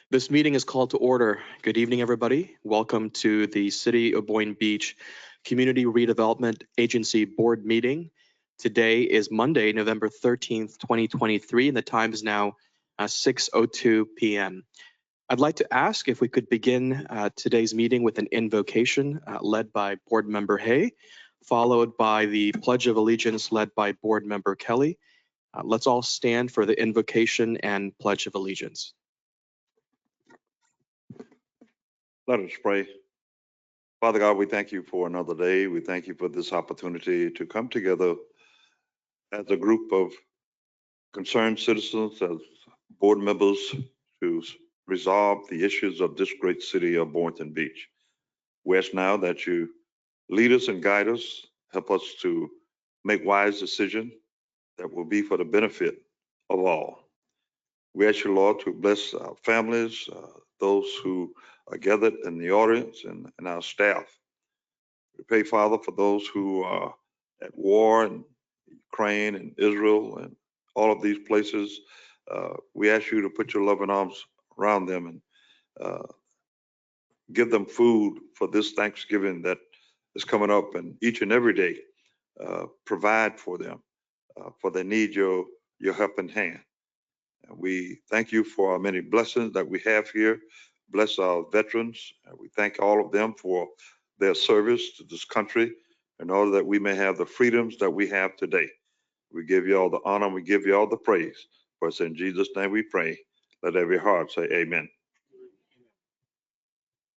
This meeting is called to order. Good evening, everybody. Welcome to the City of Boynton Beach Community Redevelopment Agency Board meeting. Today is Monday, November 13th, 2023, and the time is now 6:02 p.m. I'd like to ask if we could begin today's meeting with an invocation led by Board Member Hay, followed by the Pledge of Allegiance led by Board Member Kelly. Let's all stand for the invocation and Pledge of Allegiance. Let us pray. Father God, we thank you for another day. We thank you for this opportunity to come together as a group of concerned citizens, as board members, to resolve the issues of this great city of Boynton Beach. We ask now that you lead us and guide us, help us to make wise decisions that will be for the benefit of all. We ask you, Lord, to bless our families, those who are gathered in the audience, and our staff. We pray, Father, for those who are at war in Ukraine and Israel and all of these places. We ask you to put your loving arms around them and give them food for this Thanksgiving that is coming up, and each and every day provide for them, for they need your helping hand. And we thank you for our many blessings that we have here. Bless our veterans. We thank all of them for their service to this country in order that we may have the freedoms that we have today. We give you all the honor, and we give you all the praise. For it's in Jesus' name we pray. Let every heart say amen.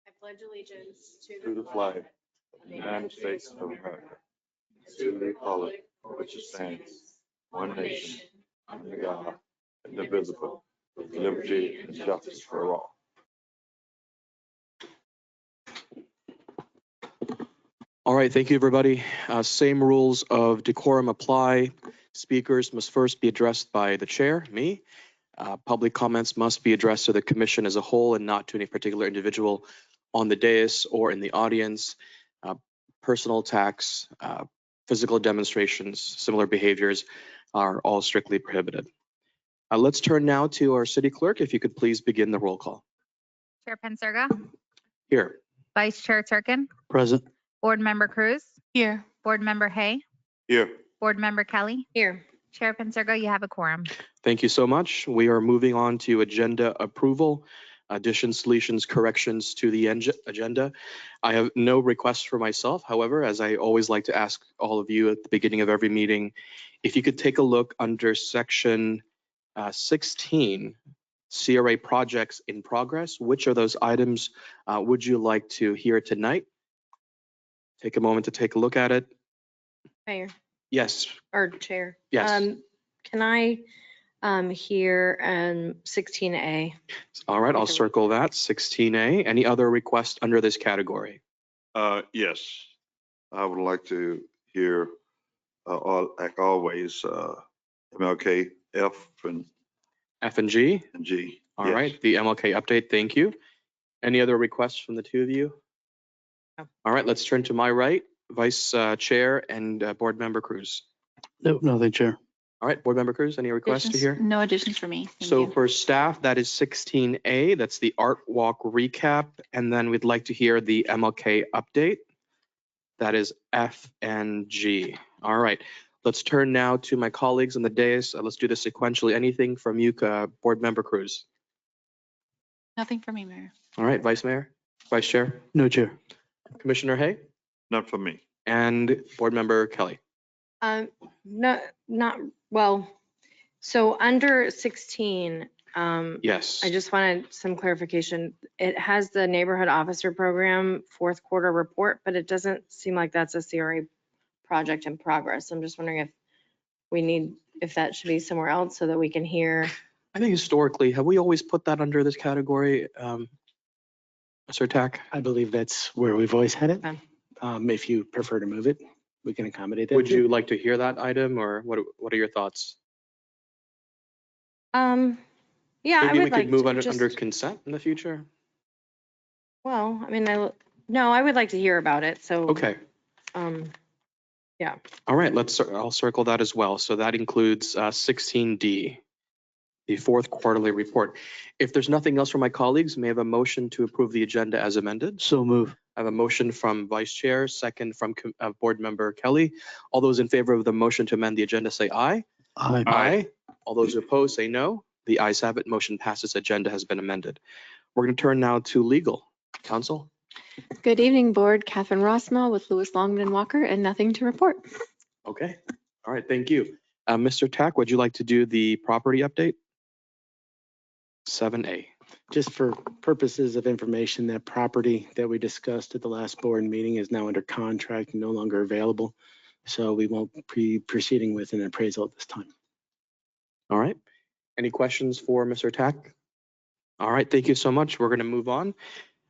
I pledge allegiance To the flag of the United States of America, to the republic for which it stands, one nation, under God, indivisible, with liberty and justice for all. All right, thank you, everybody. Same rules of decorum apply. Speakers must first be addressed by the chair, me. Public comments must be addressed to the commission as a whole and not to any particular individual on the dais or in the audience. Personal attacks, physical demonstrations, similar behaviors are all strictly prohibited. Let's turn now to our city clerk. If you could please begin the roll call. Chair Penserga, Here. Vice Chair Turkin, Present. Board Member Cruz, Here. Board Member Hay, Here. Board Member Kelly. Here. Chair Penserga, you have a quorum. Thank you so much. We are moving on to agenda approval, additions, deletions, corrections to the agenda. I have no requests for myself. However, as I always like to ask all of you at the beginning of every meeting, if you could take a look under section 16, CRA projects in progress, which of those items would you like to hear tonight? Take a moment to take a look at it. Mayor Yes. or Chair. Yes. Can I hear 16A? All right, I'll circle that. 16A. Any other requests under this category? Yes, I would like to hear, like always, MLK F and G? G. All Yes. right, the MLK update, thank you. Any other requests from the two of you? No. All right, let's turn to my right, Vice Chair and Board Member Cruz. No, nothing, Chair. All right, Board Member Cruz, any requests to hear? No additions for me. Thank So you. for staff, that is 16A, that's the art walk recap. And then we'd like to hear the MLK update. That is F and G. All right, let's turn now to my colleagues on the dais. Let's do this sequentially. Anything from you, Board Member Cruz? Nothing for me, Mayor. All right, Vice Mayor, Vice Chair, No, Chair. Commissioner Hay, Not for me. and Board Member Kelly. Not well. So under 16, Yes. I just wanted some clarification. It has the neighborhood officer program fourth quarter report, but it doesn't seem like that's a CRA project in progress. I'm just wondering if that should be somewhere else so that we can hear. I think historically, have we always put that under this category, Sir Tack? I believe that's where we've always had it. Okay. If you prefer to move it, we can accommodate that. Would you like to hear that item, or what are your thoughts? Yeah, I Maybe we would like could move to under just, consent in the future? well, I mean, no, I would like to hear about it. So, Okay. Yeah. All right, I'll circle that as well. So that includes 16D, the fourth quarterly report. If there's nothing else from my colleagues, may I have a motion to approve the agenda as amended? So move. I have a motion from Vice Chair, second from Board Member Kelly. All those in favor of the motion to amend the agenda say aye. Aye. Aye. All those opposed say no. The ayes have it. Motion passes. Agenda has been amended. We're going to turn now to legal. Counsel? Good evening, Board. Catherine Rossmell with Lewis Longman Walker, and nothing to report. Okay. All right. Thank you. Mr. Tack, would you like to do the property update? 7A. Just for purposes of information, that property that we discussed at the last board meeting is now under contract and no longer available. So we won't be proceeding with an appraisal at this time. All right. Any questions for Mr. Tack? All right. Thank you so much. We're going to move on.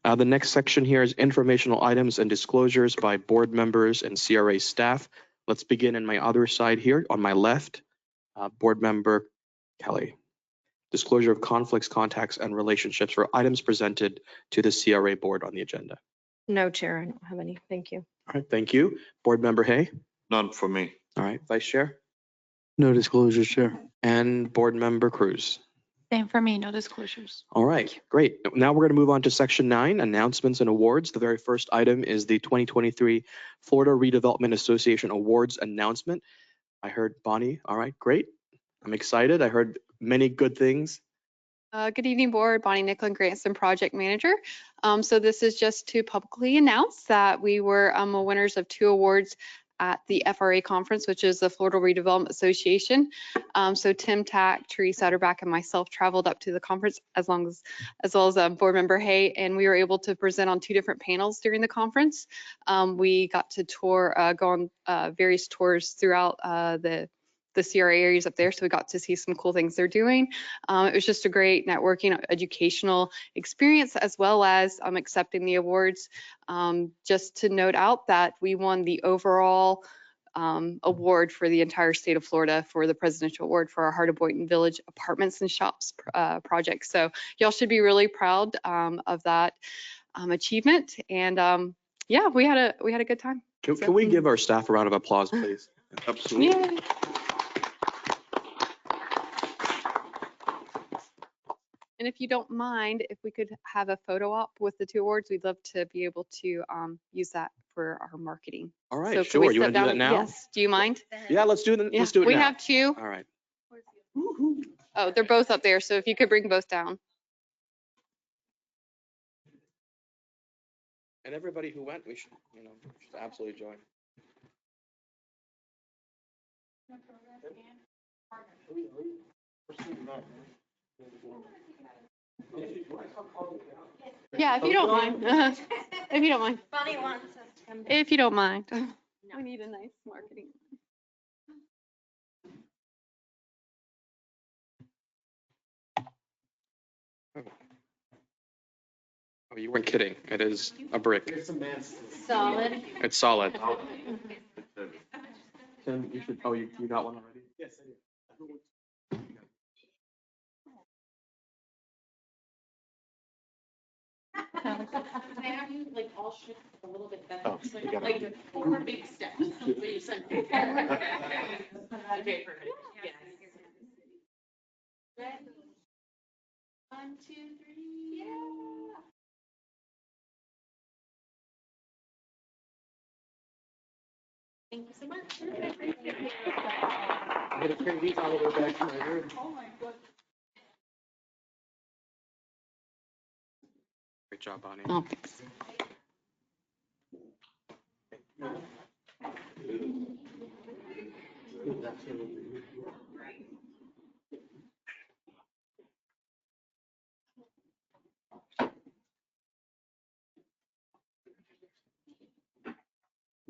The next section here is informational items and disclosures by board members and CRA staff. Let's begin in my other side here on my left. Board Member Kelly. Disclosure of conflicts, contacts, and relationships for items presented to the CRA board on the agenda. No, Chair, I don't have any. Thank you. All right, thank you. Board Member Hay. None for me. All right, Vice Chair. No disclosures, Chair. And Board Member Cruz. Same for me, no disclosures. All right, great. Now we're going to move on to Section 9, announcements and awards. The very first item is the 2023 Florida Redevelopment Association Awards announcement. I heard Bonnie. All right, great. I'm excited. I heard many good things. Good evening, Board. Bonnie Nicklin, Grantson Project Manager. So this is just to publicly announce that we were winners of 2 awards at the FRA conference, which is the Florida Redevelopment Association. So Tim Tack, Teresa Utterback, and myself traveled up to the conference as well as Board Member Hay, and we were able to present on 2 different panels during the conference. We got to go on various tours throughout the CRA areas up there. So we got to see some cool things they're doing. It was just a great networking, educational experience, as well as accepting the awards. Just to note out that we won the overall award for the entire state of Florida for the Presidential Award for our Heart of Boynton Village Apartments and Shops project. So y'all should be really proud of that achievement. And yeah, we had a good time. Can we give our staff a round of applause, please? Absolutely. Yay. And if you don't mind, if we could have a photo op with the 2 awards, we'd love to be able to use that for our marketing. All right, So can we sure. You step want to do down? that now? Yes. Do you mind? Yeah, let's do it. Yeah, Let's do it we now. have 2. All right. Oh, they're both up there. So if you could bring both down. And everybody who went, we should, should absolutely join. Yeah, if you don't mind. If you don't mind. Bonnie wants us to come. If you don't mind. We need a nice marketing. Oh, you weren't kidding. It is a brick. Solid. It's solid. Tim, you should, oh, you got one already? Yes, I did. Like all shift a little bit better. Oh, It's you got like it. 4 big steps. Okay, perfect. Yes. Ready? 1, 2, 3. Yeah. Thank you so much. I'm gonna carry these all the way back to my room. Oh my God. Great job, Bonnie. Oh, thanks.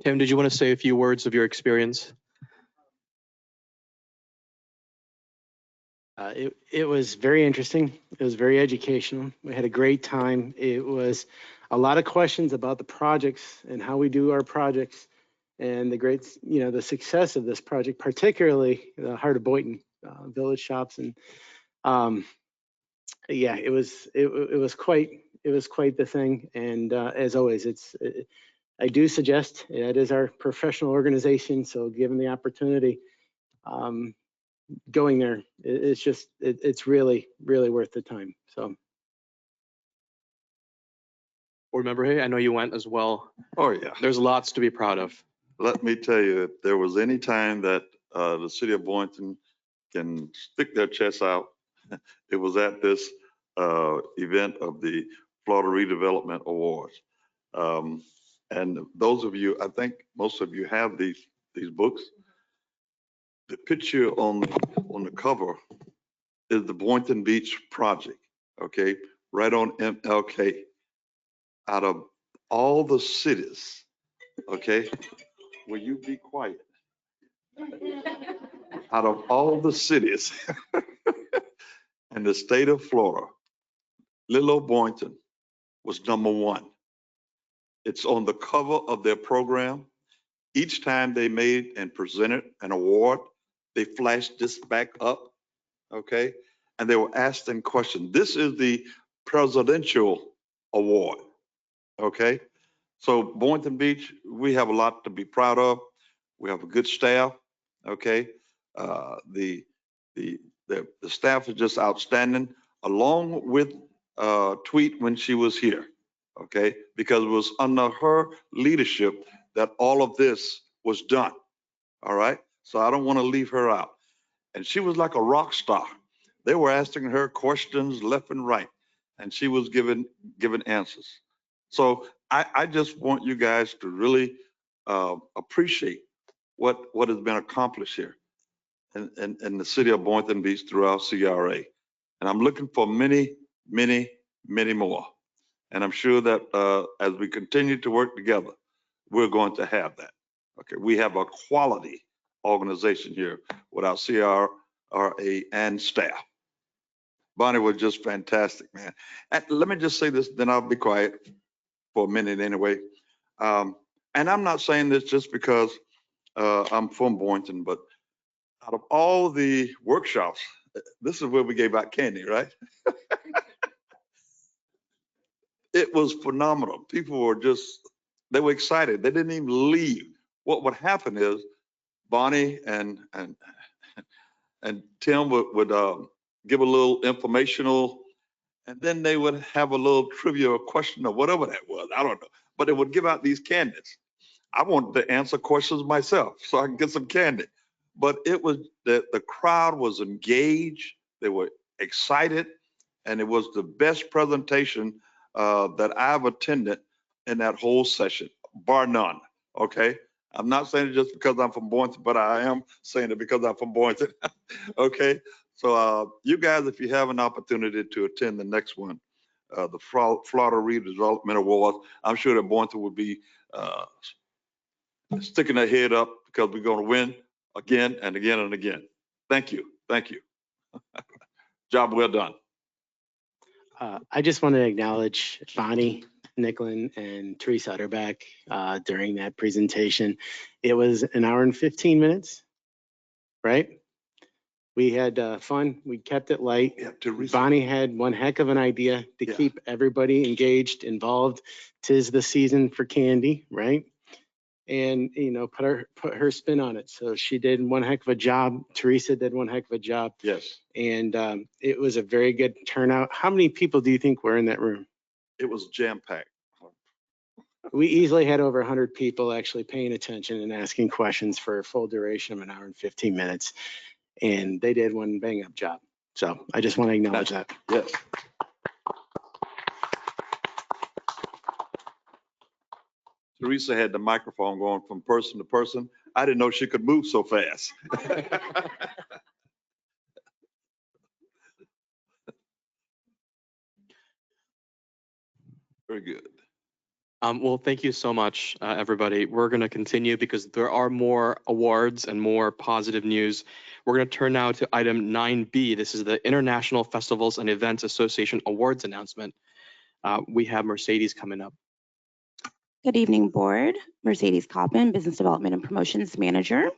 Tim, did you want to say a few words of your experience? It was very interesting. It was very educational. We had a great time. It was a lot of questions about the projects and how we do our projects and the success of this project, particularly the Heart of Boynton Village Shops. And yeah, it was quite the thing. And as always, I do suggest it is our professional organization. So given the opportunity, going there, it's just, it's really, really worth the time. So. Board Member Hay, I know you went as well. Oh, yeah. There's lots to be proud of. Let me tell you, if there was any time that the city of Boynton can stick their chest out, it was at this event of the Florida Redevelopment Awards. And those of you, I think most of you have these books. The picture on the cover is the Boynton Beach project, okay? Right on MLK. Out of all the cities, okay? Will you be quiet? Out of all the cities in the state of Florida, little old Boynton was number one. It's on the cover of their program. Each time they made and presented an award, they flashed this back up, okay? And they were asking questions. This is the presidential award, okay? So Boynton Beach, we have a lot to be proud of. We have a good staff, okay? The staff is just outstanding, along with Tweet when she was here, okay? Because it was under her leadership that all of this was done, all right? So I don't want to leave her out. And she was like a rock star. They were asking her questions left and right, and she was giving answers. So I just want you guys to really appreciate what has been accomplished here in the city of Boynton Beach throughout CRA. And I'm looking for many, many, many more. And I'm sure that as we continue to work together, we're going to have that. Okay, we have a quality organization here with our CRA and staff. Bonnie was just fantastic, man. And let me just say this, then I'll be quiet for a minute anyway. And I'm not saying this just because I'm from Boynton, but out of all the workshops, this is where we gave out candy, right? It was phenomenal. People were they were excited. They didn't even leave. What would happen is Bonnie and Tim would give a little informational, and then they would have a little trivia question or whatever that was. I don't know. But they would give out these candies. I wanted to answer questions myself so I can get some candy. But it was the crowd was engaged. They were excited. And it was the best presentation that I've attended in that whole session, bar none. Okay. I'm not saying it just because I'm from Boynton, but I am saying it because I'm from Boynton. Okay. So you guys, if you have an opportunity to attend the next one, the Florida Redevelopment Awards, I'm sure that Boynton would be sticking their head up because we're going to win again and again and again. Thank you. Thank you. Job well done. I just want to acknowledge Bonnie Nicklin and Teresa Utterback during that presentation. It was an hour and 15 minutes, right? We had fun. We kept it light. Yeah, Teresa. Bonnie had one heck of an idea to keep everybody engaged, involved. 'Tis the season for candy, right? And, you know, put her spin on it. So she did one heck of a job. Teresa did one heck of a job. Yes. And it was a very good turnout. How many people do you think were in that room? It was jam-packed. We easily had over 100 people actually paying attention and asking questions for a full duration of an hour and 15 minutes. And they did one bang up job. So I just want to acknowledge that. Yes. Teresa had the microphone going from person to person. I didn't know she could move so fast. Very good. Well, thank you so much, everybody. We're going to continue because there are more awards and more positive news. We're going to turn now to item 9B. This is the International Festivals and Events Association Awards announcement. We have Mercedes coming up. Good evening, board. Mercedes Coppin, Business Development and Promotions Manager.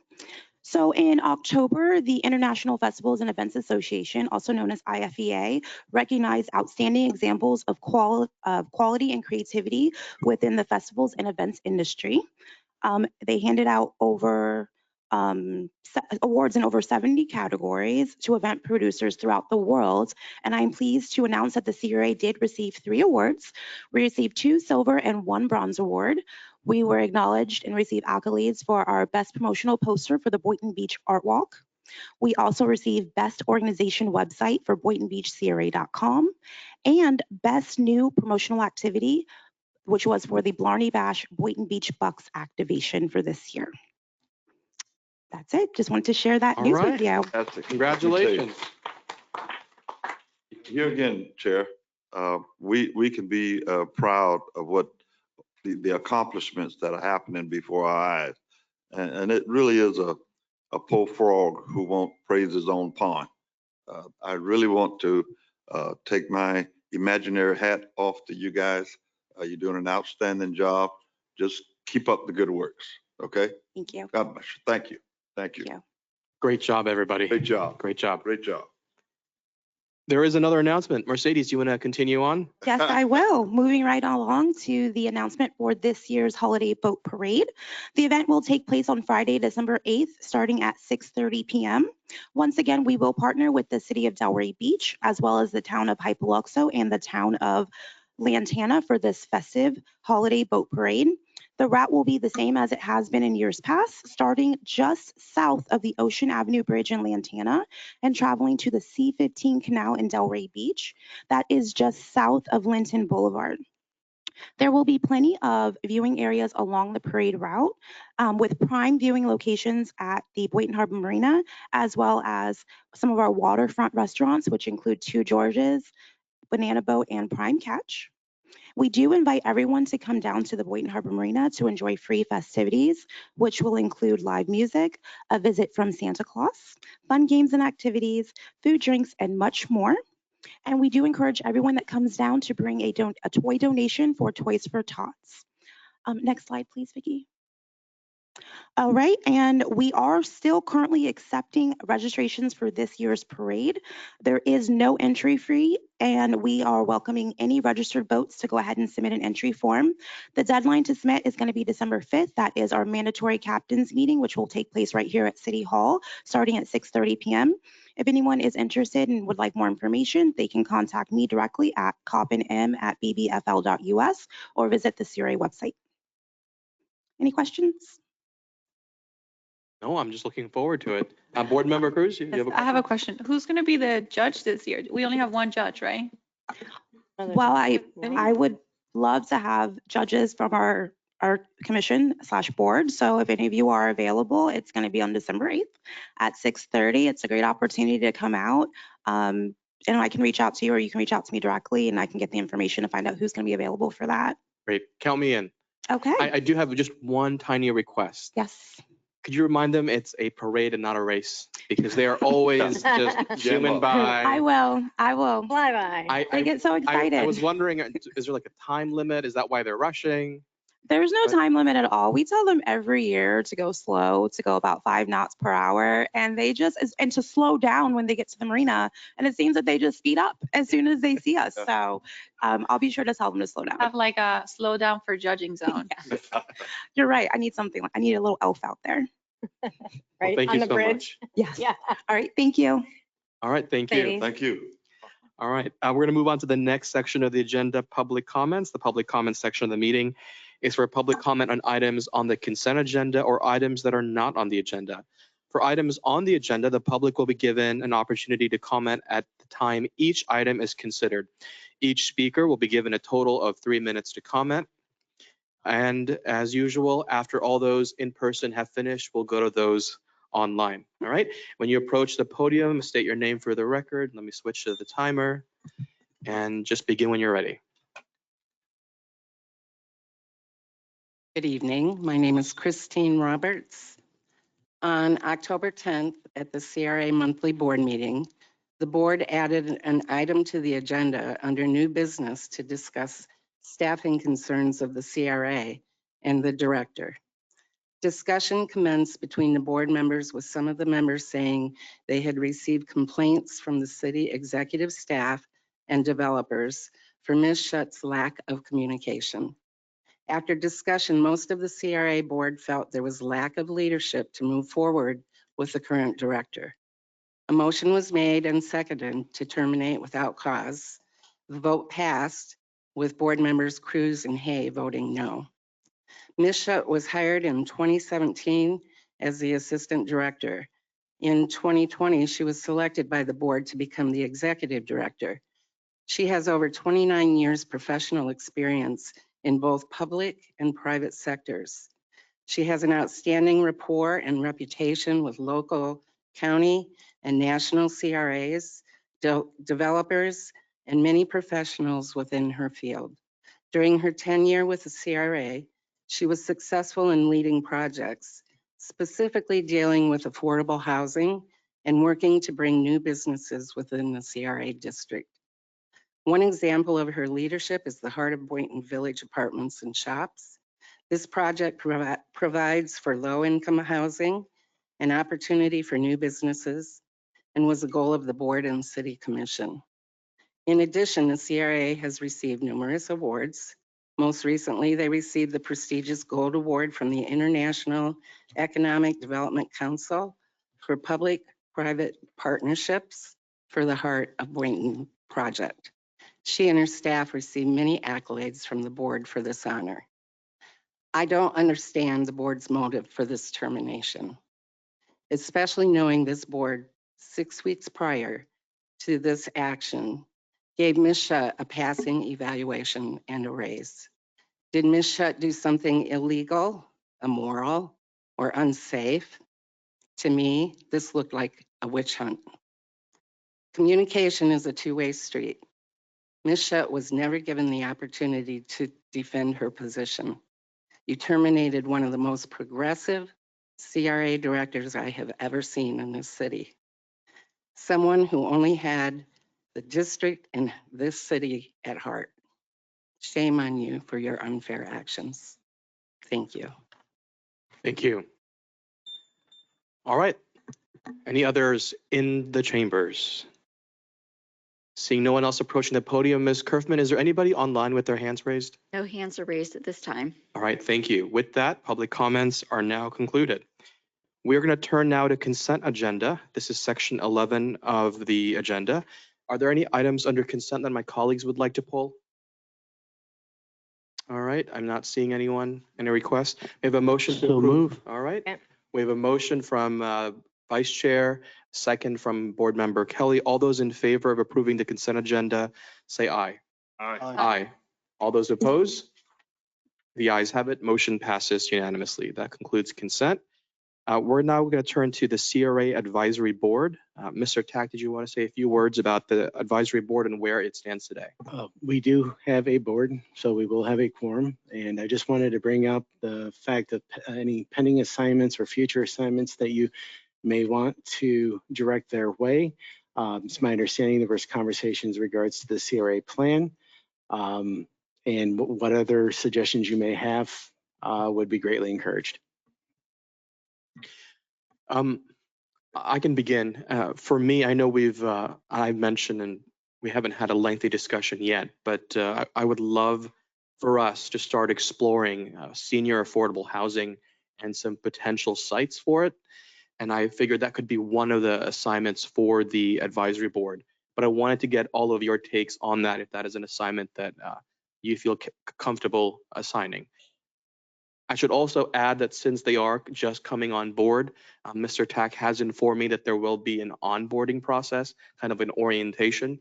So in October, the International Festivals and Events Association, also known as IFEA, recognized outstanding examples of quality and creativity within the festivals and events industry. They handed out over awards in over 70 categories to event producers throughout the world. And I'm pleased to announce that the CRA did receive 3 awards. We received 2 silver and 1 bronze award. We were acknowledged and received accolades for our best promotional poster for the Boynton Beach Art Walk. We also received Best Organization Website for BoyntonBeachCRA.com and Best New Promotional Activity, which was for the Blarney Bash Boynton Beach Bucks activation for this year. That's it. Just wanted to share that All news right. with you. Fantastic. Congratulations. Here again, Chair, we can be proud of what the accomplishments that are happening before our eyes. And it really is a poor frog who won't praise his own pond. I really want to take my imaginary hat off to you guys. You're doing an outstanding job. Just keep up the good works, okay? Thank you. God bless you. Thank you. Thank you. Thank you. Great job, everybody. Great job. Great job. Great job. There is another announcement. Mercedes, you want to continue on? Yes, I will. Moving right along to the announcement for this year's Holiday Boat Parade. The event will take place on Friday, December 8th, starting at 6:30 p.m. Once again, we will partner with the City of Delray Beach, as well as the town of Hypoluxo and the town of Lantana for this festive Holiday Boat Parade. The route will be the same as it has been in years past, starting just south of the Ocean Avenue Bridge in Lantana and traveling to the C-15 Canal in Delray Beach. That is just south of Linton Boulevard. There will be plenty of viewing areas along the parade route with prime viewing locations at the Boynton Harbor Marina, as well as some of our waterfront restaurants, which include Two Georges, Banana Boat, and Prime Catch. We do invite everyone to come down to the Boynton Harbor Marina to enjoy free festivities, which will include live music, a visit from Santa Claus, fun games and activities, food, drinks, and much more. And we do encourage everyone that comes down to bring a toy donation for Toys for Tots. Next slide, please, Vicki. All right, and we are still currently accepting registrations for this year's parade. There is no entry fee, and we are welcoming any registered boats to go ahead and submit an entry form. The deadline to submit is going to be December 5th. That is our mandatory captains meeting, which will take place right here at City Hall, starting at 6:30 p.m. If anyone is interested and would like more information, they can contact me directly at copnm@bbfl.us or visit the CRA website. Any questions? No, I'm just looking forward to it. Board Member Cruz, you have a I have a question? question. Who's going to be the judge this year? We only have one judge, right? Well, I would love to have judges from our commission/board. So if any of you are available, it's going to be on December 8th at 6:30. It's a great opportunity to come out. And I can reach out to you or you can reach out to me directly and I can get the information to find out who's going to be available for that. Great. Count me in. Okay. I do have just one tiny request. Yes. Could you remind them it's a parade and not a race? Because they are always just zooming by. I will. Fly by. They get so excited. I was wondering, is there like a time limit? Is that why they're rushing? There's no But- time limit at all. We tell them every year to go slow, to go about 5 knots per hour, and and to slow down when they get to the marina. And it seems that they just speed up as soon as they see us. So I'll be sure to tell them to slow down. Have like a slow down for judging zone. You're right. I need something. I need a little elf out there. Well, Right thank on you the so bridge. much. Yes. Yeah. All right. Thank you. All right, thank you. Ladies. Thank you. All right, we're going to move on to the next section of the agenda, public comments. The public comment section of the meeting is for public comment on items on the consent agenda or items that are not on the agenda. For items on the agenda, the public will be given an opportunity to comment at the time each item is considered. Each speaker will be given a total of 3 minutes to comment. And as usual, after all those in person have finished, we'll go to those online. All right. When you approach the podium, state your name for the record. Let me switch to the timer and just begin when you're ready. Good evening. My name is Christine Roberts. On October 10th at the CRA monthly board meeting, the board added an item to the agenda under new business to discuss staffing concerns of the CRA and the director. Discussion commenced between the board members, with some of the members saying they had received complaints from the city executive staff and developers for Ms. Shutt's lack of communication. After discussion, most of the CRA board felt there was lack of leadership to move forward with the current director. A motion was made and seconded to terminate without cause. The vote passed with board members Cruz and Hay voting no. Ms. Schutt was hired in 2017 as the assistant director. In 2020, she was selected by the board to become the executive director. She has over 29 years professional experience in both public and private sectors. She has an outstanding rapport and reputation with local, county, and national CRAs, developers, and many professionals within her field. During her tenure with the CRA, she was successful in leading projects, specifically dealing with affordable housing and working to bring new businesses within the CRA district. One example of her leadership is the Heart of Boynton Village Apartments and Shops. This project provides for low-income housing, an opportunity for new businesses, and was a goal of the board and city commission. In addition, the CRA has received numerous awards. Most recently, they received the prestigious Gold Award from the International Economic Development Council for public-private partnerships for the Heart of Boynton project. She and her staff received many accolades from the board for this honor. I don't understand the board's motive for this termination, especially knowing this board 6 weeks prior to this action gave Ms. Schutt a passing evaluation and a raise. Did Ms. Schutt do something illegal, immoral, or unsafe? To me, this looked like a witch hunt. Communication is a two-way street. Ms. Schutt was never given the opportunity to defend her position. You terminated one of the most progressive CRA directors I have ever seen in this city. Someone who only had the district and this city at heart. Shame on you for your unfair actions. Thank you. Thank you. All right. Any others in the chambers? Seeing no one else approaching the podium, Ms. Kerfman, is there anybody online with their hands raised? No hands are raised at this time. All right, thank you. With that, public comments are now concluded. We are going to turn now to consent agenda. This is section 11 of the agenda. Are there any items under consent that my colleagues would like to pull? All right, I'm not seeing anyone, any requests. We have a motion to So approve. move. All right. Okay. We have a motion from Vice Chair, second from Board Member Kelly. All those in favor of approving the consent agenda, say aye. Aye. All those opposed? The ayes have it. Motion passes unanimously. That concludes consent. We're now going to turn to the CRA Advisory Board. Mr. Tack, did you want to say a few words about the advisory board and where it stands today? We do have a board, so we will have a quorum. And I just wanted to bring up the fact of any pending assignments or future assignments that you may want to direct their way. It's my understanding there was conversations in regards to the CRA plan. And what other suggestions you may have would be greatly encouraged. I can begin. For me, I know I've mentioned, and we haven't had a lengthy discussion yet, but I would love for us to start exploring senior affordable housing and some potential sites for it. And I figured that could be one of the assignments for the advisory board. But I wanted to get all of your takes on that, if that is an assignment that you feel comfortable assigning. I should also add that since they are just coming on board, Mr. Tack has informed me that there will be an onboarding process, kind of an orientation.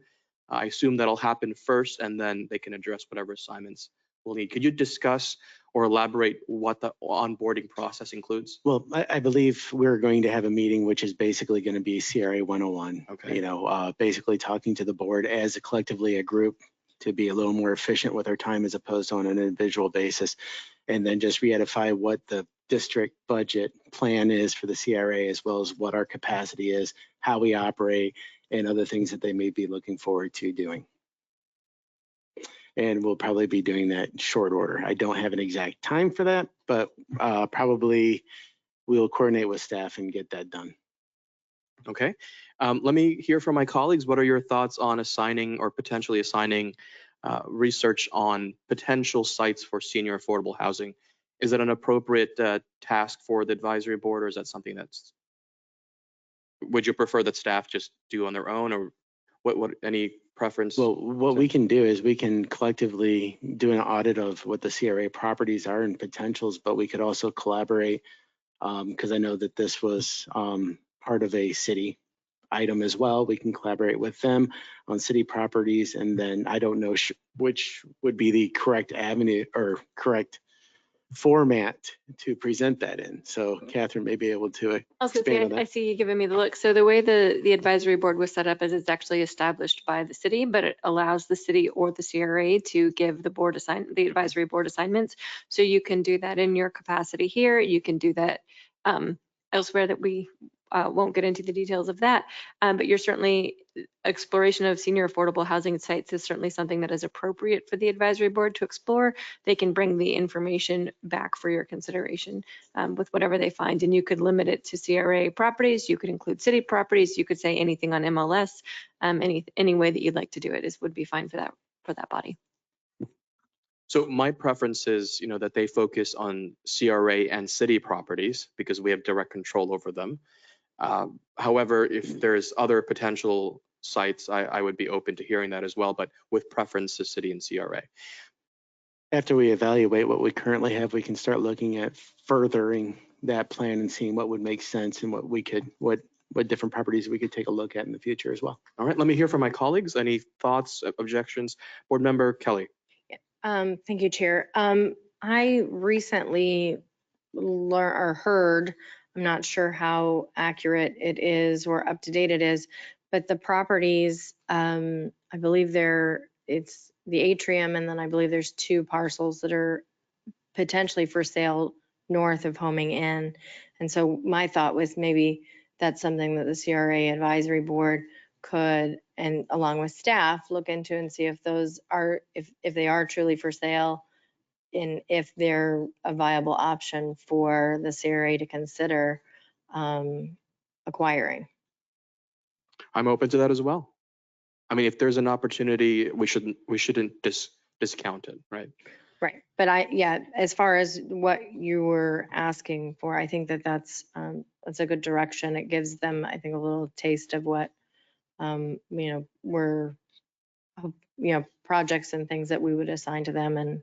I assume that'll happen first, and then they can address whatever assignments we'll need. Could you discuss or elaborate what the onboarding process includes? Well, I believe we're going to have a meeting, which is basically going to be CRA 101. Okay. You know, basically talking to the board as collectively a group to be a little more efficient with our time as opposed to on an individual basis. And then just re-edify what the district budget plan is for the CRA, as well as what our capacity is, how we operate, and other things that they may be looking forward to doing. And we'll probably be doing that in short order. I don't have an exact time for that, but probably we'll coordinate with staff and get that done. Okay. Let me hear from my colleagues. What are your thoughts on assigning or potentially assigning research on potential sites for senior affordable housing. Is it an appropriate task for the advisory board, or is that something that's, would you prefer that staff just do on their own, or what any preference? Well, what we can do is we can collectively do an audit of what the CRA properties are and potentials, but we could also collaborate because I know that this was part of a city item as well. We can collaborate with them on city properties, and then I don't know which would be the correct avenue or correct format to present that in. So Catherine may be able to I was gonna expand on say, I that. see you giving me the look. So the way the advisory board was set up is it's actually established by the city, but it allows the city or the CRA to give the advisory board assignments. So you can do that in your capacity here. You can do that elsewhere that we won't get into the details of that. But you're certainly, exploration of senior affordable housing sites is certainly something that is appropriate for the advisory board to explore. They can bring the information back for your consideration with whatever they find. And you could limit it to CRA properties. You could include city properties. You could say anything on MLS. Any way that you'd like to do it would be fine for that body. So my preference is, that they focus on CRA and city properties because we have direct control over them. However, if there's other potential sites, I would be open to hearing that as well, but with preference to city and CRA. After we evaluate what we currently have, we can start looking at furthering that plan and seeing what would make sense and what different properties we could take a look at in the future as well. All right, let me hear from my colleagues. Any thoughts, objections? Board Member Kelly. Thank you, Chair. I recently heard, I'm not sure how accurate it is or up to date it is, but the properties, I believe it's the atrium, and then I believe there's 2 parcels that are potentially for sale north of Homing Inn. And so my thought was maybe that's something that the CRA advisory board could, and along with staff, look into and see if those are, if they are truly for sale, and if they're a viable option for the CRA to consider acquiring. I'm open to that as well. I mean, if there's an opportunity, we shouldn't discount it, right? Right. But as far as what you were asking for, I think that's a good direction. It gives them, I think, a little taste of what, we're, projects and things that we would assign to them. And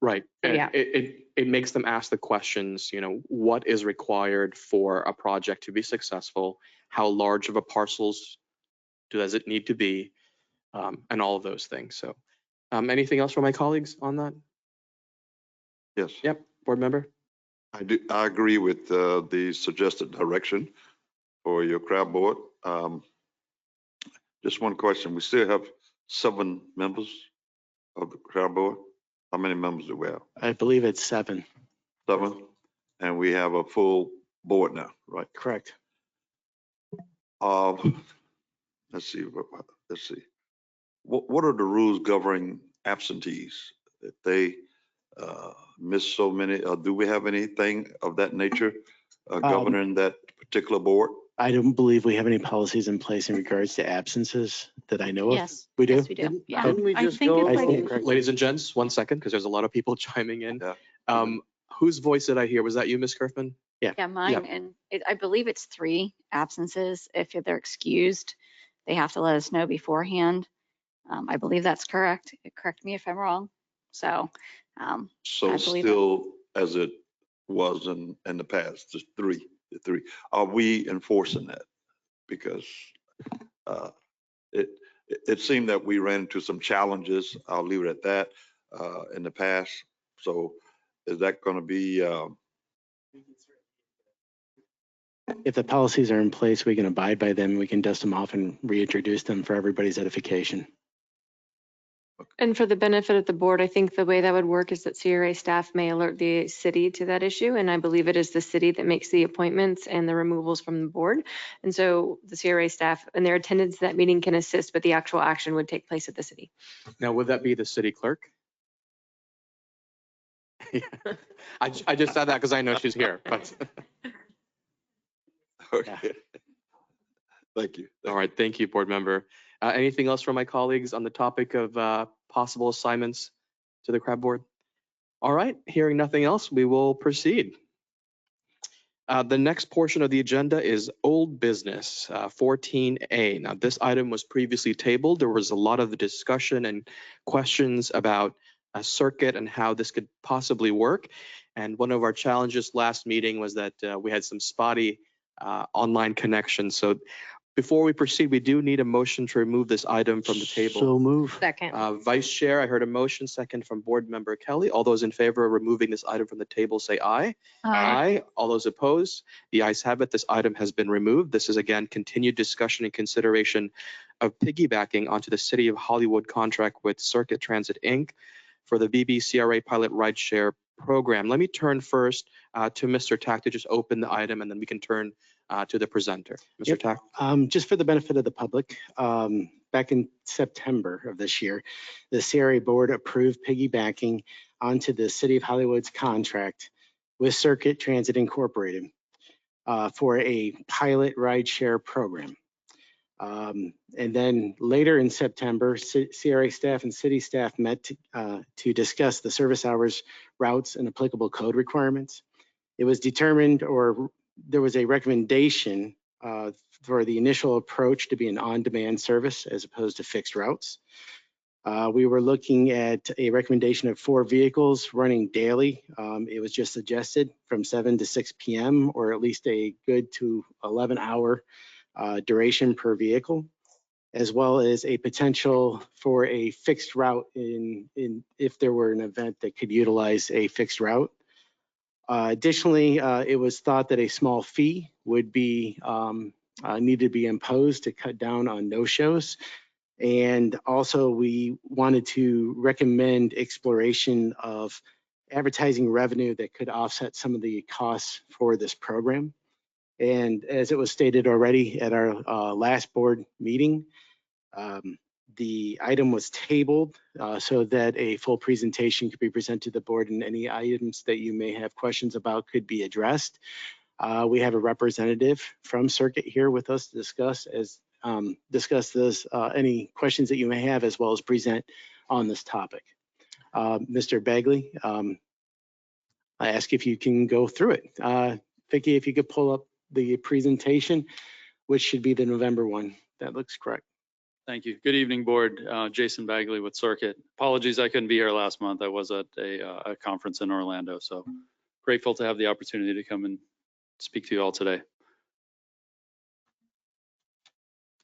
right. So, And yeah. it makes them ask the questions, what is required for a project to be successful? How large of a parcels does it need to be? And all of those things. So anything else from my colleagues on that? Yes. Yep, board member. I agree with the suggested direction for your crowd board. Just one question. We still have 7 members of the crowd board. How many members do we have? I believe it's 7. 7? And we have a full board now, right? Correct. Let's see. What are the rules governing absentees? If they miss so many, do we have anything of that nature governing that particular board? I don't believe we have any policies in place in regards to absences that I know of. Yes. We do? Yes, we do. Yeah. Didn't we I just think go? it's I like- stand corrected. Ladies and gents, 1 second, because there's a lot of people chiming in. Yeah. Whose voice did I hear? Was that you, Ms. Kerfman? Yeah, mine, and I believe it's 3 absences. If they're excused, they have to let us know beforehand. I believe that's correct. Correct me if I'm wrong. So, So I believe still as it was in the past, just 3. Are we enforcing that? Because it seemed that we ran into some challenges, I'll leave it at that, in the past. So is that going to be, If the policies are in place, we can abide by them. We can dust them off and reintroduce them for everybody's edification. And for the benefit of the board, I think the way that would work is that CRA staff may alert the city to that issue. And I believe it is the city that makes the appointments and the removals from the board. And so the CRA staff and their attendance to that meeting can assist, but the actual action would take place at the city. Now, would that be the city clerk? Yeah. I just said that because I know she's here, but. okay. Thank you. All right, thank you, board member. Anything else from my colleagues on the topic of possible assignments to the CRAB board? All right, hearing nothing else, we will proceed. The next portion of the agenda is old business, 14A. Now, this item was previously tabled. There was a lot of discussion and questions about a circuit and how this could possibly work. And one of our challenges last meeting was that we had some spotty online connection. So before we proceed, we do need a motion to remove this item from the table. So move. Second. Vice Chair, I heard a motion, second from Board Member Kelly. All those in favor of removing this item from the table, say aye. Aye. All those opposed? The ayes have it. This item has been removed. This is again continued discussion and consideration of piggybacking onto the City of Hollywood contract with Circuit Transit, Inc. for the BBCRA pilot rideshare program. Let me turn first to Mr. Tack to just open the item, and then we can turn to the presenter. Mr. Yep. Tack. Just for the benefit of the public, back in September of this year, the CRA board approved piggybacking onto the City of Hollywood's contract with Circuit Transit Incorporated for a pilot rideshare program. And then later in September, CRA staff and city staff met to discuss the service hours, routes, and applicable code requirements. It was determined, or there was a recommendation for the initial approach to be an on-demand service as opposed to fixed routes. We were looking at a recommendation of 4 vehicles running daily. It was just suggested from 7 to 6 p.m. or at least a good to 11-hour duration per vehicle, as well as a potential for a fixed route if there were an event that could utilize a fixed route. Additionally, it was thought that a small fee would be needed to be imposed to cut down on no-shows. And also we wanted to recommend exploration of advertising revenue that could offset some of the costs for this program. And as it was stated already at our last board meeting, the item was tabled so that a full presentation could be presented to the board, and any items that you may have questions about could be addressed. We have a representative from Circuit here with us to discuss this, any questions that you may have, as well as present on this topic. Mr. Bagley, I ask if you can go through it. Vicki, if you could pull up the presentation, which should be the November one. That looks correct. Thank you. Good evening, board. Jason Bagley with Circuit. Apologies, I couldn't be here last month. I was at a conference in Orlando, so grateful to have the opportunity to come and speak to you all today.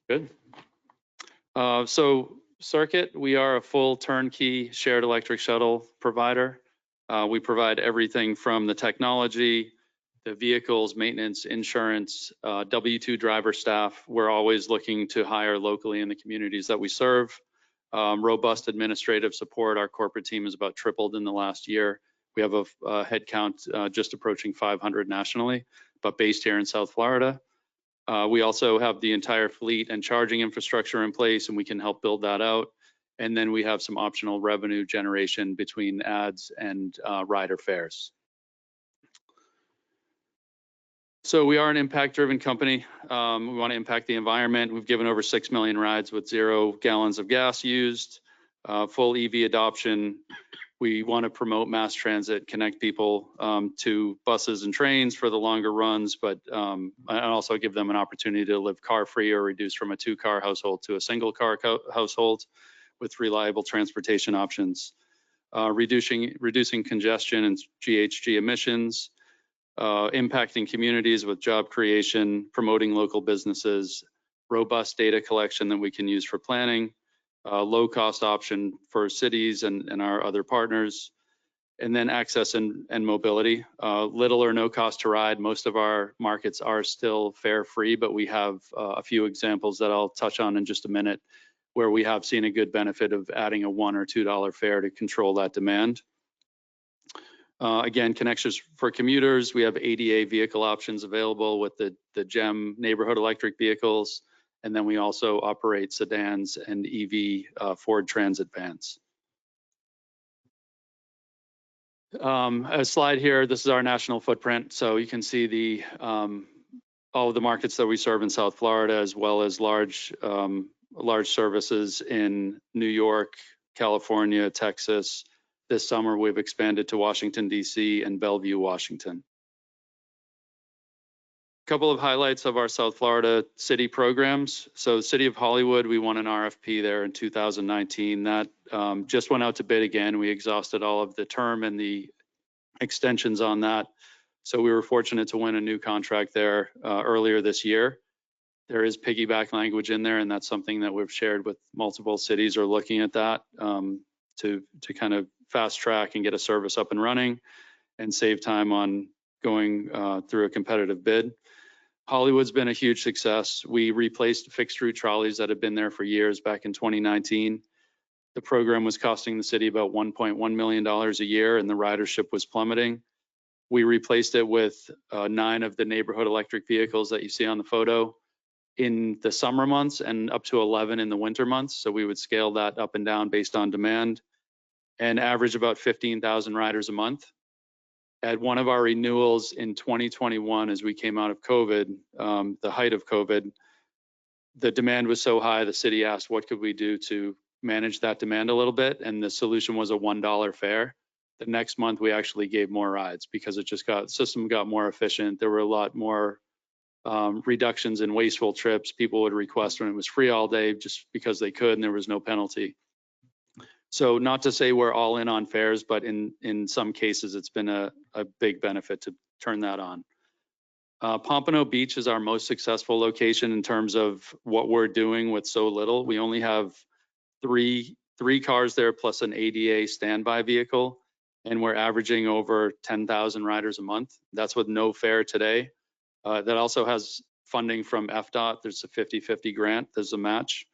Good. So Circuit, we are a full turnkey shared electric shuttle provider. We provide everything from the technology, the vehicles, maintenance, insurance, W-2 driver staff. We're always looking to hire locally in the communities that we serve. Robust administrative support. Our corporate team is about tripled in the last year. We have a headcount just approaching 500 nationally, but based here in South Florida. We also have the entire fleet and charging infrastructure in place, and we can help build that out. And then we have some optional revenue generation between ads and rider fares. So we are an impact-driven company. We want to impact the environment. We've given over 6 million rides with 0 gallons of gas used, full EV adoption. We want to promote mass transit, connect people to buses and trains for the longer runs, but and also give them an opportunity to live car-free or reduce from a 2-car household to a single-car household with reliable transportation options. Reducing congestion and GHG emissions. Impacting communities with job creation, promoting local businesses, robust data collection that we can use for planning, low cost option for cities and our other partners, and then access and mobility. Little or no cost to ride. Most of our markets are still fare free, but we have a few examples that I'll touch on in just a minute where we have seen a good benefit of adding a $1 or $2 fare to control that demand. Again, connections for commuters. We have ADA vehicle options available with the GEM neighborhood electric vehicles. And then we also operate sedans and EV Ford Transit vans. A slide here, this is our national footprint. So you can see all of the markets that we serve in South Florida, as well as large large services in New York, California, Texas. This summer, we've expanded to Washington, D.C. and Bellevue, Washington. A couple of highlights of our South Florida city programs. So the City of Hollywood, we won an RFP there in 2019. That just went out to bid again. We exhausted all of the term and the extensions on that. So we were fortunate to win a new contract there earlier this year. There is piggyback language in there, and that's something that we've shared with multiple cities or looking at that to kind of fast track and get a service up and running and save time on going through a competitive bid. Hollywood's been a huge success. We replaced fixed route trolleys that had been there for years back in 2019. The program was costing the city about $1.1 million a year, and the ridership was plummeting. We replaced it with 9 of the neighborhood electric vehicles that you see on the photo in the summer months and up to 11 in the winter months. So we would scale that up and down based on demand and average about 15,000 riders a month. At one of our renewals in 2021, as we came out of COVID, the height of COVID, the demand was so high, the city asked, what could we do to manage that demand a little bit? And the solution was a $1 fare. The next month, we actually gave more rides because it just system got more efficient. There were a lot more reductions in wasteful trips. People would request when it was free all day just because they could and there was no penalty. So not to say we're all in on fares, but in some cases, it's been a big benefit to turn that on. Pompano Beach is our most successful location in terms of what we're doing with so little. We only have three cars there plus an ADA standby vehicle, and we're averaging over 10,000 riders a month. That's with no fare today. That also has funding from FDOT. There's a 50-50 grant. There's a match,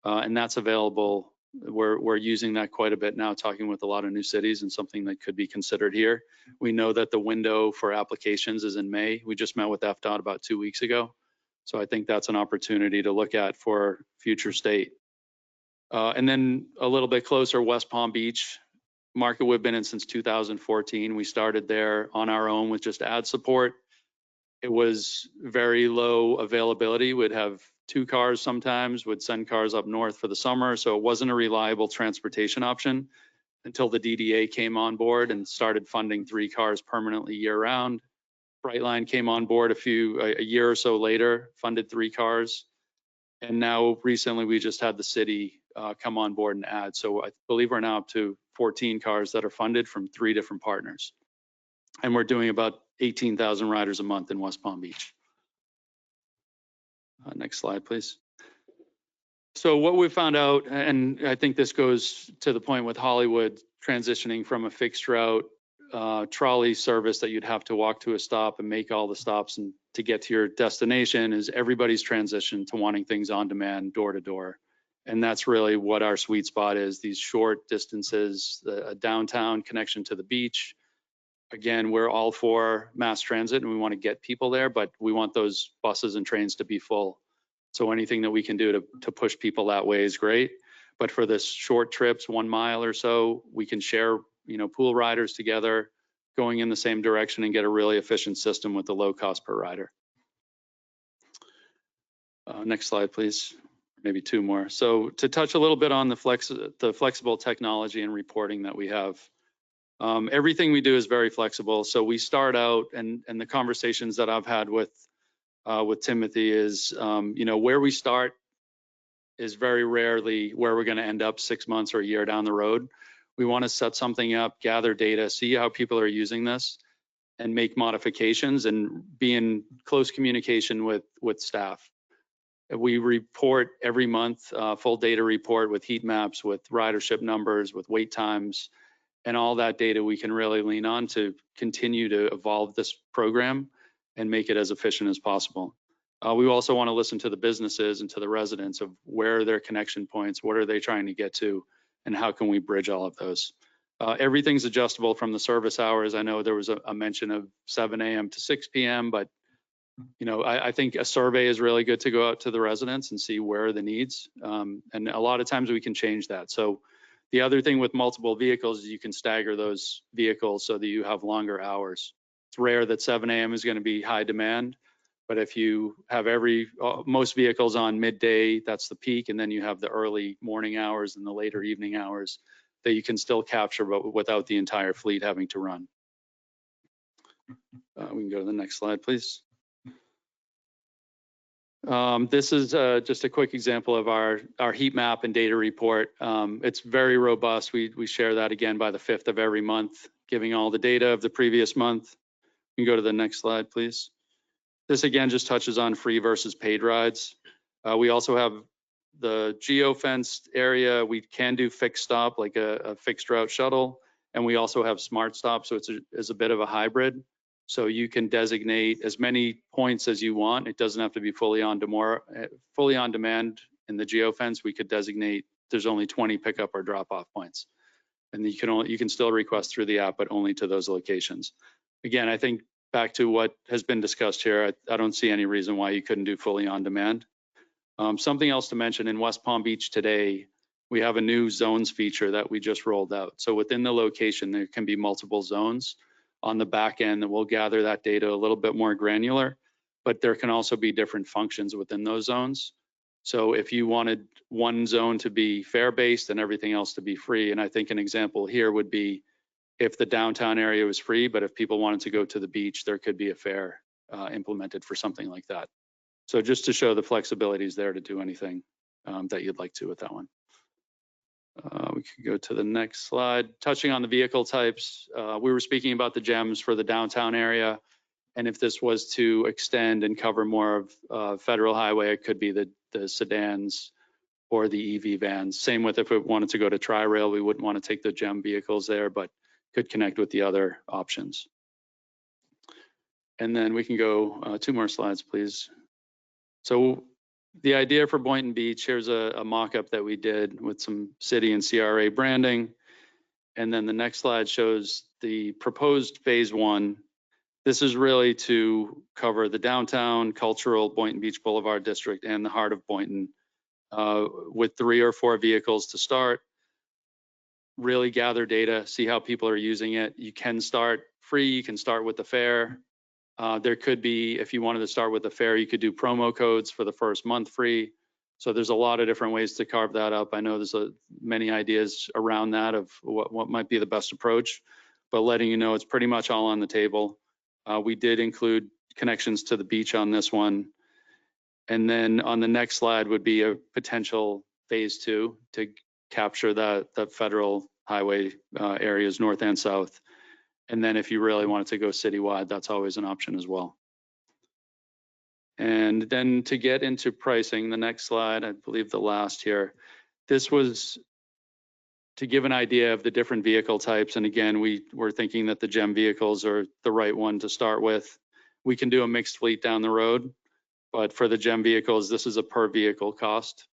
and that's available. We're using that quite a bit now, talking with a lot of new cities and something that could be considered here. We know that the window for applications is in May. We just met with FDOT about 2 weeks ago. So I think that's an opportunity to look at for future state. And then a little bit closer, West Palm Beach, market we've been in since 2014. We started there on our own with just ad support. It was very low availability. We'd have 2 cars sometimes, would send cars up north for the summer. So it wasn't a reliable transportation option until the DDA came on board and started funding 3 cars permanently year round. Brightline came on board a year or so later, funded 3 cars. And now recently we just had the city come on board and add. So I believe we're now up to 14 cars that are funded from 3 different partners. And we're doing about 18,000 riders a month in West Palm Beach. Next slide, please. So what we found out, and I think this goes to the point with Hollywood transitioning from a fixed route trolley service that you'd have to walk to a stop and make all the stops and to get to your destination, is everybody's transition to wanting things on demand, door to door. And that's really what our sweet spot is, these short distances, a downtown connection to the beach. Again, we're all for mass transit and we want to get people there, but we want those buses and trains to be full. So anything that we can do to push people that way is great. But for the short trips, 1 mile or so, we can share, pool riders together, going in the same direction and get a really efficient system with the low cost per rider. Next slide, please. Maybe 2 more. So to touch a little bit on the flexible technology and reporting that we have. Everything we do is very flexible. So we start out, and the conversations that I've had with Timothy is, where we start is very rarely where we're going to end up 6 months or a year down the road. We want to set something up, gather data, see how people are using this, and make modifications and be in close communication with staff. We report every month, full data report with heat maps, with ridership numbers, with wait times. And all that data we can really lean on to continue to evolve this program and make it as efficient as possible. We also want to listen to the businesses and to the residents of where are their connection points, what are they trying to get to, and how can we bridge all of those. Everything's adjustable from the service hours. I know there was a mention of 7 a.m. to 6 p.m., but I think a survey is really good to go out to the residents and see where are the needs. And a lot of times we can change that. So the other thing with multiple vehicles is you can stagger those vehicles so that you have longer hours. It's rare that 7 a.m. is going to be high demand, But if you have most vehicles on midday, that's the peak, and then you have the early morning hours and the later evening hours that you can still capture, but without the entire fleet having to run. We can go to the next slide, please. This is just a quick example of our heat map and data report. It's very robust. We share that again by the 5th of every month, giving all the data of the previous month. You can go to the next slide, please. This again just touches on free versus paid rides. We also have the geo-fenced area. We can do fixed stop, like a fixed route shuttle, and we also have smart stop, so it's a bit of a hybrid. So you can designate as many points as you want. It doesn't have to be fully on demand. In the geo-fence, we could designate there's only 20 pickup or drop-off points, and you can still request through the app, but only to those locations. Again, I think back to what has been discussed here, I don't see any reason why you couldn't do fully on demand. Something else to mention, in West Palm Beach today, we have a new zones feature that we just rolled out. So within the location, there can be multiple zones on the back end that will gather that data a little bit more granular, but there can also be different functions within those zones. So if you wanted one zone to be fare-based and everything else to be free, and I think an example here would be if the downtown area was free, but if people wanted to go to the beach, there could be a fare implemented for something like that. So just to show the flexibility is there to do anything that you'd like to with that one. We could go to the next slide. Touching on the vehicle types, we were speaking about the GEMs for the downtown area. And if this was to extend and cover more of federal highway, it could be the sedans or the EV vans. Same with if it wanted to go to Tri-Rail, we wouldn't want to take the GEM vehicles there, but could connect with the other options. And then we can go 2 more slides, please. So the idea for Boynton Beach, here's a mock-up that we did with some city and CRA branding. And then the next slide shows the proposed phase 1. This is really to cover the downtown, cultural, Boynton Beach Boulevard district, and the heart of Boynton with 3 or 4 vehicles to start. Really gather data, see how people are using it. You can start free, you can start with the fare. There could be, if you wanted to start with a fare, you could do promo codes for the first month free. So there's a lot of different ways to carve that up. I know there's many ideas around that of what might be the best approach, but letting you know it's pretty much all on the table. We did include connections to the beach on this one. And then on the next slide would be a potential phase 2 to capture the federal highway areas north and south. And then if you really wanted to go citywide, that's always an option as well. And then to get into pricing, the next slide, I believe the last here, this was to give an idea of the different vehicle types. And again, we were thinking that the GEM vehicles are the right one to start with. We can do a mixed fleet down the road, but for the GEM vehicles, this is a per vehicle cost.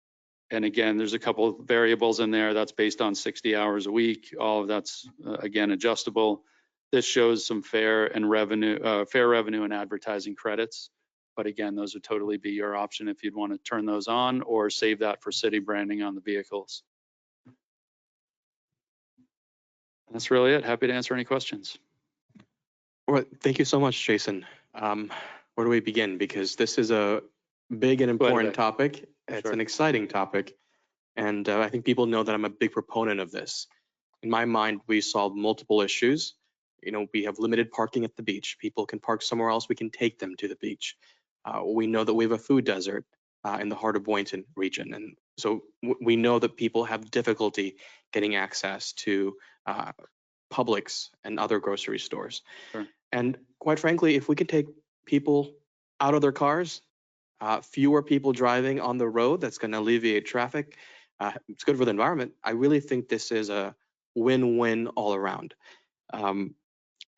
And again, there's a couple of variables in there that's based on 60 hours a week. All of that's again adjustable. This shows some fare revenue and advertising credits. But again, those would totally be your option if you'd want to turn those on or save that for city branding on the vehicles. That's really it. Happy to answer any questions. All right, thank you so much, Jason. Where do we begin? Because this is a big and important topic. It's an exciting topic. And I think people know that I'm a big proponent of this. In my mind, we solve multiple issues. You know, we have limited parking at the beach. People can park somewhere else. We can take them to the beach. We know that we have a food desert in the heart of Boynton region. And so we know that people have difficulty getting access to Publix and other grocery stores. Sure. And quite frankly, if we could take people out of their cars, fewer people driving on the road, that's going to alleviate traffic. It's good for the environment. I really think this is a win-win all around.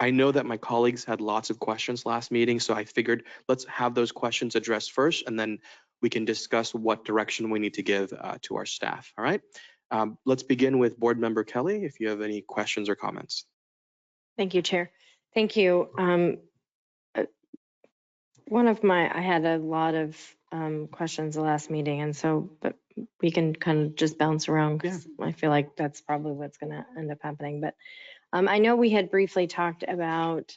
I know that my colleagues had lots of questions last meeting, so I figured let's have those questions addressed first, and then we can discuss what direction we need to give to our staff. All right. Let's begin with Board Member Kelly, if you have any questions or comments. Thank you, Chair. Thank you. I had a lot of questions the last meeting, and so, but we can kind of just bounce around because I feel like that's probably what's going to end up happening. But I know we had briefly talked about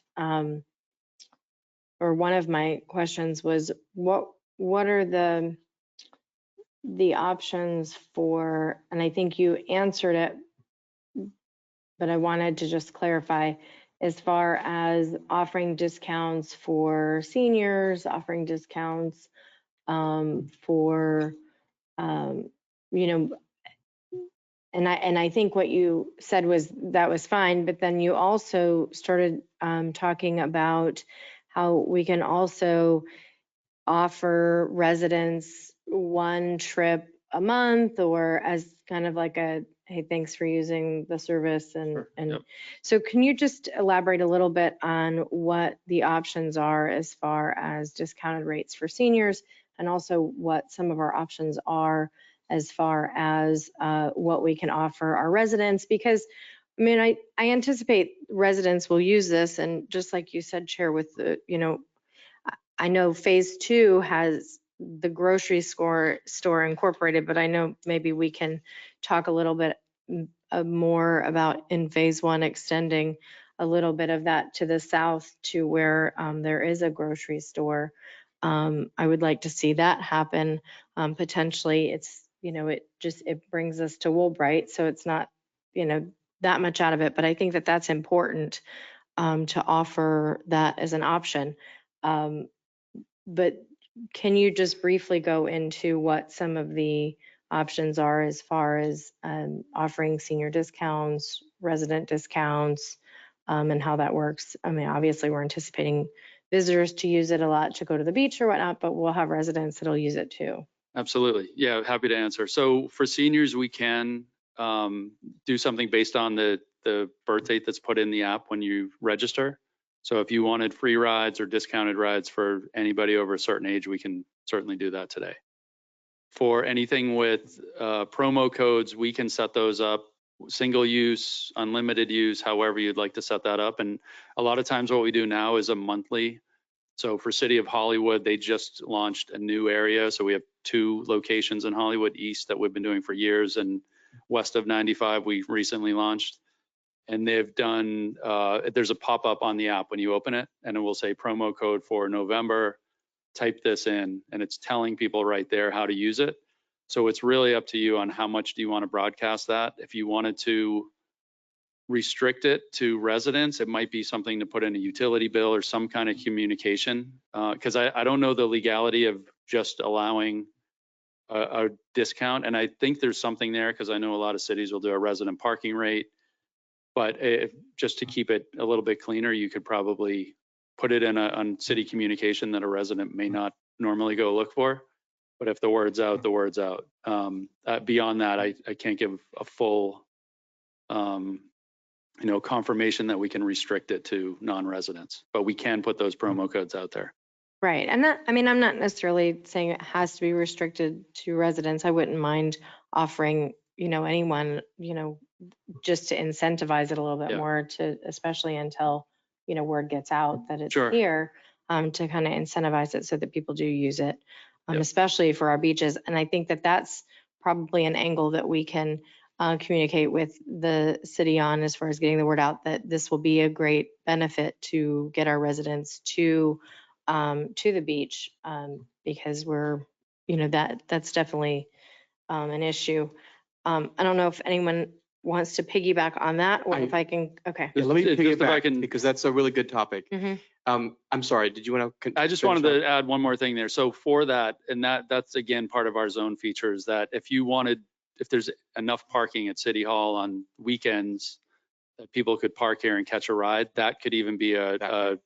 or one of my questions was, what are the options for, and I think you answered it, but I wanted to just clarify as far as offering discounts for seniors, offering discounts for, you know, and I think what you said was that was fine, but then you also started talking about how we can also offer residents one trip a month or as kind of like a, hey, thanks for using the service. Sure, yep. So can you just elaborate a little bit on what the options are as far as discounted rates for seniors and also what some of our options are as far as what we can offer our residents? Because I mean, I anticipate residents will use this, and just like you said, Chair, with the, you know, I know phase 2 has the grocery store incorporated, but I know maybe we can talk a little bit more about in phase 1 extending a little bit of that to the south to where there is a grocery store. I would like to see that happen. Potentially, it's, you know, it brings us to Woolbright, so it's not, you know, that much out of it. But I think that that's important to offer that as an option. But can you just briefly go into what some of the options are as far as offering senior discounts, resident discounts, and how that works? I mean, obviously, we're anticipating visitors to use it a lot to go to the beach or whatnot, but we'll have residents that'll use it too. Absolutely. Yeah, happy to answer. So for seniors, we can do something based on the birth date that's put in the app when you register. So if you wanted free rides or discounted rides for anybody over a certain age, we can certainly do that today. For anything with promo codes, we can set those up, single use, unlimited use, however you'd like to set that up. And a lot of times what we do now is a monthly. So for City of Hollywood, they just launched a new area. So we have 2 locations in Hollywood East that we've been doing for years, and west of 95, we recently launched. And they've done, there's a pop-up on the app when you open it, and it will say promo code for November, type this in, and it's telling people right there how to use it. So it's really up to you on how much do you want to broadcast that. If you wanted to restrict it to residents, it might be something to put in a utility bill or some kind of communication. Because I don't know the legality of just allowing a discount. And I think there's something there because I know a lot of cities will do a resident parking rate. But just to keep it a little bit cleaner, you could probably put it in on city communication that a resident may not normally go look for. But if the word's out, the word's out. Beyond that, I can't give a full confirmation that we can restrict it to non-residents, but we can put those promo codes out there. Right. And that, I mean, I'm not necessarily saying it has to be restricted to residents. I wouldn't mind offering, you know, anyone, you know, just to incentivize it a little bit Yeah. more to, especially until, you know, word gets out that it's Sure. here, to kind of incentivize it so that people do use it, Yep. especially for our beaches. And I think that that's probably an angle that we can communicate with the city on as far as getting the word out that this will be a great benefit to get our residents to the beach, because we're, you know, that's definitely an issue. I don't know if anyone wants to piggyback on that or if I can, okay. Yeah, let me Just if I piggyback can- because that's a really good topic. Mhm. I'm sorry, did you want to? I just wanted to add one more thing there. So for that, and that's again part of our zone features, that if there's enough parking at City Hall on weekends that people could park here and catch a ride, that could even be a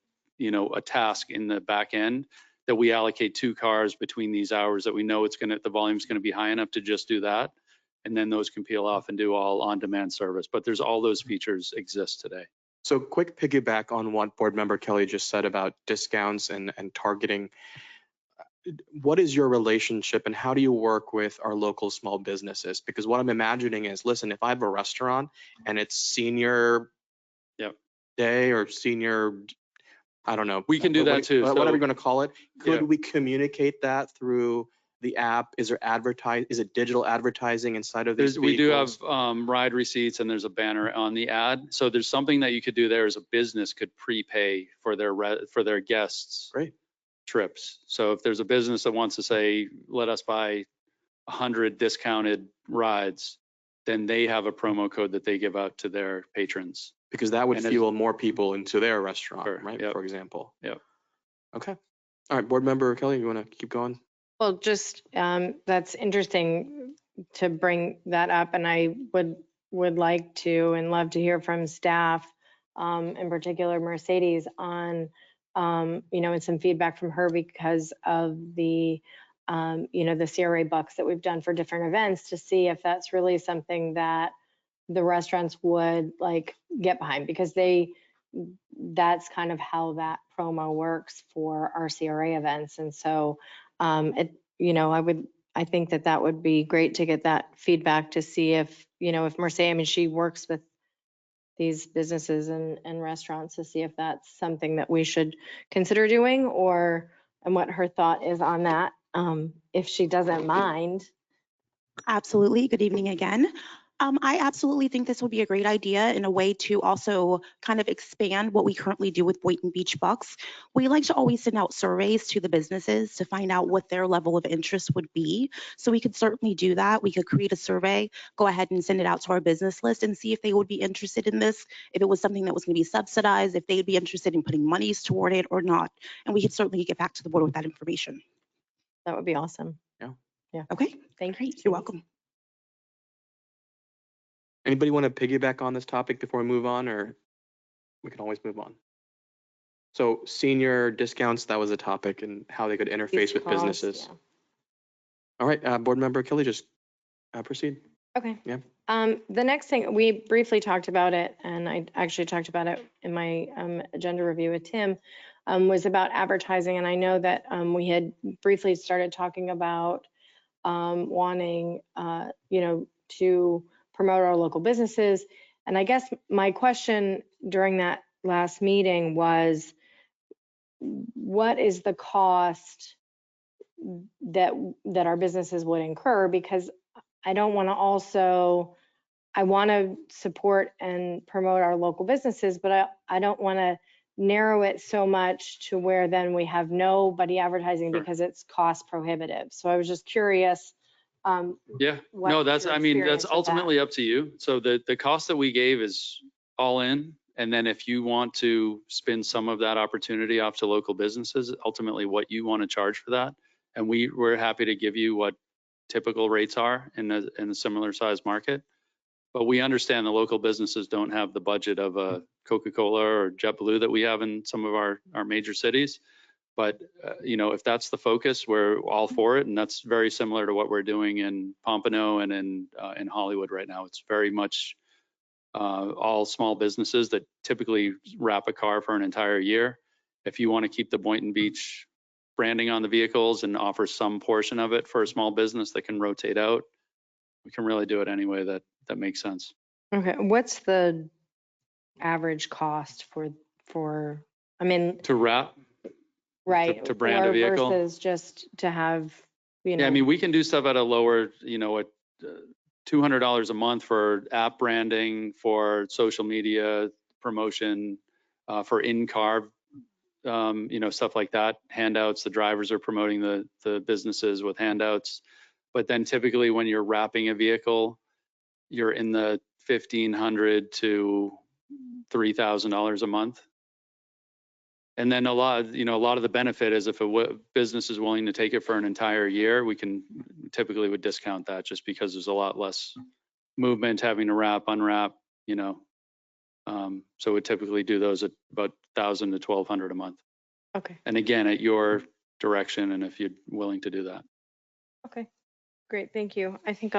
task in the back end, that we allocate 2 cars between these hours that we know the volume's going to be high enough to just do that. And then those can peel off and do all on-demand service. But there's all those features exist today. So quick piggyback on what Board Member Kelly just said about discounts and targeting. What is your relationship and how do you work with our local small businesses? Because what I'm imagining is, listen, if I have a restaurant and it's senior day or senior, I don't know. We can do that too. Whatever So- you're going to call it. Could Yeah. we communicate that through the app? Is it digital advertising inside of these We do have vehicles? ride receipts and there's a banner on the ad. So there's something that you could do there as a business could prepay for their guests' Great. trips. So if there's a business that wants to say, let us buy 100 discounted rides, then they have a promo code that they give out to their patrons. Because that would And fuel more people into their restaurant, Sure, right? yep. For example. Yep. Okay. All right, Board Member Kelly, you want to keep going? Well, just, that's interesting to bring that up, and I would like to and love to hear from staff, in particular Mercedes, on, and some feedback from her because of the, the CRA bucks that we've done for different events, to see if that's really something that the restaurants would like get behind, because that's kind of how that promo works for our CRA events. And so, I think that would be great to get that feedback to see if Mercedes, I mean, she works with these businesses and restaurants, to see if that's something that we should consider doing, and what her thought is on that. If she doesn't mind. Absolutely. Good evening again. I absolutely think this would be a great idea in a way to also kind of expand what we currently do with Boynton Beach Bucks. We like to always send out surveys to the businesses to find out what their level of interest would be. So we could certainly do that. We could create a survey, go ahead and send it out to our business list and see if they would be interested in this, if it was something that was going to be subsidized, if they'd be interested in putting monies toward it or not. And we could certainly get back to the board with that information. That would be awesome. Okay. Thank you. You're welcome. Anybody want to piggyback on this topic before we move on, or we can always move on? So senior discounts, that was a topic, and how they could interface with Costs, businesses. yeah. All right, Board Member Kelly, just proceed. Okay. Yeah. The next thing, we briefly talked about it, and I actually talked about it in my agenda review with Tim, was about advertising. And I know that we had briefly started talking about wanting, to promote our local businesses. And I guess my question during that last meeting was, what is the cost that our businesses would incur? Because I don't want to I want to support and promote our local businesses, but I don't want to narrow it so much to where then we have nobody advertising Sure. because it's cost prohibitive. So I was just curious. Yeah, What no, your that's experience with that? ultimately up to you. So the cost that we gave is all in. And then if you want to spin some of that opportunity off to local businesses, ultimately what you want to charge for that. And we're happy to give you what typical rates are in a similar size market. But we understand the local businesses don't have the budget of a Coca-Cola or JetBlue that we have in some of our major cities. But, if that's the focus, we're all for it. And that's very similar to what we're doing in Pompano and in Hollywood right now. It's very much all small businesses that typically wrap a car for an entire year. If you want to keep the Boynton Beach branding on the vehicles and offer some portion of it for a small business that can rotate out, we can really do it any way that makes sense. Okay, what's the average cost for, I mean, To wrap, right? to brand a or vehicle? versus just to have, Yeah, I mean, we can do stuff at a lower, at $200 a month for app branding, for social media promotion, for in-car, stuff like that. Handouts, the drivers are promoting the businesses with handouts. But then typically when you're wrapping a vehicle, you're in the $1,500 to $3,000 a month. And then a lot of the benefit is if a business is willing to take it for an entire year, we can typically would discount that just because there's a lot less movement having to wrap, unwrap, so we typically do those at about $1,000 to $1,200 a month. Okay. And again, at your direction, and if you're willing to do that. Okay, great, thank you. I think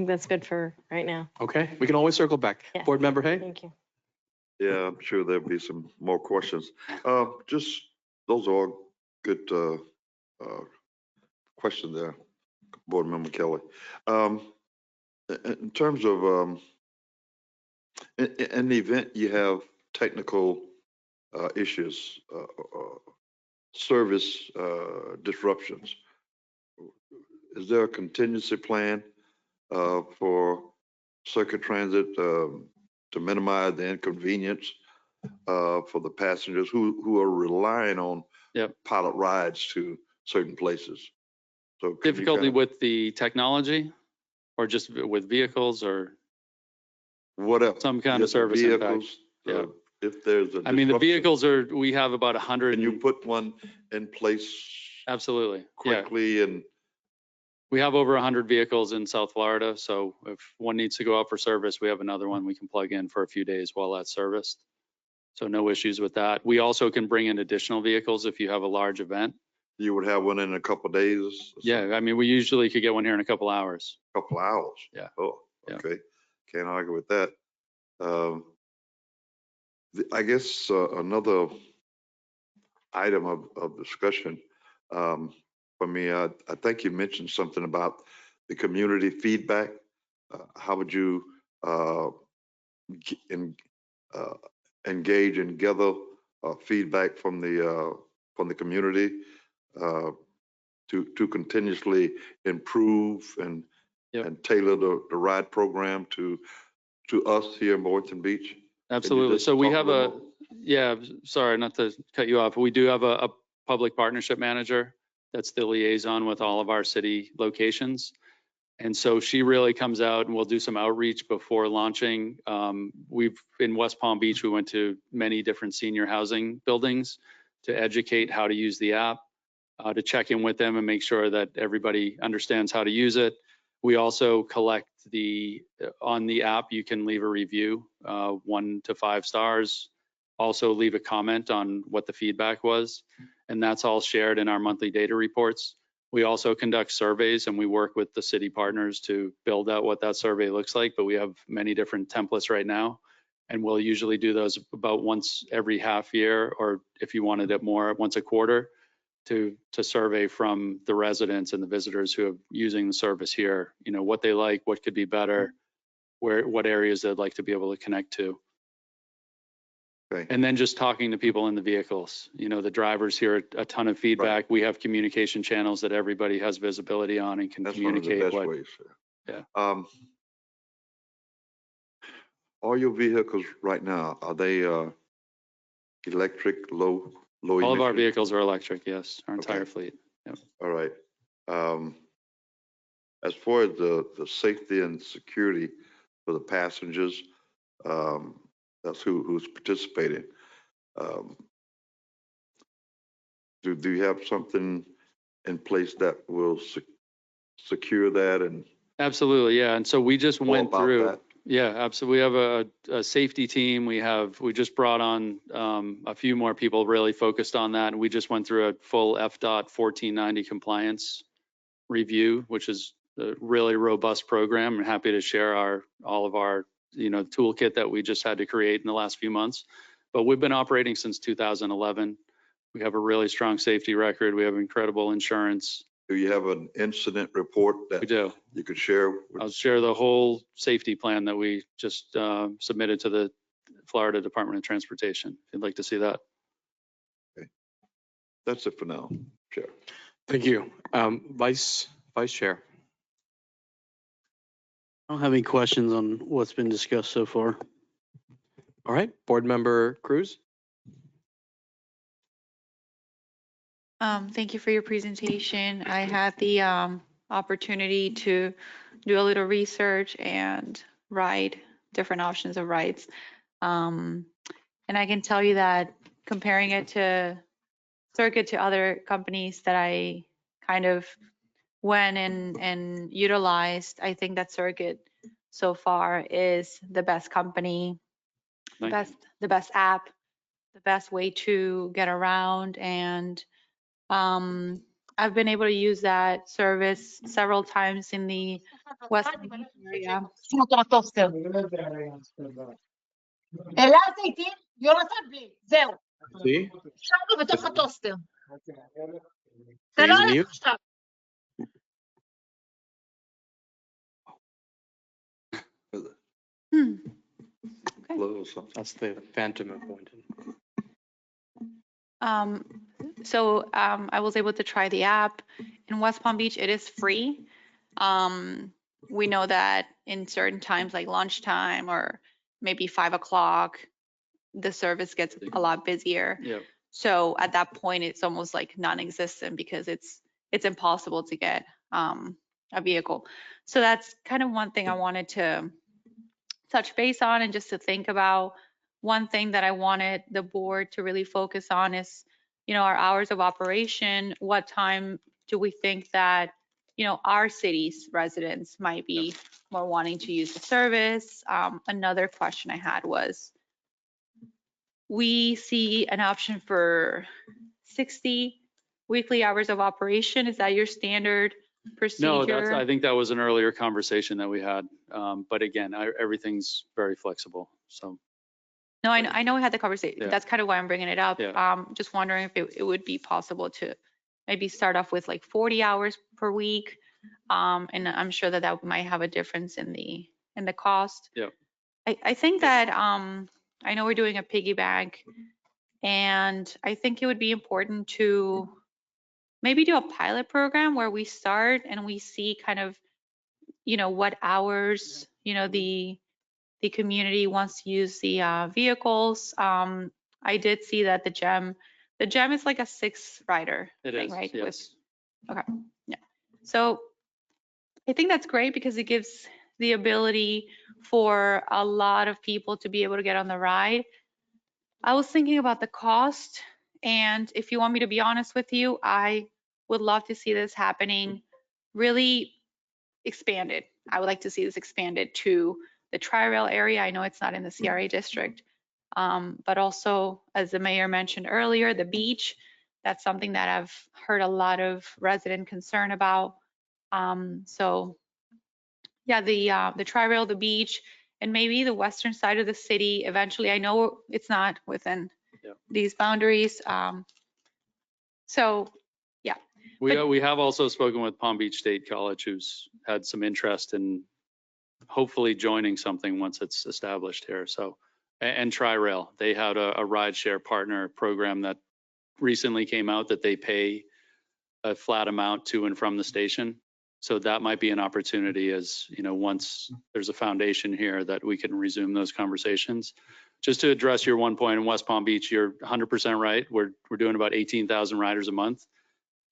that's good for right now. Okay, we can always circle back. Yeah. Board Member Hay? Thank you. Yeah, I'm sure there'll be some more questions. Just, those are all good questions there, Board Member Kelly. In terms of, in the event you have technical issues, service disruptions, is there a contingency plan for Circuit Transit to minimize the inconvenience for the passengers who are relying on Yep. pilot rides to certain places? So can you Difficulty kind with the technology or just with vehicles or of, whatever, some kind yeah, of service impact? vehicles, Yeah. if there's a I mean, the disruption, vehicles we have about 100. can you put one in place Absolutely. Yeah. quickly? And We have over 100 vehicles in South Florida. So if one needs to go out for service, we have another one we can plug in for a few days while that's serviced. So no issues with that. We also can bring in additional vehicles if you have a large event. you would have one in a couple of days? Or Yeah. I mean, we usually could get one here in a couple hours. couple of hours? Yeah. Oh, Yeah. okay. Can't argue with that. I guess another item of discussion for me, I think you mentioned something about the community feedback. How would you engage and gather feedback from the community to continuously improve and Yep. and tailor the ride program to us here in Boynton Beach? Can you Absolutely. just So we talk have little more? yeah, sorry, not to cut you off. We do have a public partnership manager that's the liaison with all of our city locations. And so she really comes out and we'll do some outreach before launching. In West Palm Beach, we went to many different senior housing buildings to educate how to use the app, to check in with them and make sure that everybody understands how to use it. We also collect on the app, you can leave a review, 1 to 5 stars. Also leave a comment on what the feedback was. And that's all shared in our monthly data reports. We also conduct surveys and we work with the city partners to build out what that survey looks like, but we have many different templates right now. And we'll usually do those about once every half year, or if you wanted it more, once a quarter, to survey from the residents and the visitors who are using the service here, what they like, what could be better, what areas they'd like to be able to connect to. Okay. And then just talking to people in the vehicles, the drivers hear a ton of feedback. Right. We have communication channels that everybody has visibility on and can That's one of the communicate best ways. Yeah. All your vehicles right now, are they electric, low All of our emission? vehicles are electric, yes, our entire Okay. fleet. Yep. All right. As far as the safety and security for the passengers, that's who's participating. Do you have something in place that will secure that and Absolutely, yeah. And so we just go went about through. that? Yeah, absolutely. We have a safety team. We just brought on a few more people really focused on that. And we just went through a full FDOT 1490 compliance review, which is a really robust program. I'm happy to share all of our toolkit that we just had to create in the last few months. But we've been operating since 2011. We have a really strong safety record. We have incredible insurance. Do you have an incident report We that do. you could share? I'll share the whole safety plan that we just submitted to the Florida Department of Transportation. If you'd like to see that. That's it for now, Chair. Thank you. Vice Chair. I don't have any questions on what's been discussed so far. All right, Board Member Cruz. Thank you for your presentation. I had the opportunity to do a little research and ride different options of rides. And I can tell you that comparing it to Circuit to other companies that I kind of went and utilized, I think that Circuit so far is the best company, Nice. the best app, the best way to get around. And I've been able to use that service several times in the West Palm Beach area. See? Please mute. Little something. That's the Phantom of Boynton. So I was able to try the app. In West Palm Beach, it is free. We know that in certain times like lunchtime or maybe 5 o'clock, the service gets a lot busier. Yeah. So at that point, it's almost like non-existent because it's impossible to get a vehicle. So that's kind of one thing I wanted to touch base on and just to think about. One thing that I wanted the board to really focus on is, our hours of operation. What time do we think that, our city's residents might be more wanting to use the service? Another question I had was, we see an option for 60 weekly hours of operation. Is that your standard No, procedure? I think that was an earlier conversation that we had. But again, everything's very flexible. So No, I know we had the conversation. Yeah. That's kind of why I'm bringing it up. Yeah. Just wondering if it would be possible to maybe start off with like 40 hours per week. And I'm sure that might have a difference in the cost. Yeah. I think that I know we're doing a piggy bank, and I think it would be important to maybe do a pilot program where we start and we see kind of, what hours, the community wants to use the vehicles. I did see that the gem is like a 6-rider It thing, is. right? Yes. Okay. Yeah. So I think that's great because it gives the ability for a lot of people to be able to get on the ride. I was thinking about the cost, and if you want me to be honest with you, I would love to see this happening really expanded. I would like to see this expanded to the Tri-Rail area. I know it's not in the CRA district, but also, as the mayor mentioned earlier, the beach. That's something that I've heard a lot of resident concern about. So yeah, the Tri-Rail, the beach, and maybe the western side of the city eventually. I know it's not within Yeah. these boundaries. So yeah. We have also spoken with Palm Beach State College, who's had some interest in hopefully joining something once it's established here. So, and Tri-Rail, they had a rideshare partner program that recently came out that they pay a flat amount to and from the station. So that might be an opportunity as, once there's a foundation here that we can resume those conversations. Just to address your one point in West Palm Beach, you're 100% right. We're doing about 18,000 riders a month.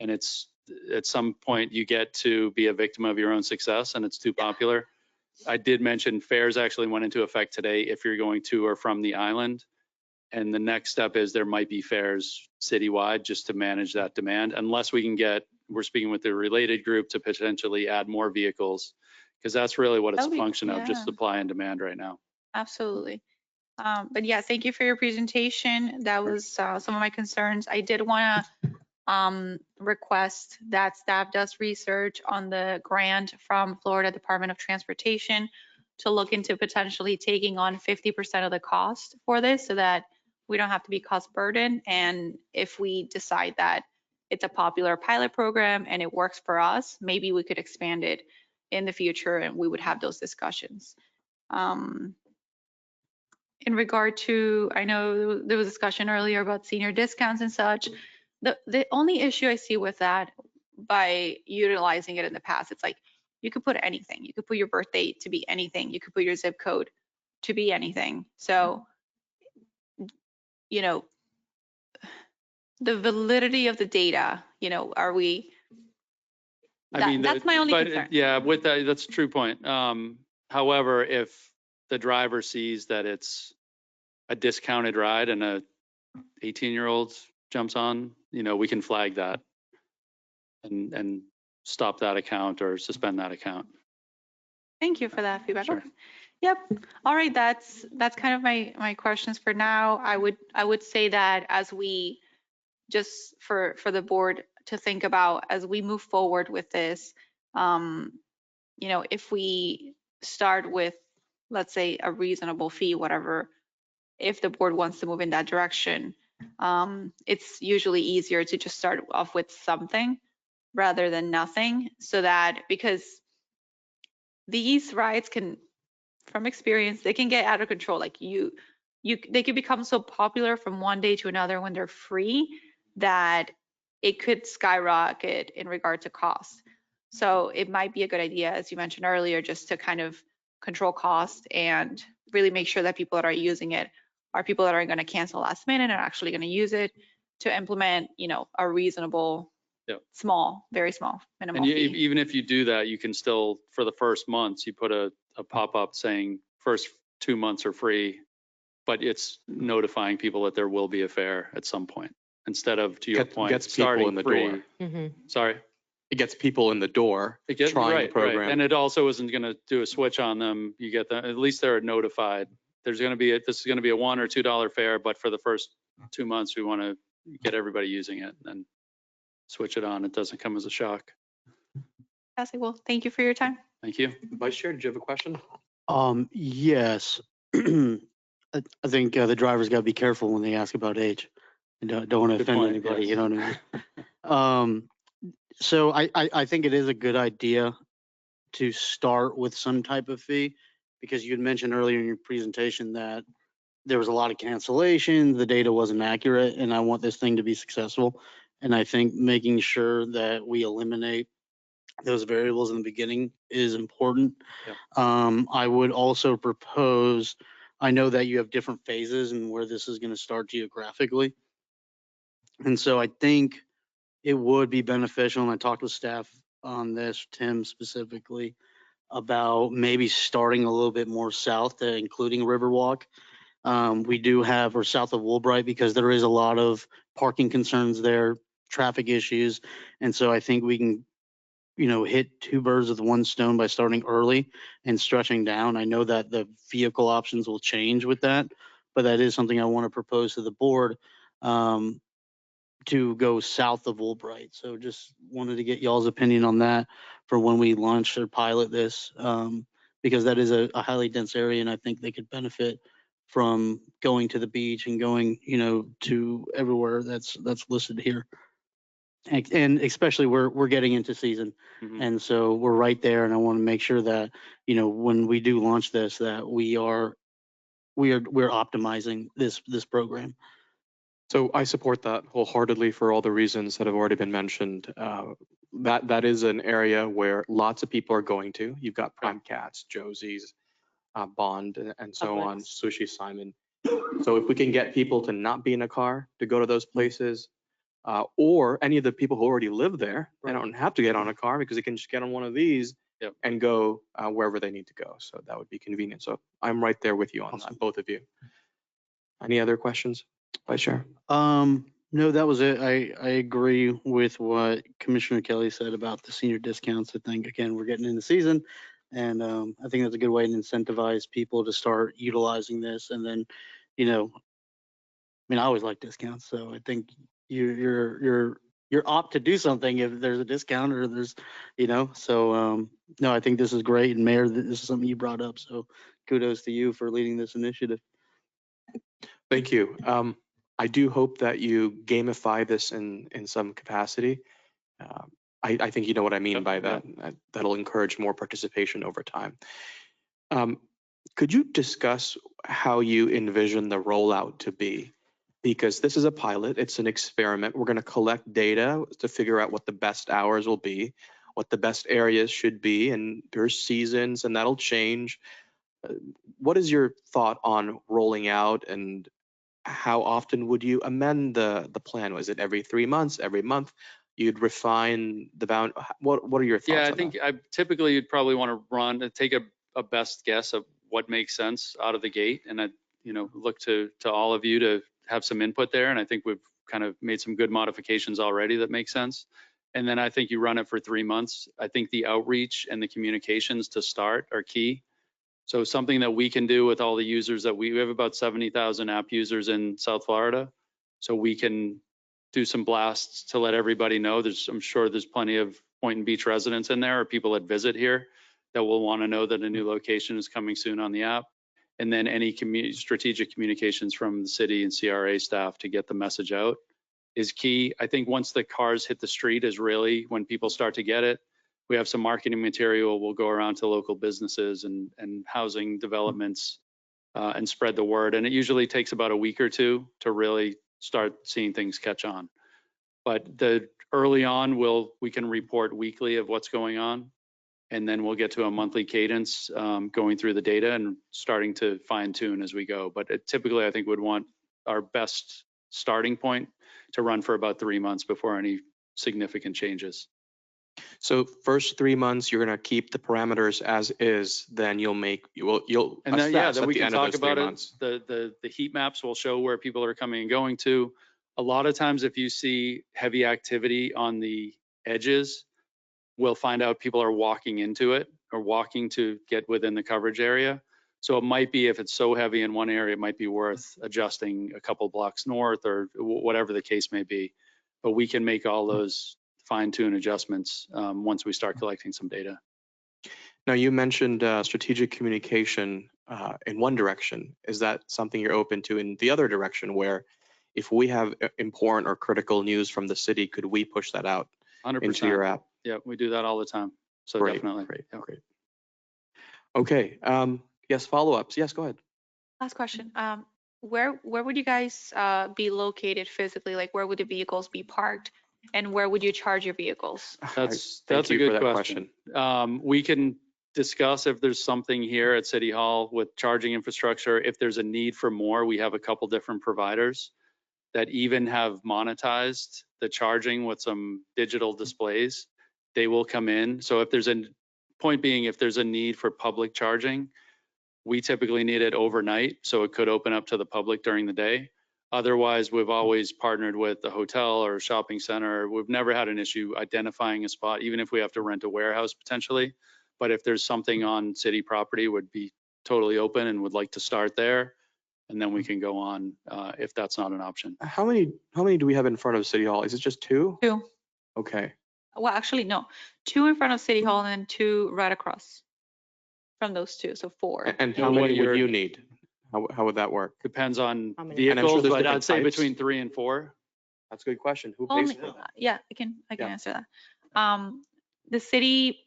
And it's at some point you get to be a victim of your own success and it's too popular. I did mention fares actually went into effect today if you're going to or from the island. And the next step is there might be fares citywide just to manage that demand, unless we can we're speaking with the related group to potentially add more vehicles, because that's really what it's a function of, just supply and demand right now. Absolutely. But yeah, thank you for your presentation. That was some of my concerns. I did want to request that staff does research on the grant from Florida Department of Transportation to look into potentially taking on 50% of the cost for this so that we don't have to be cost burden. And if we decide that it's a popular pilot program and it works for us, maybe we could expand it in the future and we would have those discussions. In regard to, I know there was discussion earlier about senior discounts and such. The only issue I see with that, by utilizing it in the past, it's like you could put anything. You could put your birth date to be anything. You could put your zip code to be anything. So, the validity of the data, are we? That's my only concern. Yeah, with that, that's a true point. However, if the driver sees that it's a discounted ride and a 18-year-old jumps on, we can flag that and stop that account or suspend that account. Thank you for that feedback. Sure. Okay. Yep. All right. That's kind of my questions for now. I would say that as we just for the board to think about as we move forward with this, if we start with, let's say, a reasonable fee, whatever, if the board wants to move in that direction, it's usually easier to just start off with something rather than nothing, so that, because these rides can, from experience, they can get out of control. Like they can become so popular from one day to another when they're free that it could skyrocket in regard to cost. So it might be a good idea, as you mentioned earlier, just to kind of control cost and really make sure that people that are using it are people that aren't going to cancel last minute and are actually going to use it to implement, you know, a reasonable, Yep. small, very small minimum And fee. even if you do that, you can still, for the first months, you put a pop-up saying first 2 months are free, but it's notifying people that there will be a fare at some point, instead of, to your point, Gets people starting in the free. door. Mhm. Sorry. It gets people in the door It gets, trying the right. program. And it also isn't going to do a switch on them. You get them, at least they're notified. There's going to be, this is going to be a $1 or $2 fare, but for the first 2 months, we want to get everybody using it and then switch it on. It doesn't come as a shock. Fantastic. Well, thank you for your time. Thank you. Vice Chair, did you have a question? Yes. I think the drivers got to be careful when they ask about age. And don't want to Good offend point, anybody, yes. you know what I mean? So I think it is a good idea to start with some type of fee, because you had mentioned earlier in your presentation that there was a lot of cancellations, the data wasn't accurate, and I want this thing to be successful. And I think making sure that we eliminate those variables in the beginning is important. Yep. I would also propose, I know that you have different phases and where this is going to start geographically. And so I think it would be beneficial, and I talked with staff on this, Tim specifically, about maybe starting a little bit more south, including Riverwalk. We do have, or south of Woolbright, because there is a lot of parking concerns there, traffic issues. And so I think we can, hit two birds with one stone by starting early and stretching down. I know that the vehicle options will change with that, but that is something I want to propose to the board, to go south of Woolbright. So just wanted to get y'all's opinion on that for when we launch or pilot this, because that is a highly dense area, and I think they could benefit from going to the beach and going, to everywhere that's listed here. And especially we're getting into season. Mhm. And so we're right there, and I want to make sure that, when we do launch this, that we're optimizing this program. So I support that wholeheartedly for all the reasons that have already been mentioned. That is an area where lots of people are going to. You've got Prime Cats, Josie's, Bond, and so on, Publix. Sushi Simon. So if we can get people to not be in a car to go to those places, or any of the people who already live there, they don't have to get on a car because they can just get on one of these. Yep. And go wherever they need to go. So that would be convenient. So I'm right there with you on Awesome. that, both of you. Any other questions, Vice Chair? No, that was it. I agree with what Commissioner Kelly said about the senior discounts. I think, again, we're getting into season, and I think that's a good way to incentivize people to start utilizing this. And then, I always like discounts, so I think you're opt to do something if there's a discount or there's, so no, I think this is great. And Mayor, this is something you brought up, so kudos to you for leading this initiative. Thank you. I do hope that you gamify this in some capacity. I think you know what I mean Yep, by that. That'll encourage more participation over time. Could you discuss how you envision the rollout to be? Because this is a pilot, it's an experiment. We're going to collect data to figure out what the best hours will be, what the best areas should be, and there's seasons, and that'll change. What is your thought on rolling out, and how often would you amend the plan? Was it every 3 months, every month? You'd refine the bound. What are your thoughts? Yeah, I on think that? typically you'd probably want to take a best guess of what makes sense out of the gate. And I, look to all of you to have some input there. And I think we've kind of made some good modifications already that make sense. And then I think you run it for 3 months. I think the outreach and the communications to start are key. So something that we can do with all the users that we have about 70,000 app users in South Florida. So we can do some blasts to let everybody know. I'm sure there's plenty of Point and Beach residents in there or people that visit here that will want to know that a new location is coming soon on the app. And then any strategic communications from the city and CRA staff to get the message out is key. I think once the cars hit the street is really when people start to get it. We have some marketing material. We'll go around to local businesses and housing developments and spread the word. And it usually takes about a week or two to really start seeing things catch on. But early on, we can report weekly of what's going on. And then we'll get to a monthly cadence, going through the data and starting to fine tune as we go. But typically, I think would want our best starting point to run for about 3 months before any significant changes. So first 3 months, you're going to keep the parameters as is, then you'll And then, yeah, assess then at we the can end of talk those 3 about it. months. The heat maps will show where people are coming and going to. A lot of times, if you see heavy activity on the edges, we'll find out people are walking into it or walking to get within the coverage area. So it might be, if it's so heavy in one area, it might be worth adjusting a couple blocks north or whatever the case may be. But we can make all those fine tune adjustments once we start collecting some data. Now, you mentioned strategic communication in one direction. Is that something you're open to in the other direction, where if we have important or critical news from the city, could we push that out 100%. into your app? Yeah, we do that all the time. So Great, definitely. Great. Yeah. Great. Okay. Yes, follow-ups. Yes, go ahead. Last question. Where would you guys be located physically? Like, where would the vehicles be parked, and where would you charge your vehicles? That's Thank a you for good that question. We can discuss if there's something here at City Hall with charging infrastructure. If there's a need for more, we have a couple different providers that even have monetized the charging with some digital displays. They will come in. So if there's if there's a need for public charging, we typically need it overnight, so it could open up to the public during the day. Otherwise, we've always partnered with the hotel or shopping center. We've never had an issue identifying a spot, even if we have to rent a warehouse potentially. But if there's something on city property, would be totally open and would like to start there. And then we can go on if that's not an option. How many do we have in front of City Hall? Is it just 2? 2. Okay. Well, actually, no. 2 in front of City Hall and then 2 right across from those 2, so 4. And So how what many would you're- you need? How would that work? Depends on How many? And I'm sure vehicles, there's but different I'd say types. between 3 and 4. That's a good question. Who pays Only, for that? yeah, I can Yeah. answer that. The city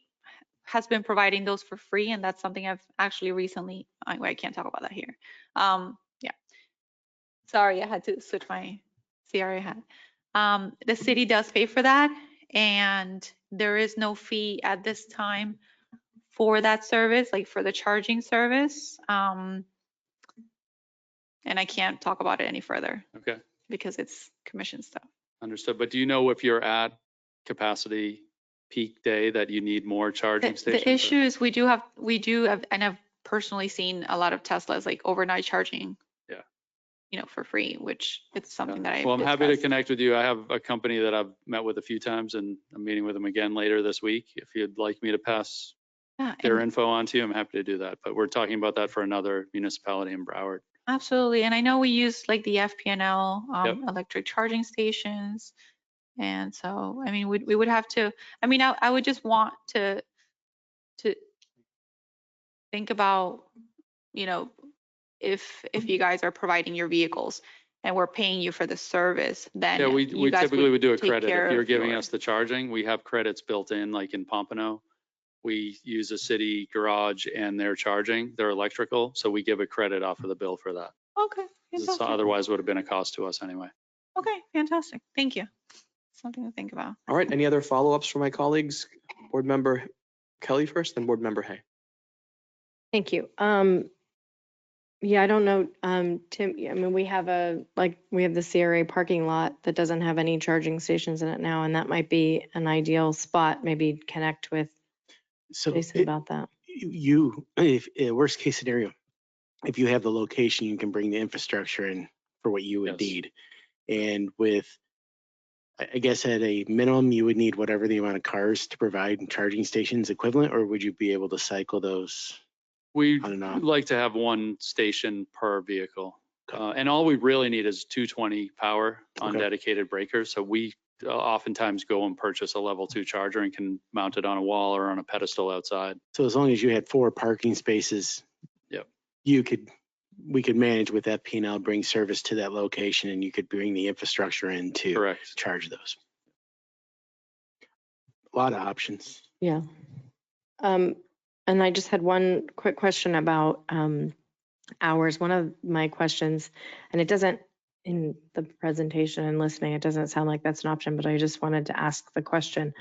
has been providing those for free, and that's something I've actually recently, I can't talk about that here. Yeah. Sorry, I had to switch my CRA hat. The city does pay for that, and there is no fee at this time for that service, like for the charging service. And I can't talk about it any further Okay, because it's commission stuff. understood. But do you know if you're at capacity peak day that you need more charging stations? The issue is we do have, and I've personally seen a lot of Teslas like overnight charging. Yeah. For free, which it's something that I. Well, I'm happy to connect with you. I have a company that I've met with a few times, and I'm meeting with them again later this week. If you'd like me to pass their info on to you, I'm happy to do that. But we're talking about that for another municipality in Broward. Absolutely. And I know we use like the FPNL Yep. electric charging stations. And so, I mean, we would have to, I would just want to think about, if you guys are providing your vehicles and we're paying you for the service, then Yeah, we you guys typically would do a take credit. care If you're of giving your- us the charging, we have credits built in, like in Pompano. We use a city garage and their charging, their electrical. So we give a credit off of the bill for that. Okay, 'Cause it's fantastic. otherwise would have been a cost to us anyway. Okay, fantastic. Thank you. Something to think about. All right. Any other follow-ups from my colleagues? Board Member Kelly first, then Board Member Hay. Thank you. Yeah, I don't know, Tim, we have the CRA parking lot that doesn't have any charging stations in it now, and that might be an ideal spot, maybe connect with So Jason about that. if worst case scenario, if you have the location, you can bring the infrastructure in for what you would Yes. need. And with, I guess at a minimum, you would need whatever the amount of cars to provide charging stations equivalent, or would you be able to cycle those? We On and off. like to have one station per vehicle. And all we really need is 220 power on Okay. dedicated breakers. So we oftentimes go and purchase a level 2 charger and can mount it on a wall or on a pedestal outside. So as long as you had 4 parking spaces, Yep. we could manage with that P&L, bring service to that location, and you could bring the infrastructure in to Correct. charge those. A lot of options. Yeah. And I just had one quick question about hours. One of my questions, and it doesn't in the presentation and listening, it doesn't sound like that's an option, but I just wanted to ask the question.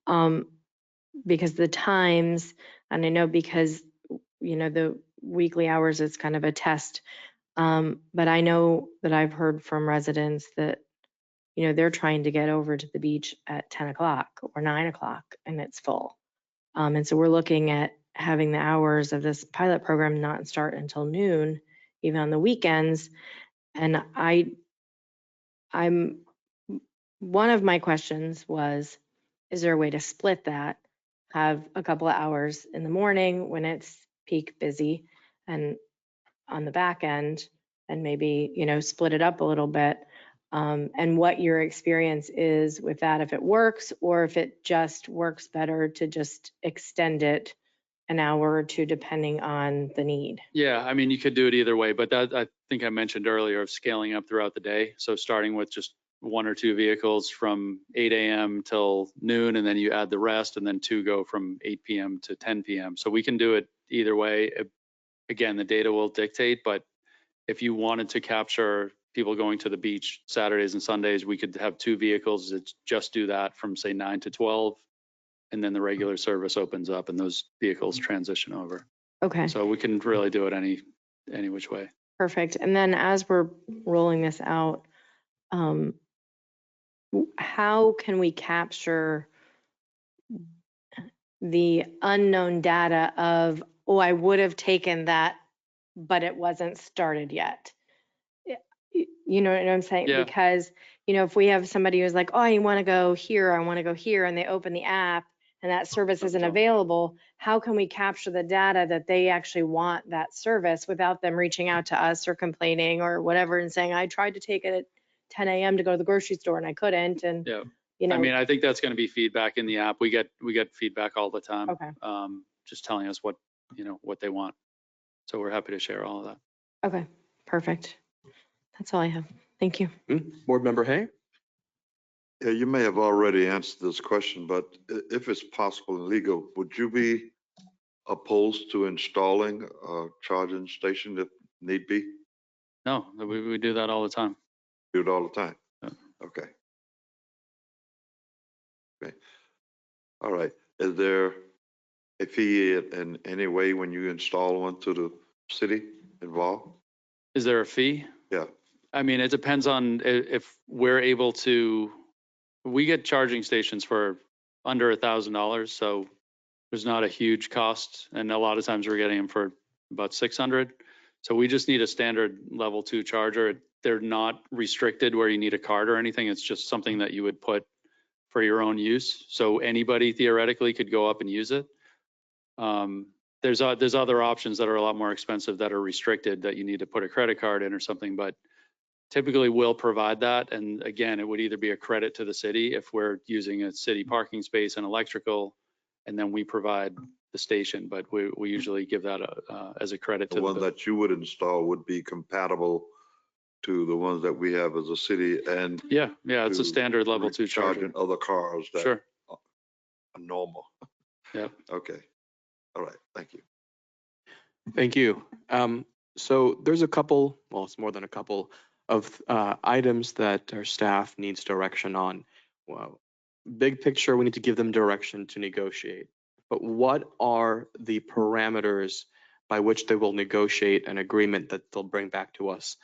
Because the times, and I know because, the weekly hours is kind of a test. But I know that I've heard from residents that, they're trying to get over to the beach at 10 o'clock or 9 o'clock and it's full. And so we're looking at having the hours of this pilot program not start until noon, even on the weekends. And I'm, one of my questions was, is there a way to split that? Have a couple of hours in the morning when it's peak busy and on the back end, and maybe, split it up a little bit. And what your experience is with that, if it works, or if it just works better to just extend it an hour or two, depending on the need. Yeah, I mean, you could do it either way, but that, I think I mentioned earlier of scaling up throughout the day. So starting with just 1 or 2 vehicles from 8 a.m. till noon, and then you add the rest, and then 2 go from 8 p.m. to 10 p.m. So we can do it either way. Again, the data will dictate, but if you wanted to capture people going to the beach Saturdays and Sundays, we could have 2 vehicles that just do that from say 9 to 12. And then the regular service opens up and those vehicles transition over. Okay. So we can really do it any which way. Perfect. And then as we're rolling this out, how can we capture the unknown data of, oh, I would have taken that, but it wasn't started yet? You know what I'm saying? Yeah. Because, if we have somebody who's like, oh, I want to go here, I want to go here, and they open the app and that service isn't available, how can we capture the data that they actually want that service without them reaching out to us or complaining or whatever and saying, I tried to take it at 10 a.m. to go to the grocery store and I couldn't. And, Yeah. I mean, I think that's going to be feedback in the app. We get feedback all the time. Okay. Just telling us what they want. So we're happy to share all of that. Okay, perfect. That's all I have. Thank you. Board Member Hay? Yeah, you may have already answered this question, but if it's possible and legal, would you be opposed to installing a charging station if need be? No, we do that all the time. Do it all the time? Yeah. Okay. Okay. All right. Is there a fee in any way when you install one to the city involved? Is there a fee? Yeah. I mean, it depends on if we're able to, we get charging stations for under $1,000. So there's not a huge cost. And a lot of times we're getting them for about 600. So we just need a standard level 2 charger. They're not restricted where you need a card or anything. It's just something that you would put for your own use. So anybody theoretically could go up and use it. There's other options that are a lot more expensive that are restricted that you need to put a credit card in or something, but typically we'll provide that. And again, it would either be a credit to the city if we're using a city parking space and electrical, and then we provide the station, but we usually give that as a credit to The the one bill. that you would install would be compatible to the ones that we have as a city and Yeah, it's a standard level 2 charger. charging other cars that Sure. are normal. Yep. Okay. All right. Thank you. Thank you. So there's a couple, well, it's more than a couple of items that our staff needs direction on. Well, big picture, we need to give them direction to negotiate. But what are the parameters by which they will negotiate an agreement that they'll bring back to us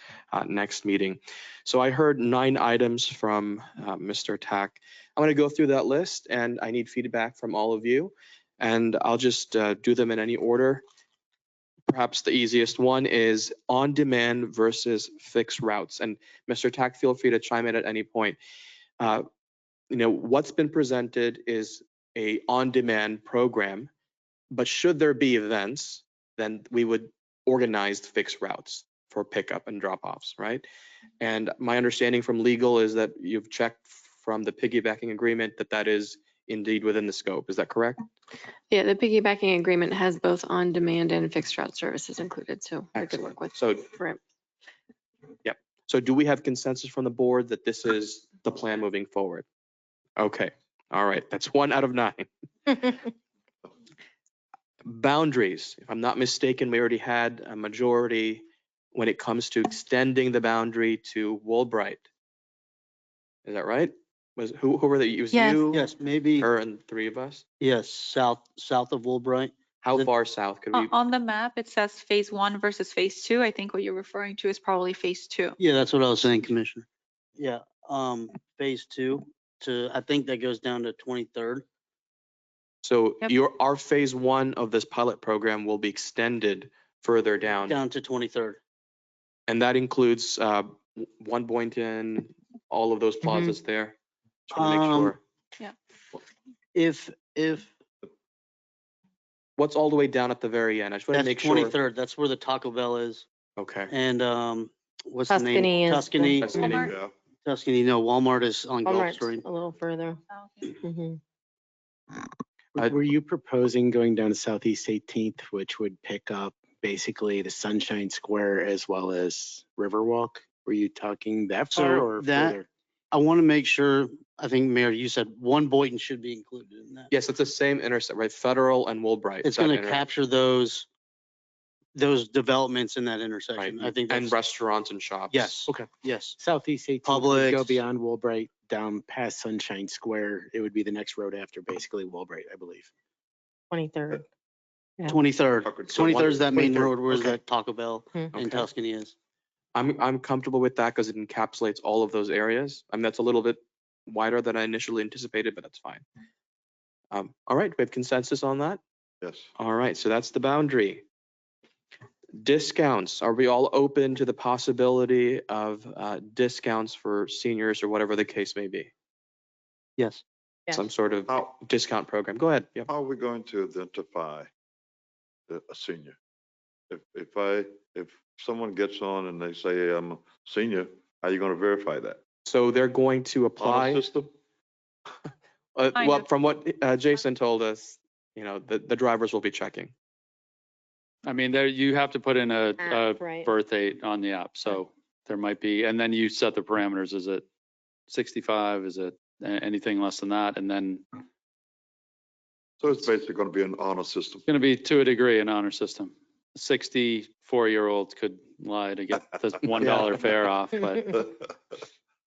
next meeting? So I heard 9 items from Mr. Tack. I'm going to go through that list and I need feedback from all of you. And I'll just do them in any order. Perhaps the easiest one is on-demand versus fixed routes. And Mr. Tack, feel free to chime in at any point. What's been presented is a on-demand program, but should there be events, then we would organize fixed routes for pickup and drop-offs, right? And my understanding from legal is that you've checked from the piggybacking agreement that is indeed within the scope. Is that correct? Yeah, the piggybacking agreement has both on-demand and fixed route services included, so we could work with. So, for it. yep. So do we have consensus from the board that this is the plan moving forward? Okay. All right. That's 1 out of 9. Boundaries. If I'm not mistaken, we already had a majority when it comes to extending the boundary to Woolbright. Is that right? Who were the, it was Yes. you, Yes, maybe, her, and three of us? yes, south of Woolbright. How The- far south could we? On the map, it says phase 1 versus phase 2. I think what you're referring to is probably phase 2. Yeah, that's what I was saying, Commissioner. Yeah, phase 2 to, I think that goes down to 23rd. So Yep. our phase 1 of this pilot program will be extended further down. Down to 23rd. And that includes One Boynton, all of those plazas there. Just want to make sure. If What's all the way down at the very end? I just want to that's make sure. 23rd, that's where the Taco Bell is. Okay. And what's the Tuscany name? is the- Tuscany. Tuscany. Walmart? Yeah. Tuscany, no, Walmart is on Gulf Walmart's Stream. a little further. Oh, okay. Mhm. Were you proposing going down to Southeast 18th, which would pick up basically the Sunshine Square as well as Riverwalk? Were you talking that far So or that, further? I want to make sure, I think Mayor, you said one Boynton should be included in that. Yes, it's the same intersection, right? Federal and Woolbright. It's that going to inter- capture those developments in that intersection. Right. I think And that's, restaurants and shops. yes. Okay. Yes. Southeast 18th would go Publix. beyond Woolbright down past Sunshine Square. It would be the next road after basically Woolbright, I believe. 23rd. Yeah. 23rd. Okay, 23rd is that main 23rd, road where okay. that Taco Bell Hmm. and Okay. Tuscany is. I'm comfortable with that because it encapsulates all of those areas. I mean, that's a little bit wider than I initially anticipated, but that's fine. All right, we have consensus on that? Yes. All right, so that's the boundary. Discounts, are we all open to the possibility of discounts for seniors or whatever the case may be? Yes. Yes. Some sort of How, discount program. Go ahead. Yep. how are we going to identify a senior? If someone gets on and they say, I'm a senior, how are you going to verify that? So they're going to On a apply, system? Kind well, of. from what Jason told us, the drivers will be checking. I mean, there, you have to put in a App, right. birth date on the app, so there might be, and then you set the parameters. Is it 65? Is it anything less than that? And then So it's basically going to be an honor system. it's going to be, to a degree, an honor system. 64-year-olds could lie to get the $1 fare off, but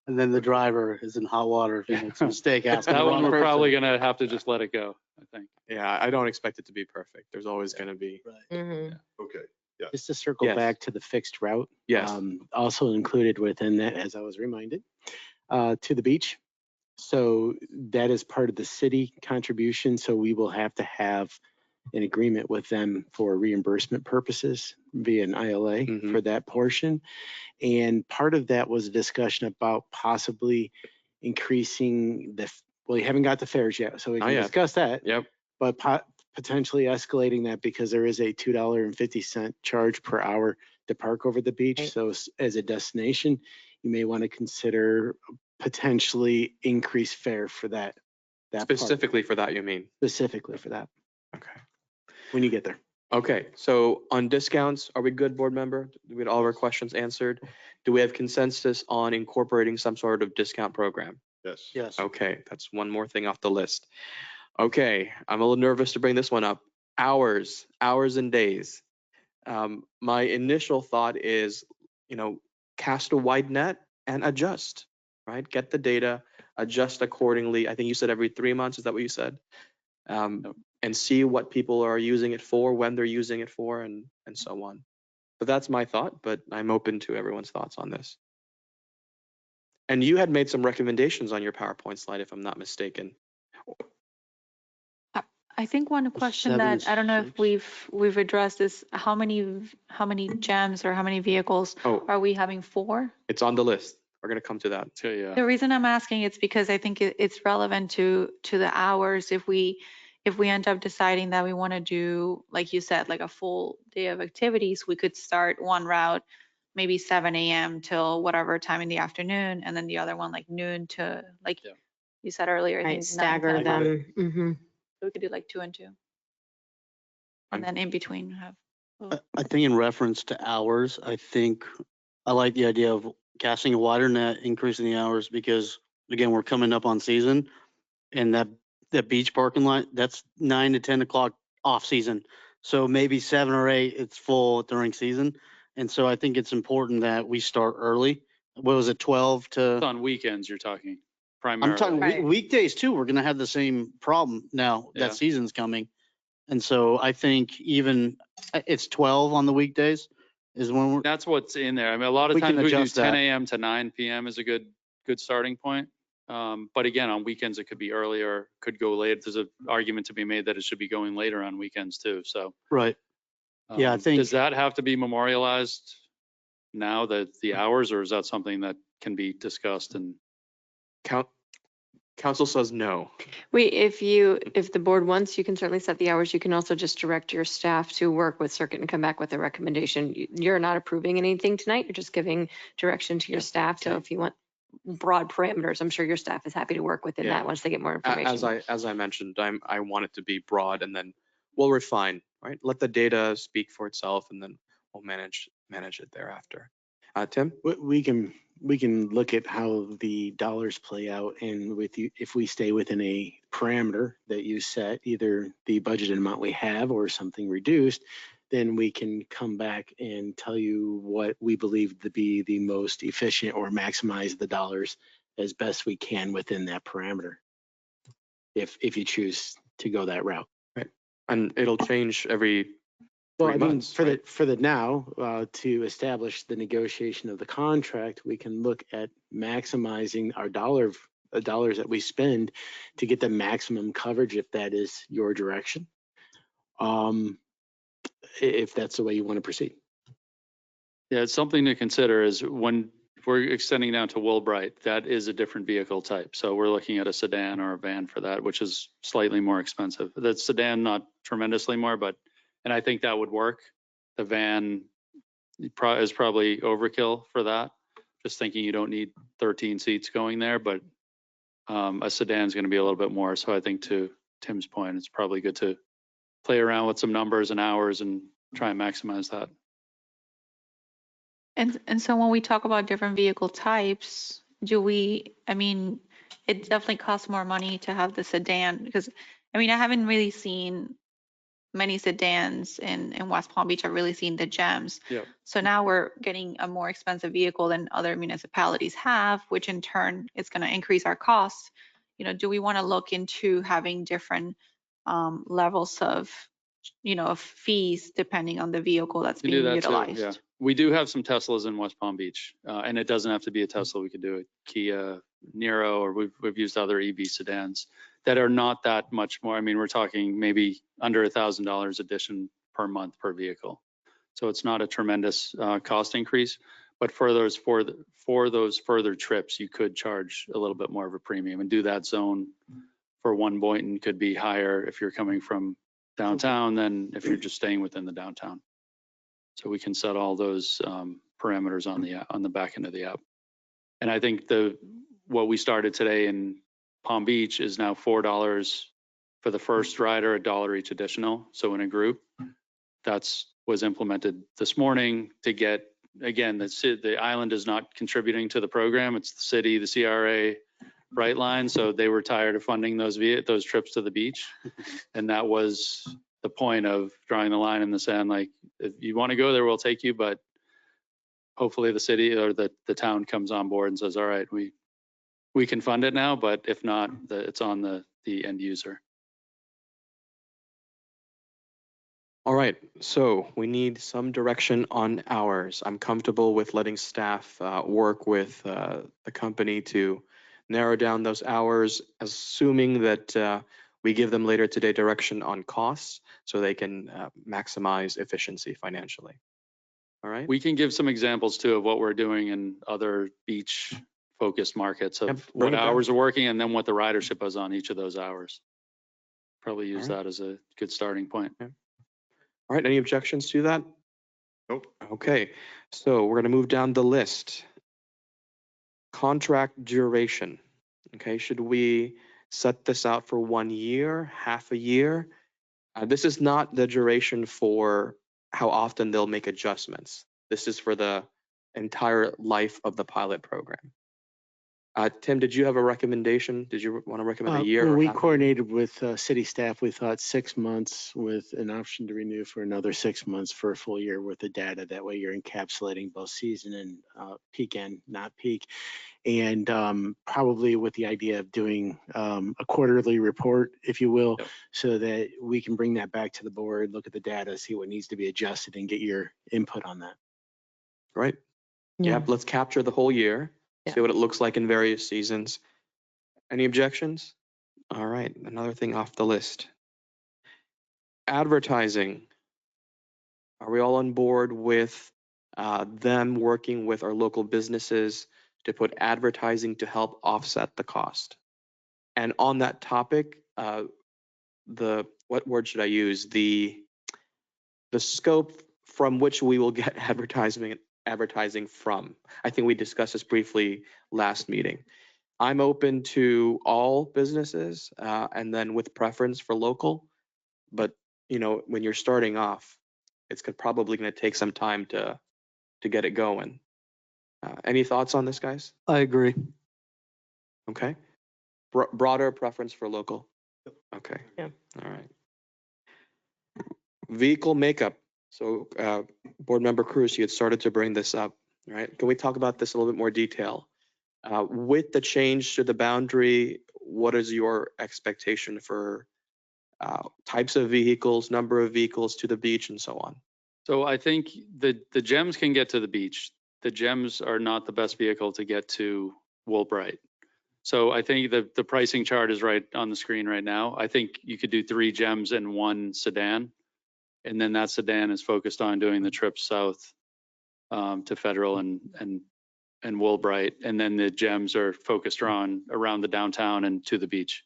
And then the driver is in hot water if he makes a mistake asking the that one wrong we're person. probably going to have to just let it go, I think. Yeah, I don't expect it to be perfect. There's always going to be. Right. Mhm. Okay. Just to circle Yes. back to the fixed route. Yes. Also included within that, as I was reminded, to the beach. So that is part of the city contribution. So we will have to have an agreement with them for reimbursement purposes via an ILA Mhm. for that portion. And part of that was a discussion about possibly increasing well, you haven't got the fares yet, so we Not can yet. discuss that. Yep. But potentially escalating that because there is a $2.50 charge per hour to park over the beach. Right. So as a destination, you may want to consider potentially increased fare for that. Part. Specifically for that, you mean? Specifically for that, Okay. when you get there. Okay, so on discounts, are we good, board member? Did we get all of our questions answered? Do we have consensus on incorporating some sort of discount program? Yes. Yes. Okay, that's one more thing off the list. Okay, I'm a little nervous to bring this one up. Hours and days. My initial thought is, cast a wide net and adjust, right? Get the data, adjust accordingly. I think you said every 3 months. Is that what you said? And see what people are using it for, when they're using it for, and so on. But that's my thought, but I'm open to everyone's thoughts on this. And you had made some recommendations on your PowerPoint slide, if I'm not mistaken. I think one question 7 that I don't know if 6. we've addressed is how many gems or how many vehicles Oh, are we having for? it's on the list. We're gonna come to that. So, yeah. The reason I'm asking it's because I think it's relevant to the hours. If we end up deciding that we want to do, like you said, like a full day of activities, we could start one route maybe 7 a.m. till whatever time in the afternoon, and then the other one like noon to like Yeah. you said earlier. I Right, think 9, stagger 10 o'clock. them. Mhm. So we could do like 2 and 2. I'm- And then in between have. I think in reference to hours, I think I like the idea of casting a wider net, increasing the hours because again, we're coming up on season and that beach parking lot, that's 9 to 10 o'clock off season. So maybe 7 or 8, it's full during season. And so I think it's important that we start early. What was it, 12 to? It's on weekends, you're talking I'm primarily. talking Right. weekdays too. We're gonna have the same problem now Yeah. that season's coming. And so I think even it's 12 on the weekdays is when we're, That's what's in there. I mean, a lot of We can times we do adjust 10 that. a.m. to 9 p.m. is a good starting point. But again, on weekends, it could be earlier, could go late. There's an argument to be made that it should be going later on weekends too. So right. Yeah, I think- does that have to be memorialized now, the hours, or is that something that can be discussed? And Council says no. If the board wants, you can certainly set the hours. You can also just direct your staff to work with Circuit and come back with a recommendation. You're not approving anything tonight. You're just giving direction to your staff. So if you want broad parameters, I'm sure your staff is happy to work within Yeah. that once they get more information. As I mentioned, I want it to be broad, and then we'll refine, right? Let the data speak for itself, and then we'll manage it thereafter. Tim? We can look at how the dollars play out, and with you, if we stay within a parameter that you set, either the budgeted amount we have or something reduced, then we can come back and tell you what we believe to be the most efficient or maximize the dollars as best we can within that parameter. If you choose to go that route. Right. And it'll change every Well, 3 I mean, months. for right? the now, to establish the negotiation of the contract, we can look at maximizing our dollars that we spend to get the maximum coverage, if that is your direction. If that's the way you want to proceed. yeah, it's something to consider is when we're extending down to Woolbright, that is a different vehicle type. So we're looking at a sedan or a van for that, which is slightly more expensive. The sedan, not tremendously more, and I think that would work. The van is probably overkill for that. Just thinking you don't need 13 seats going there, but a sedan is going to be a little bit more. So I think to Tim's point, it's probably good to play around with some numbers and hours and try and maximize that. And so when we talk about different vehicle types, I mean, it definitely costs more money to have the sedan because, I mean, I haven't really seen many sedans in West Palm Beach. I've really seen the gems. Yep. So now we're getting a more expensive vehicle than other municipalities have, which in turn is going to increase our costs. You know, do we want to look into having different levels of, of fees depending on the vehicle that's You can do being that too, utilized? yeah. We do have some Teslas in West Palm Beach, and it doesn't have to be a Tesla. We could do a Kia Niro, or we've used other EV sedans that are not that much more. I mean, we're talking maybe under $1,000 addition per month per vehicle. So it's not a tremendous cost increase, but for those further trips, you could charge a little bit more of a premium and do that zone for one Boynton could be higher if you're coming from downtown than if you're just staying within the downtown. So we can set all those parameters on the back end of the app. And I think what we started today in Palm Beach is now $4 for the first rider, $1 each additional. So in a group, was implemented this morning to get, again, the island is not contributing to the program. It's the city, the CRA, Brightline. So they were tired of funding those trips to the beach. And that was the point of drawing the line in the sand. Like, if you want to go there, we'll take you, but hopefully the city or the town comes on board and says, all right, we can fund it now, but if not, it's on the end user. All right, so we need some direction on hours. I'm comfortable with letting staff work with the company to narrow down those hours, assuming that we give them later today direction on costs so they can maximize efficiency financially. All right? We can give some examples too of what we're doing in other beach focused markets of Yep, bring what it back. hours are working and then what the ridership is on each of those hours. Probably use All right. that as a good starting point. Yeah. All right, any objections to that? Nope. Okay, so we're gonna move down the list. Contract duration. Okay, should we set this out for 1 year, half a year? This is not the duration for how often they'll make adjustments. This is for the entire life of the pilot program. Tim, did you have a recommendation? Did you want to recommend a year? When or we half a year? coordinated with city staff, we thought 6 months with an option to renew for another 6 months for a full year worth of data. That way you're encapsulating both season and peak and not peak. And probably with the idea of doing a quarterly report, if you will, Yep. so that we can bring that back to the board, look at the data, see what needs to be adjusted and get your input on that. Right. Yep. Let's capture the whole year, see Yeah. what it looks like in various seasons. Any objections? All right. Another thing off the list. Advertising. Are we all on board with them working with our local businesses to put advertising to help offset the cost? And on that topic, what word should I use? The scope from which we will get advertising from. I think we discussed this briefly last meeting. I'm open to all businesses and then with preference for local, but when you're starting off, it's probably going to take some time to get it going. Any thoughts on this, guys? I agree. Okay. Broader preference for local? Okay. Yeah. All right. Vehicle makeup. So Board Member Cruz, you had started to bring this up, right? Can we talk about this in a little bit more detail? With the change to the boundary, what is your expectation for types of vehicles, number of vehicles to the beach and so on? So I think the GEMs can get to the beach. The GEMs are not the best vehicle to get to Woolbright. So I think the pricing chart is right on the screen right now. I think you could do 3 GEMs and 1 sedan. And then that sedan is focused on doing the trip south to Federal and Woolbright. And then the GEMs are focused around the downtown and to the beach.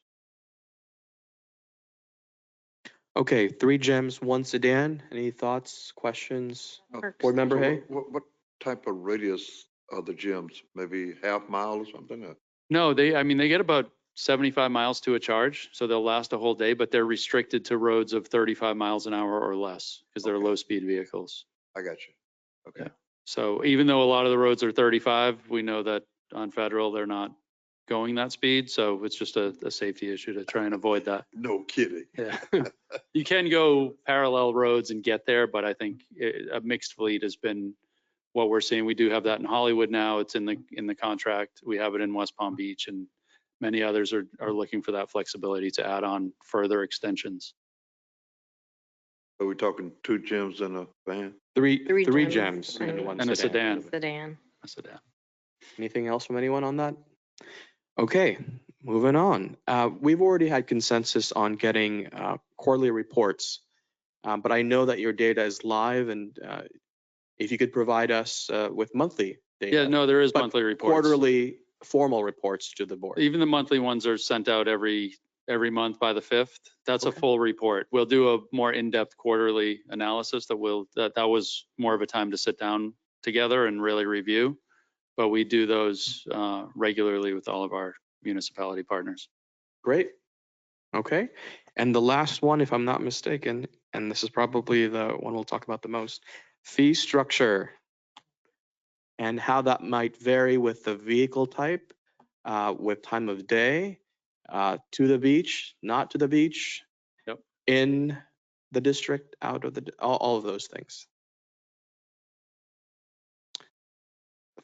Okay, 3 GEMs, 1 sedan. Any thoughts, questions? Board Member So Hay? what type of radius are the gyms? Maybe half mile or something? No, they get about 75 miles to a charge. So they'll last a whole day, but they're restricted to roads of 35 miles an hour or less because they're Okay. low speed vehicles. I got you. Okay. Yeah. So even though a lot of the roads are 35, we know that on Federal, they're not going that speed. So it's just a safety issue to try and avoid that. No kidding. Yeah. You can go parallel roads and get there, but I think a mixed fleet has been what we're seeing. We do have that in Hollywood now. It's in the contract. We have it in West Palm Beach, and many others are looking for that flexibility to add on further extensions. Are we talking 2 gyms and a van? 3 Three GEMs GEMs and and 1 a sedan. Sedan. A sedan. Anything else from anyone on that? Okay, moving on. We've already had consensus on getting quarterly reports, but I know that your data is live, and if you could provide us with monthly data. Yeah, no, there is but monthly reports. Quarterly formal reports to the board. Even the monthly ones are sent out every month by the 5th. That's a Okay. full report. We'll do a more in-depth quarterly analysis that was more of a time to sit down together and really review. But we do those regularly with all of our municipality partners. Great. Okay. And the last one, if I'm not mistaken, and this is probably the one we'll talk about the most, fee structure and how that might vary with the vehicle type, with time of day, to the beach, not to the beach, Yep. in the district, out of all of those things.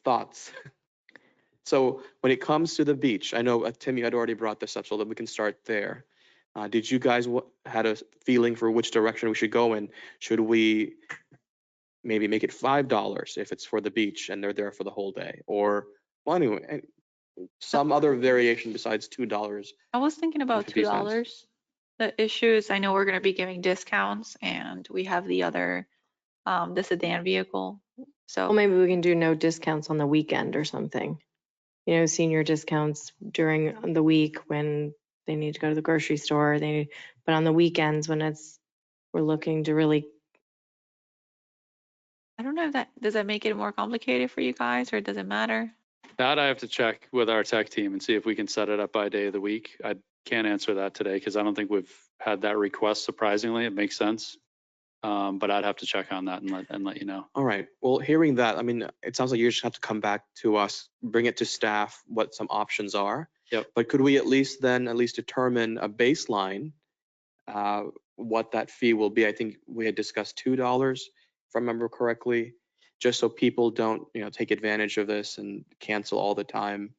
Thoughts? So when it comes to the beach, I know, Tim, you had already brought this up, so that we can start there. Did you guys had a feeling for which direction we should go in? Should we maybe make it $5 if it's for the beach and they're there for the whole day? Or, well, anyway, some other variation besides $2. I was thinking about 50 cents. $2. The issue is I know we're going to be giving discounts and we have the other, the sedan vehicle. So Well, maybe we can do no discounts on the weekend or something. Senior discounts during the week when they need to go to the grocery store. But on the weekends when we're looking to really. I don't know if does that make it more complicated for you guys or does it matter? That I have to check with our tech team and see if we can set it up by day of the week. I can't answer that today because I don't think we've had that request. Surprisingly, it makes sense. But I'd have to check on that and let you know. All right. Well, hearing that, I mean, it sounds like you just have to come back to us, bring it to staff, what some options are. Yep. But could we at least determine a baseline, what that fee will be? I think we had discussed $2, if I remember correctly, just so people don't, take advantage of this and cancel all the time.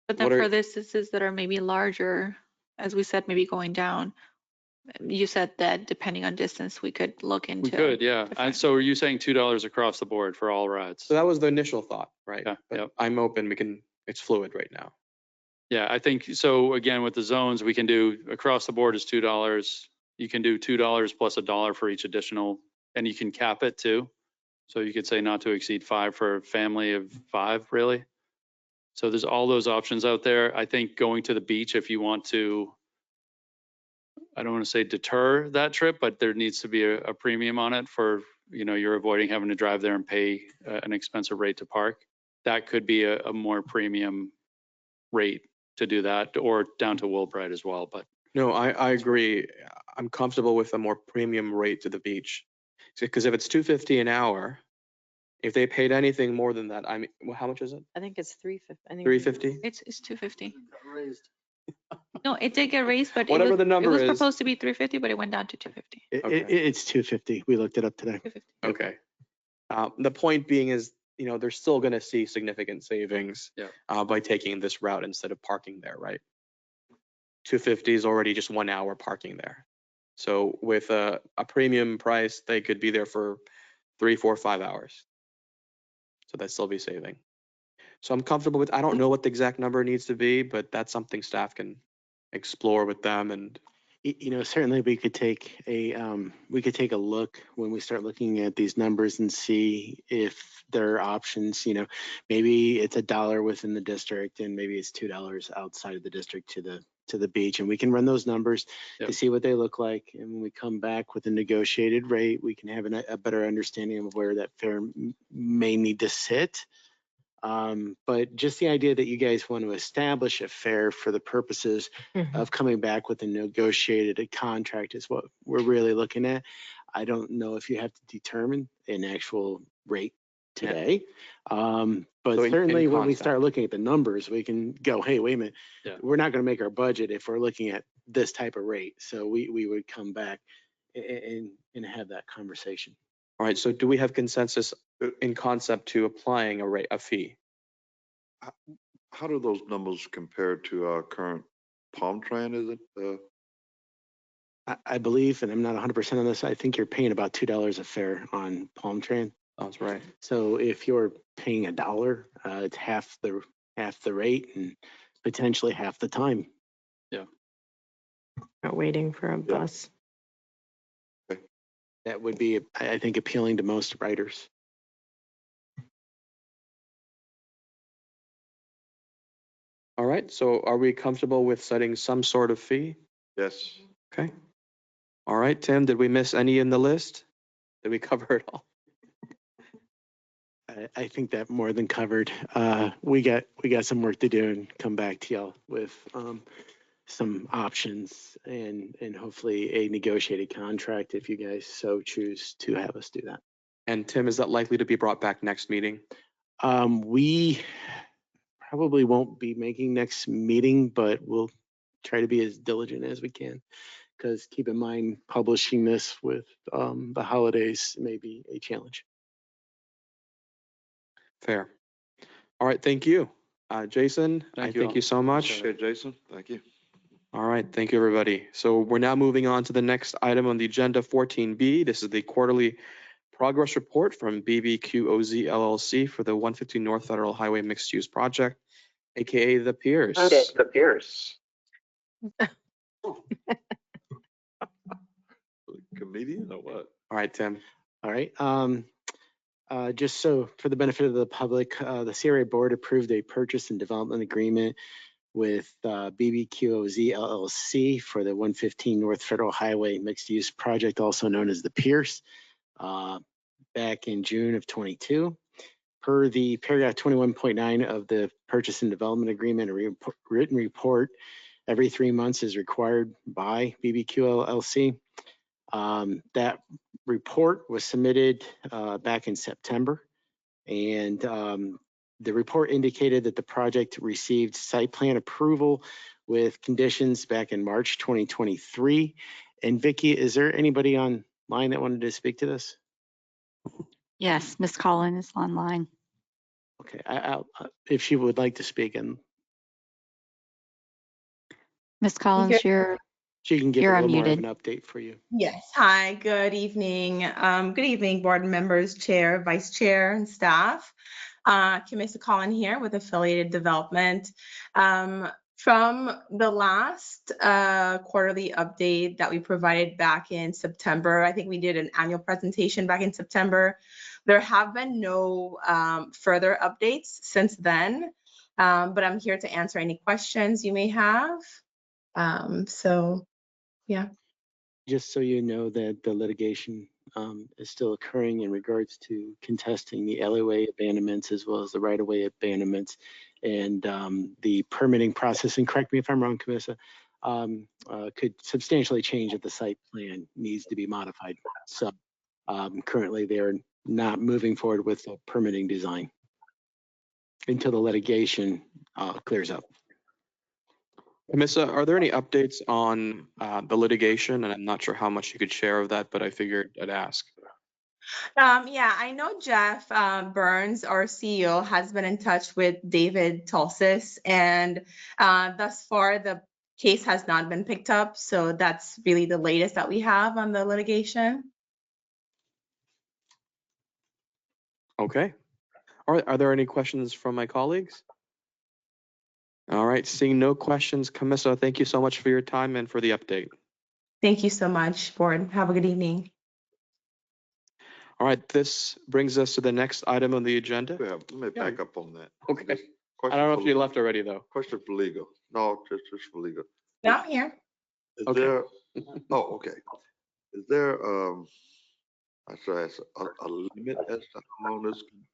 But then What are- for distances that are maybe larger, as we said, maybe going down, you said that depending on distance, we could look into. We could, yeah. And different- so are you saying $2 across the board for all rides? So that was the initial thought, right? Yeah, But yep. I'm open. It's fluid right now. Yeah, I think so. Again, with the zones, we can do across the board is $2. You can do $2 plus $1 for each additional, and you can cap it too. So you could say not to exceed 5 for a family of 5, really. So there's all those options out there. I think going to the beach, if you want to, I don't want to say deter that trip, but there needs to be a premium on it for, you're avoiding having to drive there and pay an expensive rate to park. That could be a more premium rate to do that, or down to Wilbrite as well. But No, I agree. I'm comfortable with a more premium rate to the beach. Because if it's $2.50 an hour, if they paid anything more than that, I mean, well, how much is it? I think it's 350. I think $3.50? It's 250. No, it did get raised, but Whatever the number it was is. proposed to be 350, but it went down to 250. Okay. It's 250. We looked it up today. 250. Okay. The point being is, they're still going to see significant savings Yeah. by taking this route instead of parking there, right? 250 is already just 1 hour parking there. So with a premium price, they could be there for 3, 4, 5 hours. So that'd still be saving. So I'm comfortable with, I don't know what the exact number needs to be, but that's something staff can explore with them. And Certainly we could take a look when we start looking at these numbers and see if there are options. Maybe it's $1 within the district and maybe it's $2 outside of the district to the beach, and we can run those numbers Yep. to see what they look like. And when we come back with a negotiated rate, we can have a better understanding of where that fare may need to sit. But just the idea that you guys want to establish a fare for the purposes of coming back with a negotiated contract is what we're really looking at. I don't know if you have to determine an actual rate today. But So in certainly when we concept. start looking at the numbers, we can go, hey, wait a minute, Yeah. we're not going to make our budget if we're looking at this type of rate. So we would come back and have that conversation. all right, so do we have consensus in concept to applying a fee? How do those numbers compare to our current Palm Train, is it? I believe, and I'm not 100% on this, I think you're paying about $2 a fare on Palm Train. That's right. So if you're paying $1, it's half the rate and potentially half the time. Not waiting for a bus. That would be, I think, appealing to most riders. All right, so are we comfortable with setting some sort of fee? Yes. Okay. All right, Tim, did we miss any in the list? Did we cover it all? I think that more than covered. We got some work to do and come back to y'all with some options and hopefully a negotiated contract if you guys so choose to have us do that. And Tim, is that likely to be brought back next meeting? We probably won't be making next meeting, but we'll try to be as diligent as we can. Because keep in mind, publishing this with the holidays may be a challenge. Fair. All right, thank you. Jason, Thank I you thank all. you so much. Okay, Jason, thank you. All right, thank you, everybody. So we're now moving on to the next item on the agenda, 14B. This is the quarterly progress report from BBCRA LLC for the 150 North Federal Highway Mixed Use Project, AKA the Piers. The Pierce. Comedian or what? All right, Tim. All right. Just so for the benefit of the public, the CRA board approved a purchase and development agreement with BBCRA LLC for the 115 North Federal Highway Mixed Use Project, also known as the Pierce, back in June of 22. Per the paragraph 21.9 of the purchase and development agreement, a written report every 3 months is required by BBCRA LLC. That report was submitted back in September. And the report indicated that the project received site plan approval with conditions back in March 2023. And Vicky, is there anybody online that wanted to speak to this? Yes, Ms. Collins is online. Okay, if she would like to speak, and Ms. Collins, she can give a you're little more of unmuted. an update for you. Yes. Hi, good evening. Good evening, board members, chair, vice chair, and staff. Kimesa Collin here with Affiliated Development. From the last quarterly update that we provided back in September, I think we did an annual presentation back in September. There have been no further updates since then, but I'm here to answer any questions you may have. Yeah. Just so you know that the litigation is still occurring in regards to contesting the alleyway abandonments as well as the right-of-way abandonments and the permitting process. And correct me if I'm wrong, Camissa, could substantially change if the site plan needs to be modified. So currently they're not moving forward with the permitting design until the litigation clears up. Camissa, are there any updates on the litigation? And I'm not sure how much you could share of that, but I figured I'd ask. Yeah, I know Jeff Burns, our CEO, has been in touch with David Tulsis, and thus far the case has not been picked up. So that's really the latest that we have on the litigation. Okay. All right. Are there any questions from my colleagues? All right. Seeing no questions, Camissa, thank you so much for your time and for the update. Thank you so much, board. Have a good evening. All right. This brings us to the next item on the agenda. Yeah, let me back up on that. Okay. Just I question don't know for- if you left already, though. Question for legal. No, just for legal. Now I'm here. Is Okay. there, oh, okay. Is there, I should ask, a limit as to how long this can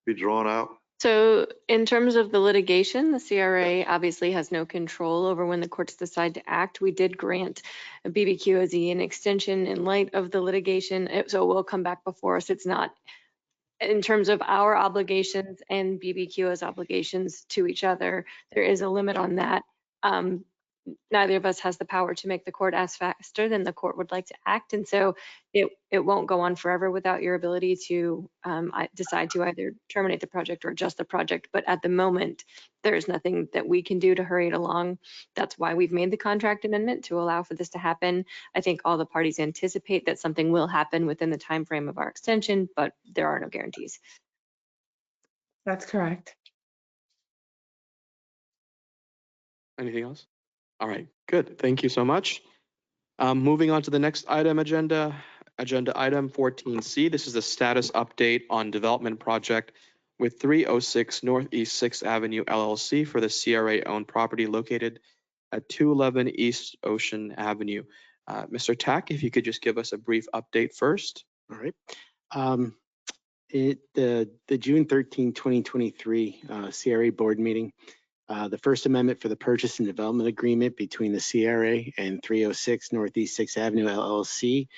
be drawn out? So in terms of the litigation, the CRA obviously has no control over when the courts decide to act. We did grant a BBQOZ an extension in light of the litigation, so it will come back before us. It's not in terms of our obligations and BBQO's obligations to each other. There is a limit on that. Neither of us has the power to make the court act faster than the court would like to act. And so it won't go on forever without your ability to decide to either terminate the project or adjust the project. But at the moment, there is nothing that we can do to hurry it along. That's why we've made the contract amendment to allow for this to happen. I think all the parties anticipate that something will happen within the time frame of our extension, but there are no guarantees. That's correct. Anything else? All right, good. Thank you so much. Moving on to the next agenda item 14C. This is the status update on development project with 306 Northeast 6th Avenue LLC for the CRA-owned property located at 211 East Ocean Avenue. Mr. Tack, if you could just give us a brief update first. All right. The June 13, 2023 CRA board meeting, the First Amendment for the Purchase and Development Agreement between the CRA and 306 Northeast 6th Avenue LLC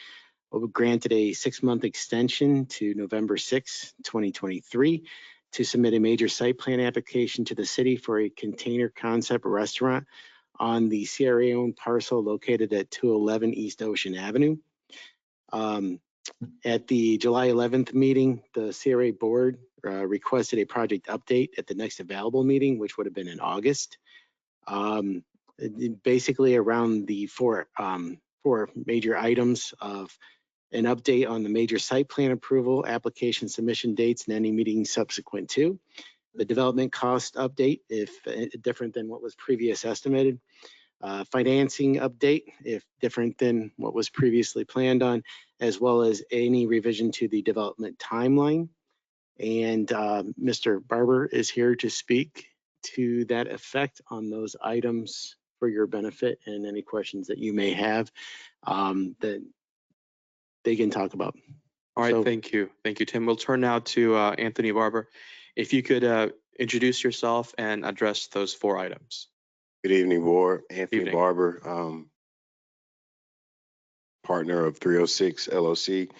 granted a 6-month extension to November 6, 2023 to submit a major site plan application to the city for a container concept restaurant on the CRA-owned parcel located at 211 East Ocean Avenue. At the July 11th meeting, the CRA board requested a project update at the next available meeting, which would have been in August. Basically around the four major items of an update on the major site plan approval, application submission dates, and any meeting subsequent to. The development cost update, if different than what was previous estimated. Financing update, if different than what was previously planned on, as well as any revision to the development timeline. And Mr. Barber is here to speak to that effect on those items for your benefit and any questions that you may have that they can talk about. All right, thank you. Thank you, Tim. We'll turn now to Anthony Barber. If you could introduce yourself and address those 4 items. Good evening, board. Anthony Evening. Barber. partner of 306 LLC,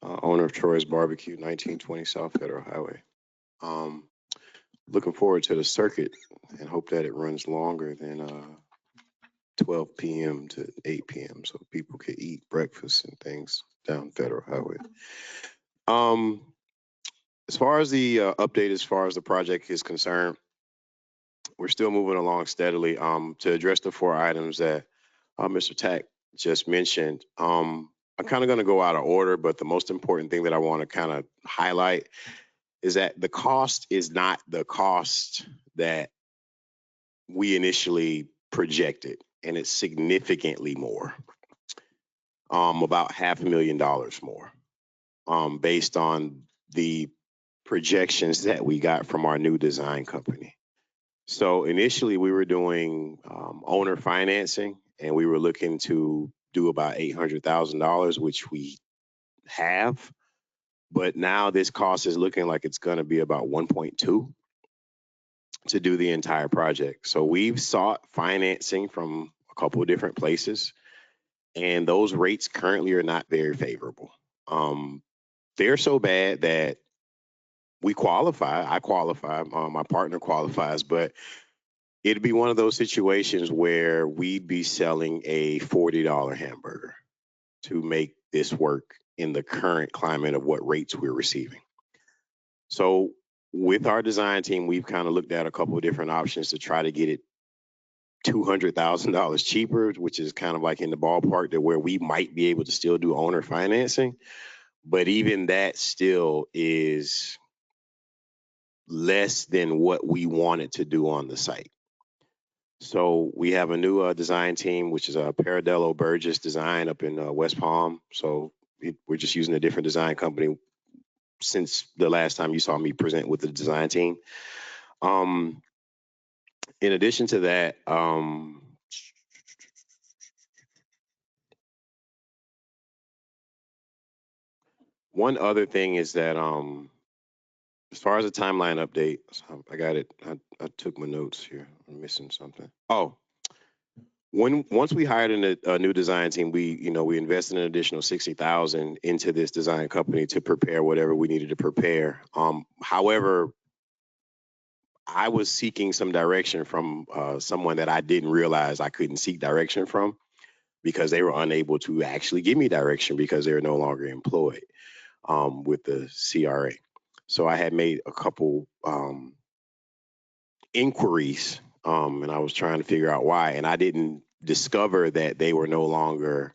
owner of Troy's Barbecue, 1920 South Federal Highway. Looking forward to the circuit and hope that it runs longer than 12 p.m. to 8 p.m. so people can eat breakfast and things down Federal Highway. As far as the update, as far as the project is concerned, we're still moving along steadily. To address the 4 items that Mr. Tack just mentioned, I'm kind of going to go out of order, but the most important thing that I want to kind of highlight is that the cost is not the cost that we initially projected, and it's significantly more, about $500,000 more, based on the projections that we got from our new design company. So initially we were doing owner financing, and we were looking to do about $800,000, which we have. But now this cost is looking like it's going to be about 1.2 to do the entire project. So we've sought financing from a couple of different places, and those rates currently are not very favorable. They're so bad that we qualify. I qualify. My partner qualifies, but it'd be one of those situations where we'd be selling a $40 hamburger to make this work in the current climate of what rates we're receiving. So with our design team, we've kind of looked at a couple of different options to try to get it $200,000 cheaper, which is kind of like in the ballpark to where we might be able to still do owner financing. But even that still is less than what we wanted to do on the site. So we have a new design team, which is a Paradello Burgess design up in West Palm. So we're just using a different design company since the last time you saw me present with the design team. In addition to that, one other thing is that as far as the timeline update, I got it. I took my notes here. I'm missing something. Oh, once we hired a new design team, we invested an additional $60,000 into this design company to prepare whatever we needed to prepare. However, I was seeking some direction from someone that I didn't realize I couldn't seek direction from, because they were unable to actually give me direction because they're no longer employed with the CRA. So I had made a couple inquiries, and I was trying to figure out why, and I didn't discover that they were no longer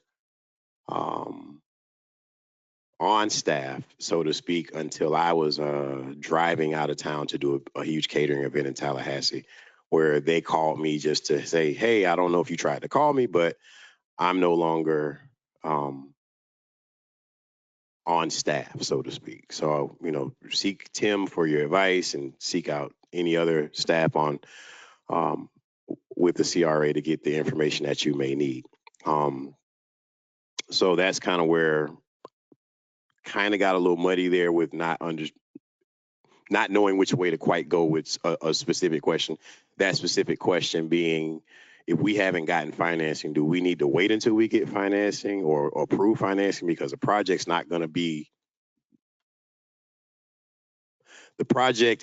on staff, so to speak, until I was driving out of town to do a huge catering event in Tallahassee, where they called me just to say, hey, I don't know if you tried to call me, but I'm no longer on staff, so to speak. So, seek Tim for your advice and seek out any other staff on with the CRA to get the information that you may need. So that's kind of where kind of got a little muddy there with not knowing which way to quite go with a specific question. That specific question being, if we haven't gotten financing, do we need to wait until we get financing or approve financing? Because the project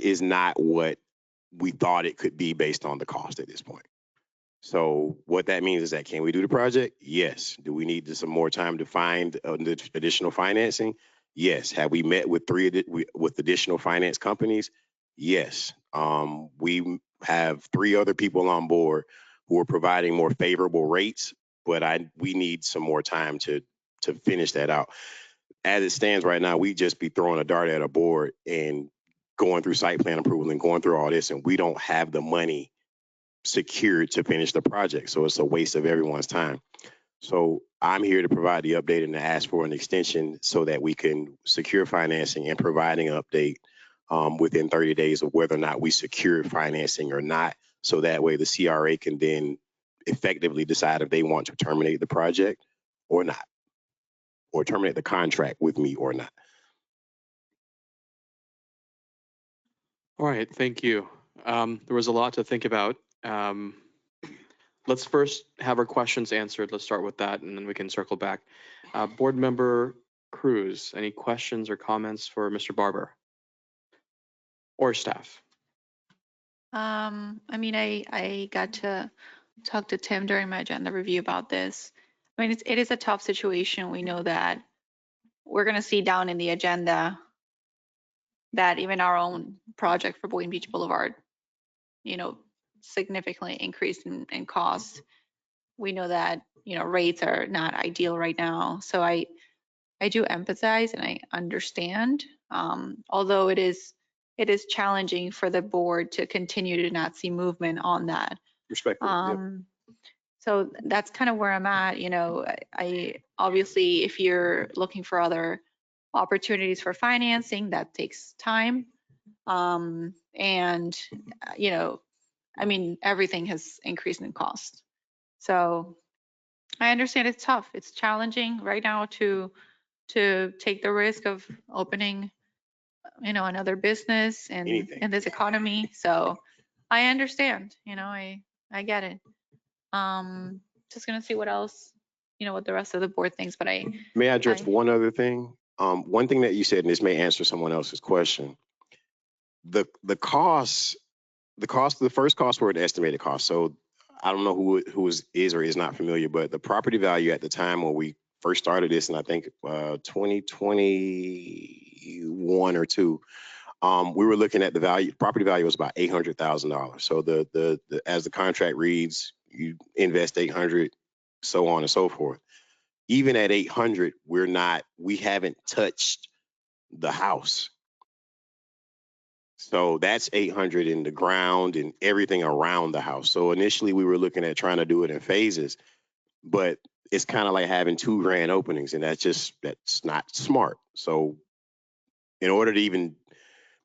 is not what we thought it could be based on the cost at this point. So what that means is that, can we do the project? Yes. Do we need some more time to find additional financing? Yes. Have we met with with additional finance companies? Yes. We have 3 other people on board who are providing more favorable rates, but we need some more time to finish that out. As it stands right now, we just be throwing a dart at a board and going through site plan approval and going through all this, and we don't have the money secured to finish the project. So it's a waste of everyone's time. So I'm here to provide the update and to ask for an extension so that we can secure financing and providing an update within 30 days of whether or not we secure financing or not. So that way the CRA can then effectively decide if they want to terminate the project or not, or terminate the contract with me or not. All right, thank you. There was a lot to think about. let's first have our questions answered. Let's start with that, and then we can circle back. Board Member Cruz, any questions or comments for Mr. Barber or staff? I mean, I got to talk to Tim during my agenda review about this. I mean, it is a tough situation. We know that. We're going to see down in the agenda that even our own project for Boynton Beach Boulevard, you know, significantly increased in cost. We know that, you know, rates are not ideal right now. So I do empathize and I understand, although it is challenging for the board to continue to not see movement on that. Respectfully. Yep. So that's kind of where I'm at. You know, I obviously, if you're looking for other opportunities for financing, that takes time. And, you know, I mean, everything has increased in cost. So I understand it's tough. It's challenging right now to take the risk of opening, you know, another business in this economy. So I understand, you know, I get it. Just gonna see what else, you know, what the rest of the board thinks, but May I address one other thing? One thing that you said, and this may answer someone else's question. The first costs were an estimated cost. So I don't know who is or is not familiar, but the property value at the time when we first started this, and I think 2021 or two, we were looking at the value. Property value was about $800,000. So the as the contract reads, you invest 800, so on and so forth. Even at 800, we haven't touched the house. So that's 800 in the ground and everything around the house. So initially we were looking at trying to do it in phases, but it's kind of like having 2 grand openings, and that's not smart. So in order to even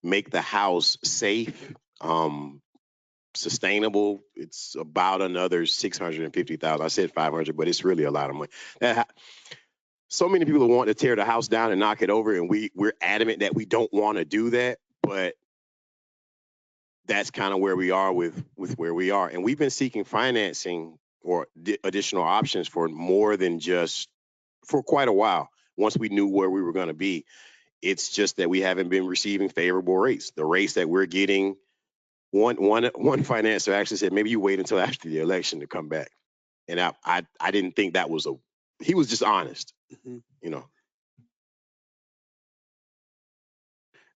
make the house safe, sustainable, it's about another 650,000. I said 500, but it's really a lot of money. So many people want to tear the house down and knock it over, and we're adamant that we don't want to do that, but that's kind of where we are with where we are. And we've been seeking financing or additional options for more than just for quite a while. Once we knew where we were going to be, it's just that we haven't been receiving favorable rates. The rates that we're getting, one financer actually said, maybe you wait until after the election to come back. And I didn't think that was he was just honest, you know.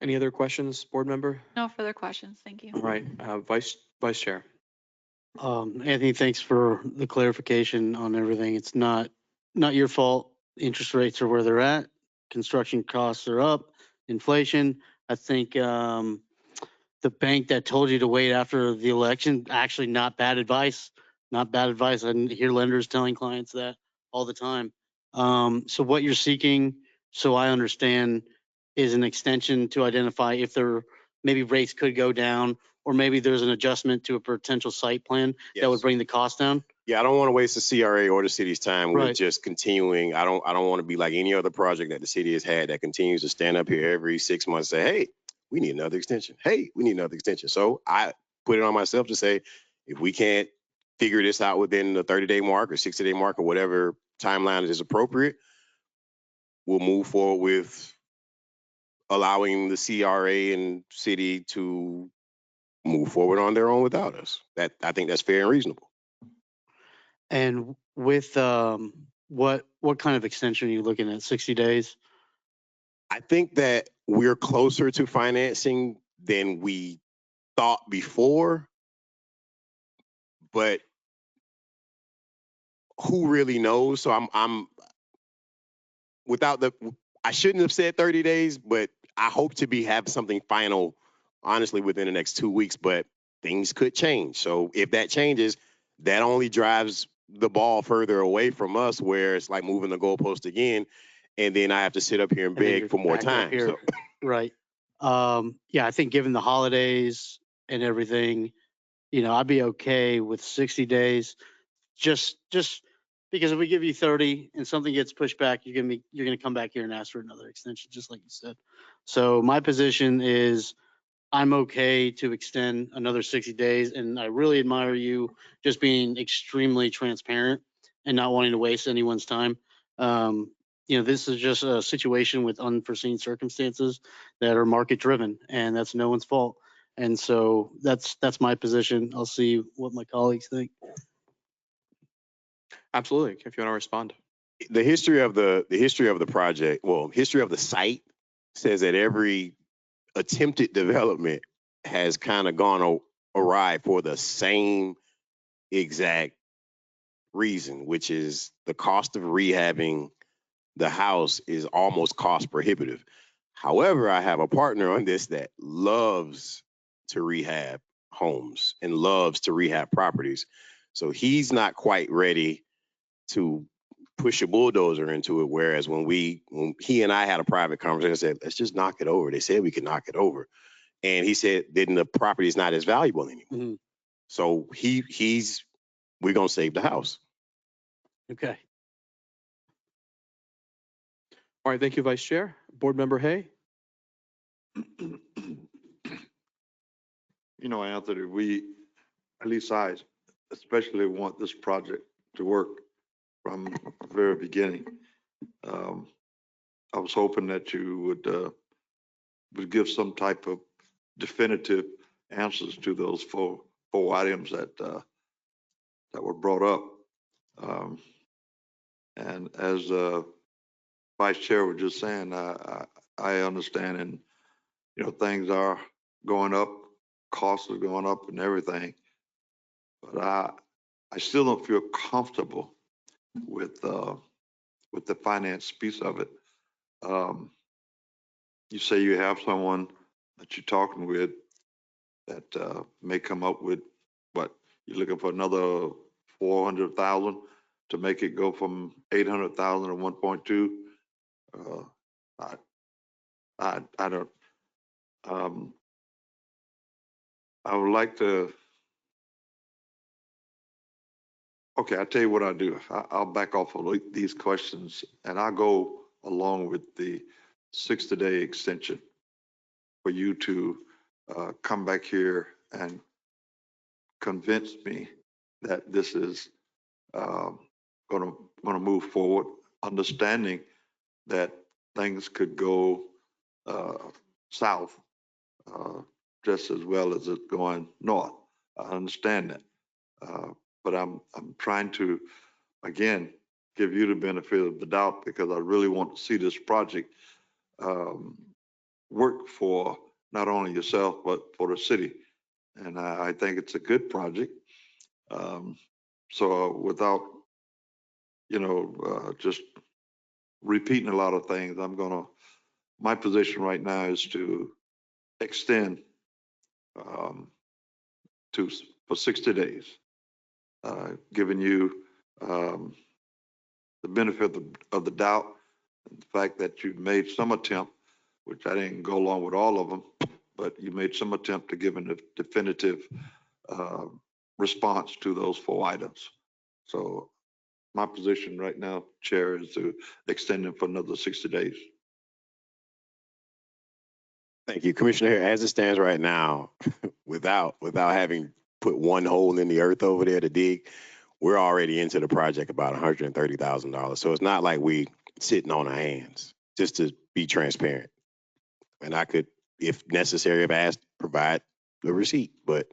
Any other questions, board member? no further questions. Thank you. All right, Vice Chair. Anthony, thanks for the clarification on everything. It's not your fault. Interest rates are where they're at. Construction costs are up. Inflation. I think the bank that told you to wait after the election, actually not bad advice. Not bad advice. I hear lenders telling clients that all the time. So what you're seeking, so I understand, is an extension to identify if there maybe rates could go down, or maybe there's an adjustment to a potential site plan that would bring the cost down. Yeah, I don't want to waste the CRA or the city's time with Right. just continuing. I don't want to be like any other project that the city has had that continues to stand up here every 6 months and say, hey, we need another extension. Hey, we need another extension. So I put it on myself to say, if we can't figure this out within the 30-day mark or 60-day mark or whatever timeline is appropriate, we'll move forward with allowing the CRA and city to move forward on their own without us. That I think that's fair and reasonable. And with what kind of extension are you looking at? 60 days? I think that we're closer to financing than we thought before, but who really knows? So I'm without I shouldn't have said 30 days, but I hope to have something final, honestly, within the next 2 weeks, but things could change. So if that changes, that only drives the ball further away from us, where it's like moving the goalpost again. And then I have to sit up here and beg for more time. So. Right. Yeah, I think given the holidays and everything, I'd be okay with 60 days. Just because if we give you 30 and something gets pushed back, you're gonna come back here and ask for another extension, just like you said. So my position is I'm okay to extend another 60 days. And I really admire you just being extremely transparent and not wanting to waste anyone's time. This is just a situation with unforeseen circumstances that are market driven, and that's no one's fault. And so that's my position. I'll see what my colleagues think. Absolutely. If you want to respond. The history of the project, well, history of the site says that every attempted development has kind of gone awry for the same exact reason, which is the cost of rehabbing the house is almost cost prohibitive. However, I have a partner on this that loves to rehab homes and loves to rehab properties. So he's not quite ready to push a bulldozer into it. Whereas when he and I had a private conversation, I said, let's just knock it over. They said we could knock it over. And he said, then the property is not as valuable anymore. Mm-hmm. So we're going to save the house. Okay. All right. Thank you, Vice Chair. Board Member Hay. Anthony, at least I especially want this project to work from the very beginning. I was hoping that you would give some type of definitive answers to those four items that were brought up. And as Vice Chair was just saying, I understand, and things are going up, costs are going up, and everything. But I still don't feel comfortable with the finance piece of it. You say you have someone that you're talking with that may come up with what you're looking for another 400,000 to make it go from 800,000 to 1.2. I don't. I would like to. Okay, I'll tell you what I'll do. I'll back off of these questions and I'll go along with the 60-day extension for you to come back here and convince me that this is going to move forward, understanding that things could go south just as well as it's going north. I understand that, but I'm trying to again give you the benefit of the doubt because I really want to see this project work for not only yourself but for the city, and I think it's a good project. So without just repeating a lot of things, my position right now is to extend for 60 days, giving you the benefit of the doubt, and the fact that you made some attempt, which I didn't go along with all of them, but you made some attempt to give a definitive response to those four items. So my position right now, Chair, is to extend them for another 60 days. Thank you, Commissioner. As it stands right now, without having put one hole in the earth over there to dig, we're already into the project about $130,000. So it's not like we sitting on our hands, just to be transparent. And I could, if necessary, if asked, provide the receipt, but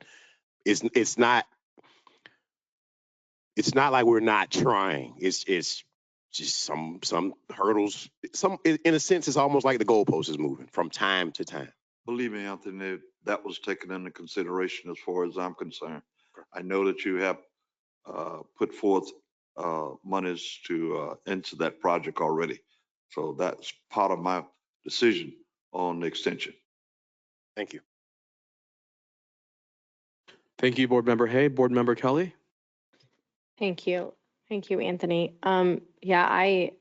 it's not like we're not trying. It's just some hurdles. In a sense, it's almost like the goalpost is moving from time to time. Believe me, Anthony, that was taken into consideration as far as I'm concerned. I know that you have put forth monies to into that project already. So that's part of my decision on the extension. Thank you. Thank you, Board Member Hay. Board Member Kelly. Thank you. Thank you, Anthony. Yeah, I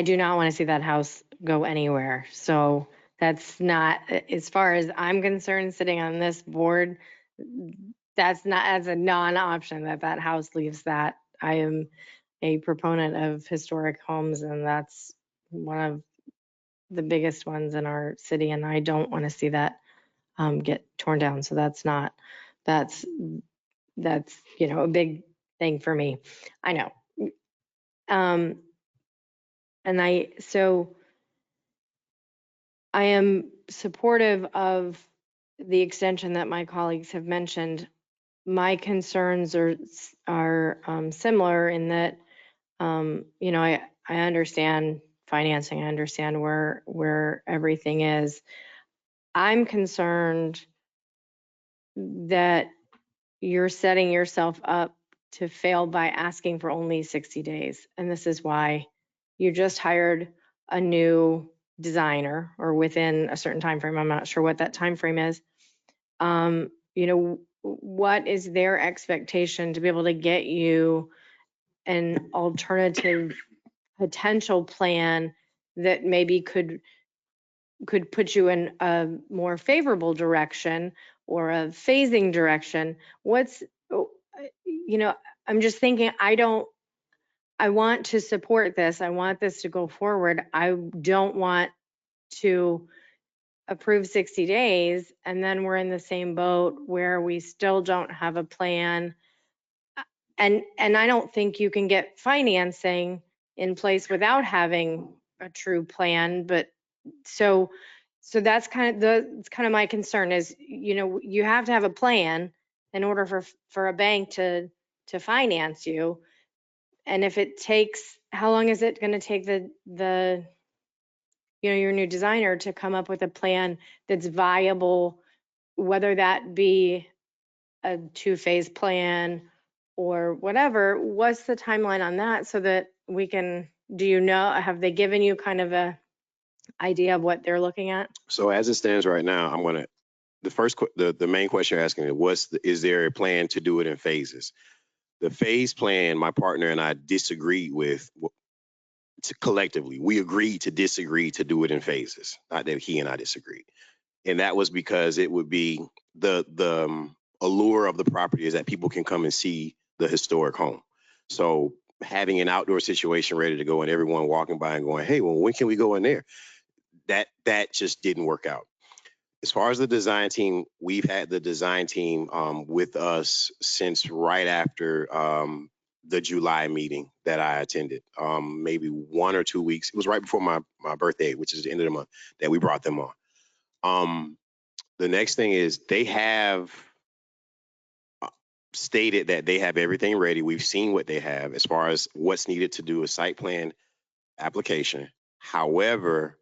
do not want to see that house go anywhere. So that's not, as far as I'm concerned, sitting on this board, that's not as a non-option that house leaves that. I am a proponent of historic homes, and that's one of the biggest ones in our city, and I don't want to see that get torn down. So that's not, that's, a big thing for me. I know. So I am supportive of the extension that my colleagues have mentioned. My concerns are similar in that, I understand financing, I understand where everything is. I'm concerned that you're setting yourself up to fail by asking for only 60 days. And this is why you just hired a new designer or within a certain time frame. I'm not sure what that time frame is. What is their expectation to be able to get you an alternative potential plan that maybe could put you in a more favorable direction or a phasing direction? I'm just thinking, I want to support this. I want this to go forward. I don't want to approve 60 days and then we're in the same boat where we still don't have a plan. And I don't think you can get financing in place without having a true plan. But so that's kind of my concern is, you have to have a plan in order for a bank to finance you. And if it takes, how long is it going to take the your new designer to come up with a plan that's viable, whether that be a 2-phase plan or whatever? What's the timeline on that so that we can, have they given you kind of a idea of what they're looking at? So as it stands right now, I'm going to, the main question you're asking is, is there a plan to do it in phases? The phase plan, my partner and I disagreed with collectively. We agreed to disagree to do it in phases, not that he and I disagreed. And that was because it would be the allure of the property is that people can come and see the historic home. So having an outdoor situation ready to go and everyone walking by and going, hey, well, when can we go in there? That just didn't work out. As far as the design team, we've had the design team with us since right after the July meeting that I attended, maybe 1 or 2 weeks. It was right before my birthday, which is the end of the month, that we brought them on. The next thing is they have stated that they have everything ready. We've seen what they have as far as what's needed to do a site plan application. However,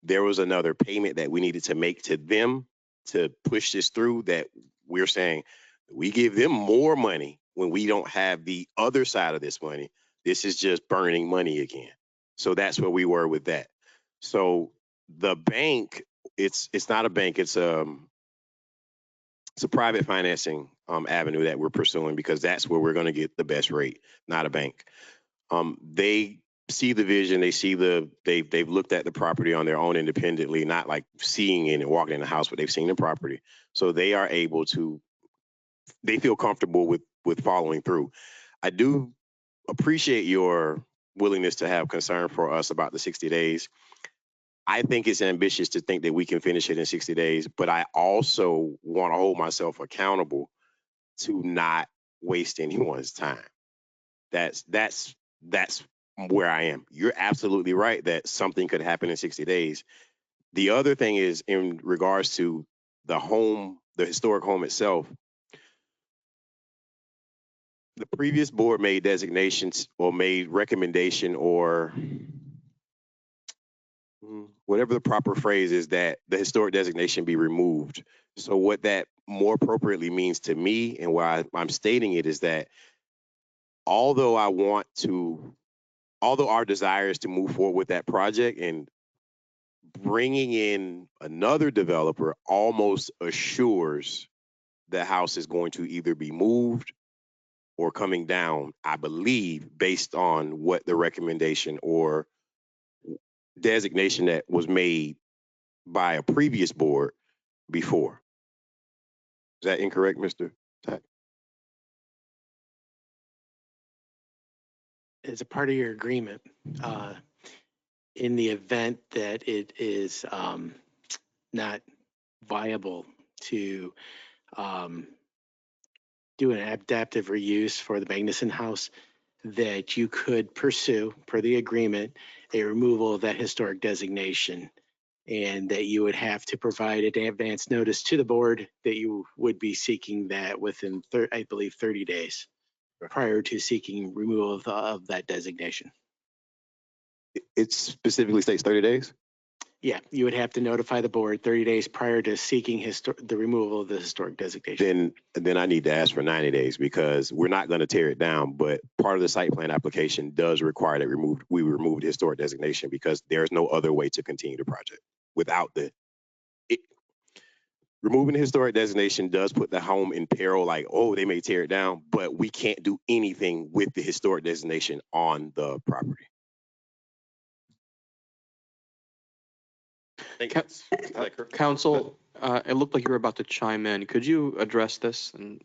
there was another payment that we needed to make to them to push this through, that we're saying we give them more money when we don't have the other side of this money. This is just burning money again. So that's where we were with that. So the bank, it's not a bank, it's a private financing avenue that we're pursuing because that's where we're going to get the best rate, not a bank. They see the vision, they've looked at the property on their own independently, not like seeing it and walking in the house, but they've seen the property. So they are able to, they feel comfortable with following through. I do appreciate your willingness to have concern for us about the 60 days. I think it's ambitious to think that we can finish it in 60 days, but I also want to hold myself accountable to not waste anyone's time. That's where I am. You're absolutely right that something could happen in 60 days. The other thing is in regards to the home, the historic home itself. The previous board made designations or made recommendation or whatever the proper phrase is, that the historic designation be removed. So what that more appropriately means to me and why I'm stating it is that although our desire is to move forward with that project, and bringing in another developer almost assures the house is going to either be moved or coming down, I believe, based on what the recommendation or designation that was made by a previous board before. Is that incorrect, Mr. Tack? As a part of your agreement, in the event that it is not viable to do an adaptive reuse for the Magnuson House, that you could pursue, per the agreement, a removal of that historic designation, and that you would have to provide an advance notice to the board that you would be seeking that within, I believe, 30 days prior to seeking removal of that designation. It specifically states 30 days? Yeah, you would have to notify the board 30 days prior to seeking the removal of the historic designation. Then I need to ask for 90 days because we're not going to tear it down, but part of the site plan application does require that we remove the historic designation because there's no other way to continue the project without removing the historic designation does put the home in peril, like, oh, they may tear it down, but we can't do anything with the historic designation on the property. Council, it looked like you were about to chime in. Could you address this? And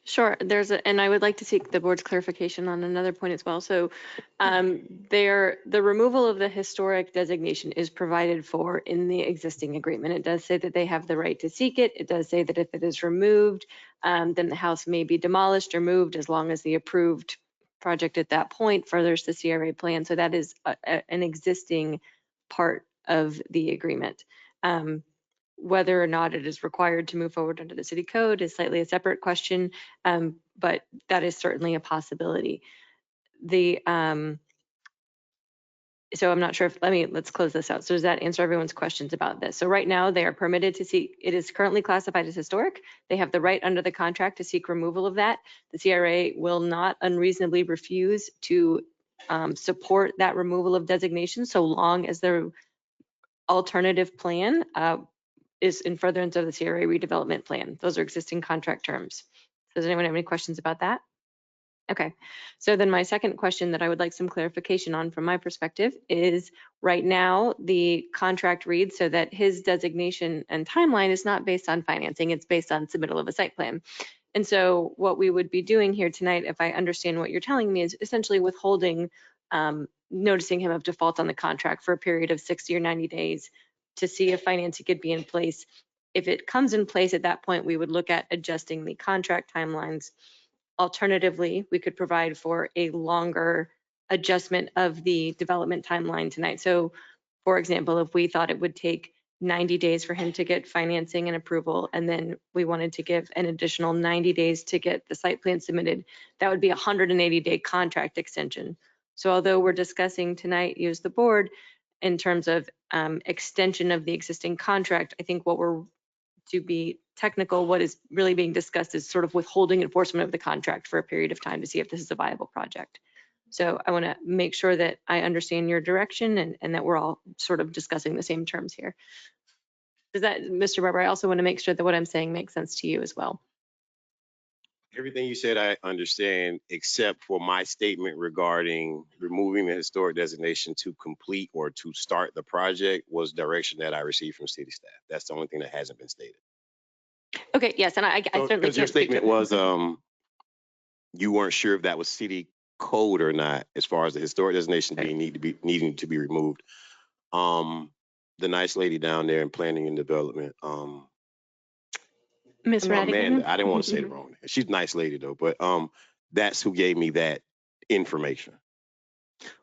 Sure, and I would like to seek the board's clarification on another point as well. So the removal of the historic designation is provided for in the existing agreement. It does say that they have the right to seek it. It does say that if it is removed, then the house may be demolished or moved as long as the approved project at that point furthers the CRA plan. So that is an existing part of the agreement. Whether or not it is required to move forward under the city code is slightly a separate question, but that is certainly a possibility. So I'm not sure if, let's close this out. So does that answer everyone's questions about this? So right now they are permitted to seek, it is currently classified as historic. They have the right under the contract to seek removal of that. The CRA will not unreasonably refuse to support that removal of designation so long as the alternative plan is in furtherance of the CRA redevelopment plan. Those are existing contract terms. Does anyone have any questions about that? Okay, so then my second question that I would like some clarification on from my perspective is right now the contract reads so that his designation and timeline is not based on financing, it's based on submittal of a site plan. And so what we would be doing here tonight, if I understand what you're telling me, is essentially withholding, noticing him of default on the contract for a period of 60 or 90 days to see if financing could be in place. If it comes in place at that point, we would look at adjusting the contract timelines. Alternatively, we could provide for a longer adjustment of the development timeline tonight. So for example, if we thought it would take 90 days for him to get financing and approval, and then we wanted to give an additional 90 days to get the site plan submitted, that would be a 180-day contract extension. So although we're discussing tonight, use the board, in terms of extension of the existing contract, I think what we're, to be technical, what is really being discussed is sort of withholding enforcement of the contract for a period of time to see if this is a viable project. So I want to make sure that I understand your direction and that we're all sort of discussing the same terms here. Does that, Mr. Barber, I also want to make sure that what I'm saying makes sense to you as well. Everything you said, I understand, except for my statement regarding removing the historic designation to complete or to start the project was direction that I received from city staff. That's the only thing that hasn't been stated. Okay, yes, and I certainly Because your can't speak to statement was you weren't sure if that was city code or not, as far as the historic designation needing to be removed. The nice lady down there in planning and development, Ms. Amanda, I didn't want to say it wrong. She's a nice lady though, but that's who gave me that information.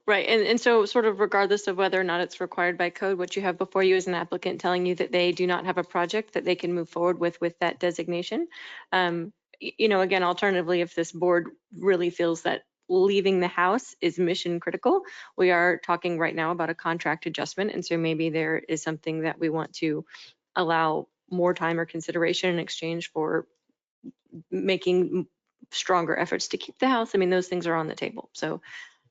Right, and so sort of regardless of whether or not it's required by code, what you have before you is an applicant telling you that they do not have a project that they can move forward with that designation. You know, again, alternatively, if this board really feels that leaving the house is mission critical, we are talking right now about a contract adjustment, and so maybe there is something that we want to allow more time or consideration in exchange for making stronger efforts to keep the house. I mean, those things are on the table. So,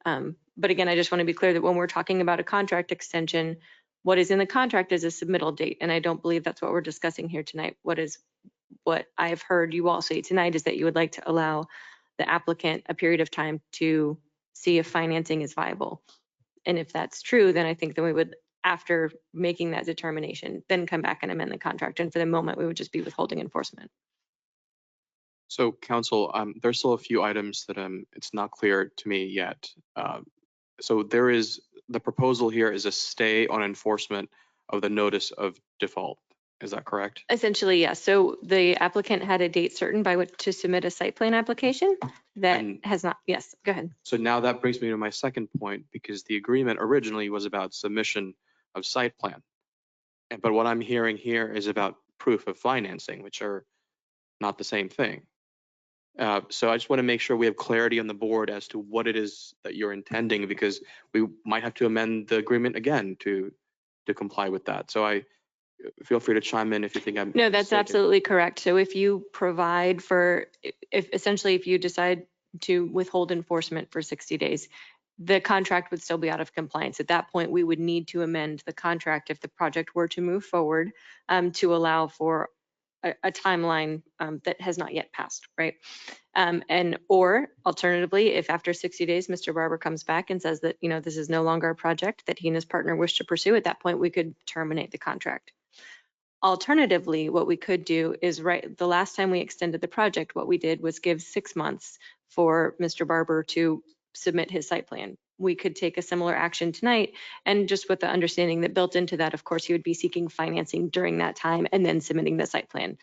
but again, I just want to be clear that when we're talking about a contract extension, what is in the contract is a submittal date. And I don't believe that's what we're discussing here tonight. What I've heard you all say tonight is that you would like to allow the applicant a period of time to see if financing is viable. And if that's true, then I think that we would, after making that determination, then come back and amend the contract. And for the moment, we would just be withholding enforcement. so council, there's still a few items that it's not clear to me yet. So there is, the proposal here is a stay on enforcement of the notice of default. Is that correct? Essentially, yes. So the applicant had a date certain by which to submit a site plan application that And- has not, yes, go ahead. So now that brings me to my second point, because the agreement originally was about submission of site plan. But what I'm hearing here is about proof of financing, which are not the same thing. So I just want to make sure we have clarity on the board as to what it is that you're intending, because we might have to amend the agreement again to comply with that. So I feel free to chime in if you think I'm No, that's mistaken. absolutely correct. So if you provide for, if essentially if you decide to withhold enforcement for 60 days, the contract would still be out of compliance. At that point, we would need to amend the contract if the project were to move forward to allow for a timeline that has not yet passed, right? Or alternatively, if after 60 days, Mr. Barber comes back and says that, this is no longer a project that he and his partner wish to pursue, at that point, we could terminate the contract. Alternatively, what we could do is, right, the last time we extended the project, what we did was give 6 months for Mr. Barber to submit his site plan. We could take a similar action tonight, and just with the understanding that built into that, of course, he would be seeking financing during that time and then submitting the site plan.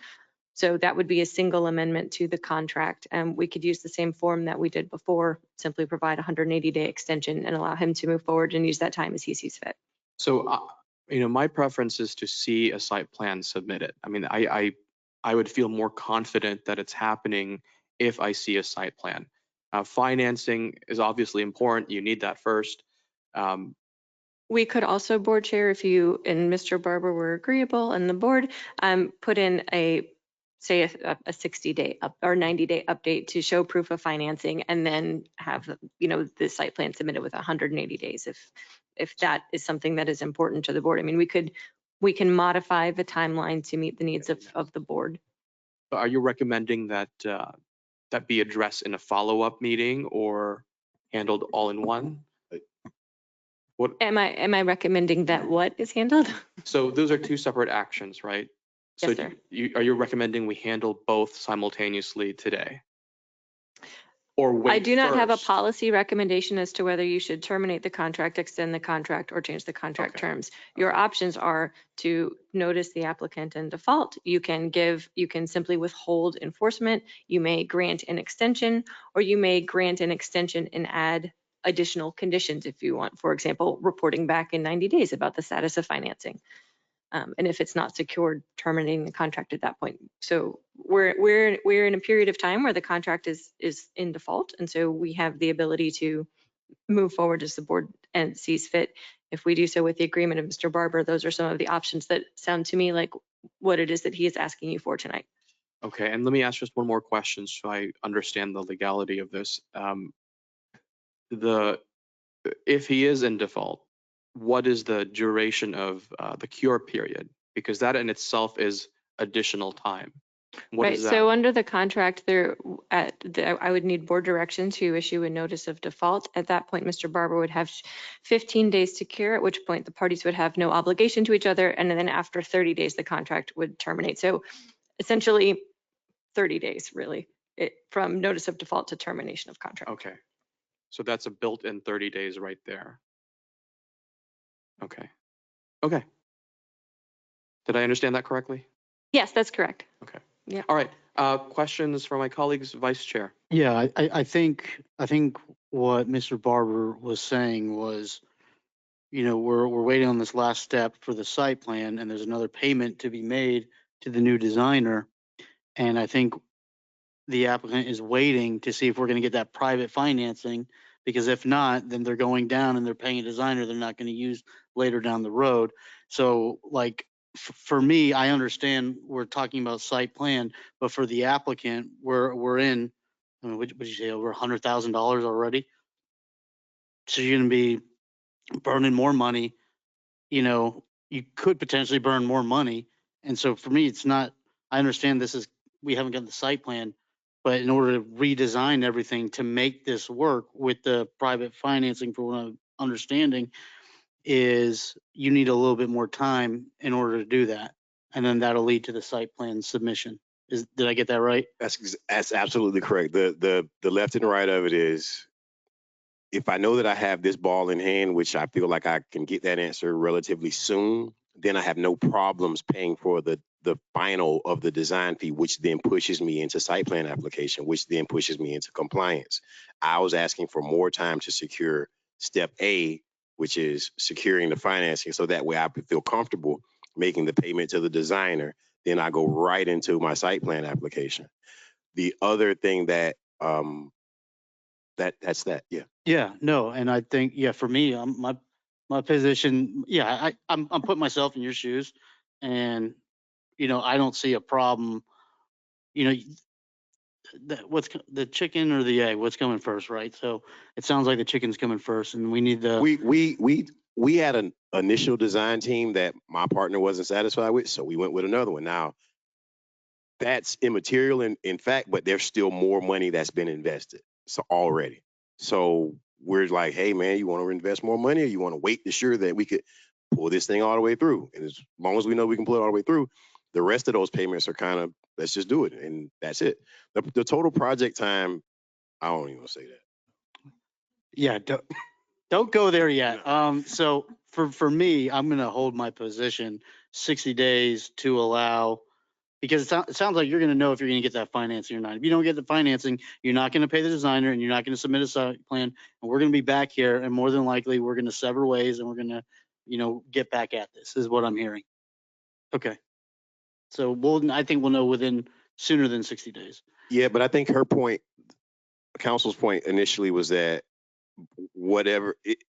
So that would be a single amendment to the contract. And we could use the same form that we did before, simply provide a 180-day extension and allow him to move forward and use that time as he sees fit. So, my preference is to see a site plan submitted. I mean, I would feel more confident that it's happening if I see a site plan. Financing is obviously important. You need that first. We could also, board chair, if you and Mr. Barber were agreeable and the board, put in a 60-day or 90-day update to show proof of financing, and then have, the site plan submitted with 180 days if that is something that is important to the board. I mean, we can modify the timeline to meet the needs of the board. Are you recommending that that be addressed in a follow-up meeting or handled all in one? What? Am I recommending that what is handled? So those are two separate actions, right? So Yes, sir. are you recommending we handle both simultaneously today? Or wait I do not have a first? policy recommendation as to whether you should terminate the contract, extend the contract, or change the contract Okay. terms. Your options are to notice the applicant in default. You can simply withhold enforcement. You may grant an extension, or you may grant an extension and add additional conditions if you want. For example, reporting back in 90 days about the status of financing. And if it's not secured, terminating the contract at that point. So we're in a period of time where the contract is in default, and so we have the ability to move forward as the board and sees fit. If we do so with the agreement of Mr. Barber, those are some of the options that sound to me like what it is that he is asking you for tonight. Okay, and let me ask just one more question so I understand the legality of this. If he is in default, what is the duration of the cure period? Because that in itself is additional time. What Right, is that? so under the contract, I would need board direction to issue a notice of default. At that point, Mr. Barber would have 15 days to cure, at which point the parties would have no obligation to each other. And then after 30 days, the contract would terminate. So essentially 30 days, really, from notice of default to termination of contract. Okay, so that's a built-in 30 days right there. Okay, okay. Did I understand that correctly? Yes, that's correct. Okay. Yeah. All right, questions from my colleagues, Vice Chair? Yeah, I think what Mr. Barber was saying was, we're waiting on this last step for the site plan, and there's another payment to be made to the new designer. And I think the applicant is waiting to see if we're going to get that private financing, because if not, then they're going down and they're paying a designer they're not going to use later down the road. So like, for me, I understand we're talking about site plan, but for the applicant, we're in, I mean, would you say over $100,000 already? So you're going to be burning more money. You could potentially burn more money. And so for me, it's not, I understand we haven't got the site plan, but in order to redesign everything to make this work with the private financing, for what I'm understanding, is you need a little bit more time in order to do that. And then that'll lead to the site plan submission. Did I get that right? That's absolutely correct. The left and right of it is, if I know that I have this ball in hand, which I feel like I can get that answer relatively soon, then I have no problems paying for the final of the design fee, which then pushes me into site plan application, which then pushes me into compliance. I was asking for more time to secure step A, which is securing the financing, so that way I could feel comfortable making the payment to the designer. Then I go right into my site plan application. The other thing that that's that, yeah. Yeah, no, and I think, yeah, for me, my position, yeah, I'm putting myself in your shoes, and I don't see a problem. You know, the chicken or the egg? What's coming first, right? So it sounds like the chicken's coming first, and we need the. We had an initial design team that my partner wasn't satisfied with, so we went with another one. Now, that's immaterial in fact, but there's still more money that's been invested so already. So we're like, hey man, you want to invest more money, or you want to wait to sure that we could pull this thing all the way through? And as long as we know we can pull it all the way through, the rest of those payments are kind of, let's just do it, and that's it. The total project time, I don't even want to say that. Yeah, don't go there yet. So for me, I'm gonna hold my position 60 days to allow, because it sounds like you're gonna know if you're gonna get that financing or not. If you don't get the financing, you're not gonna pay the designer, and you're not gonna submit a site plan, and we're gonna be back here, and more than likely we're gonna sever ways, and we're gonna, get back at this, is what I'm hearing. Okay. So I think we'll know within sooner than 60 days. Yeah, but I think her point, council's point initially, was that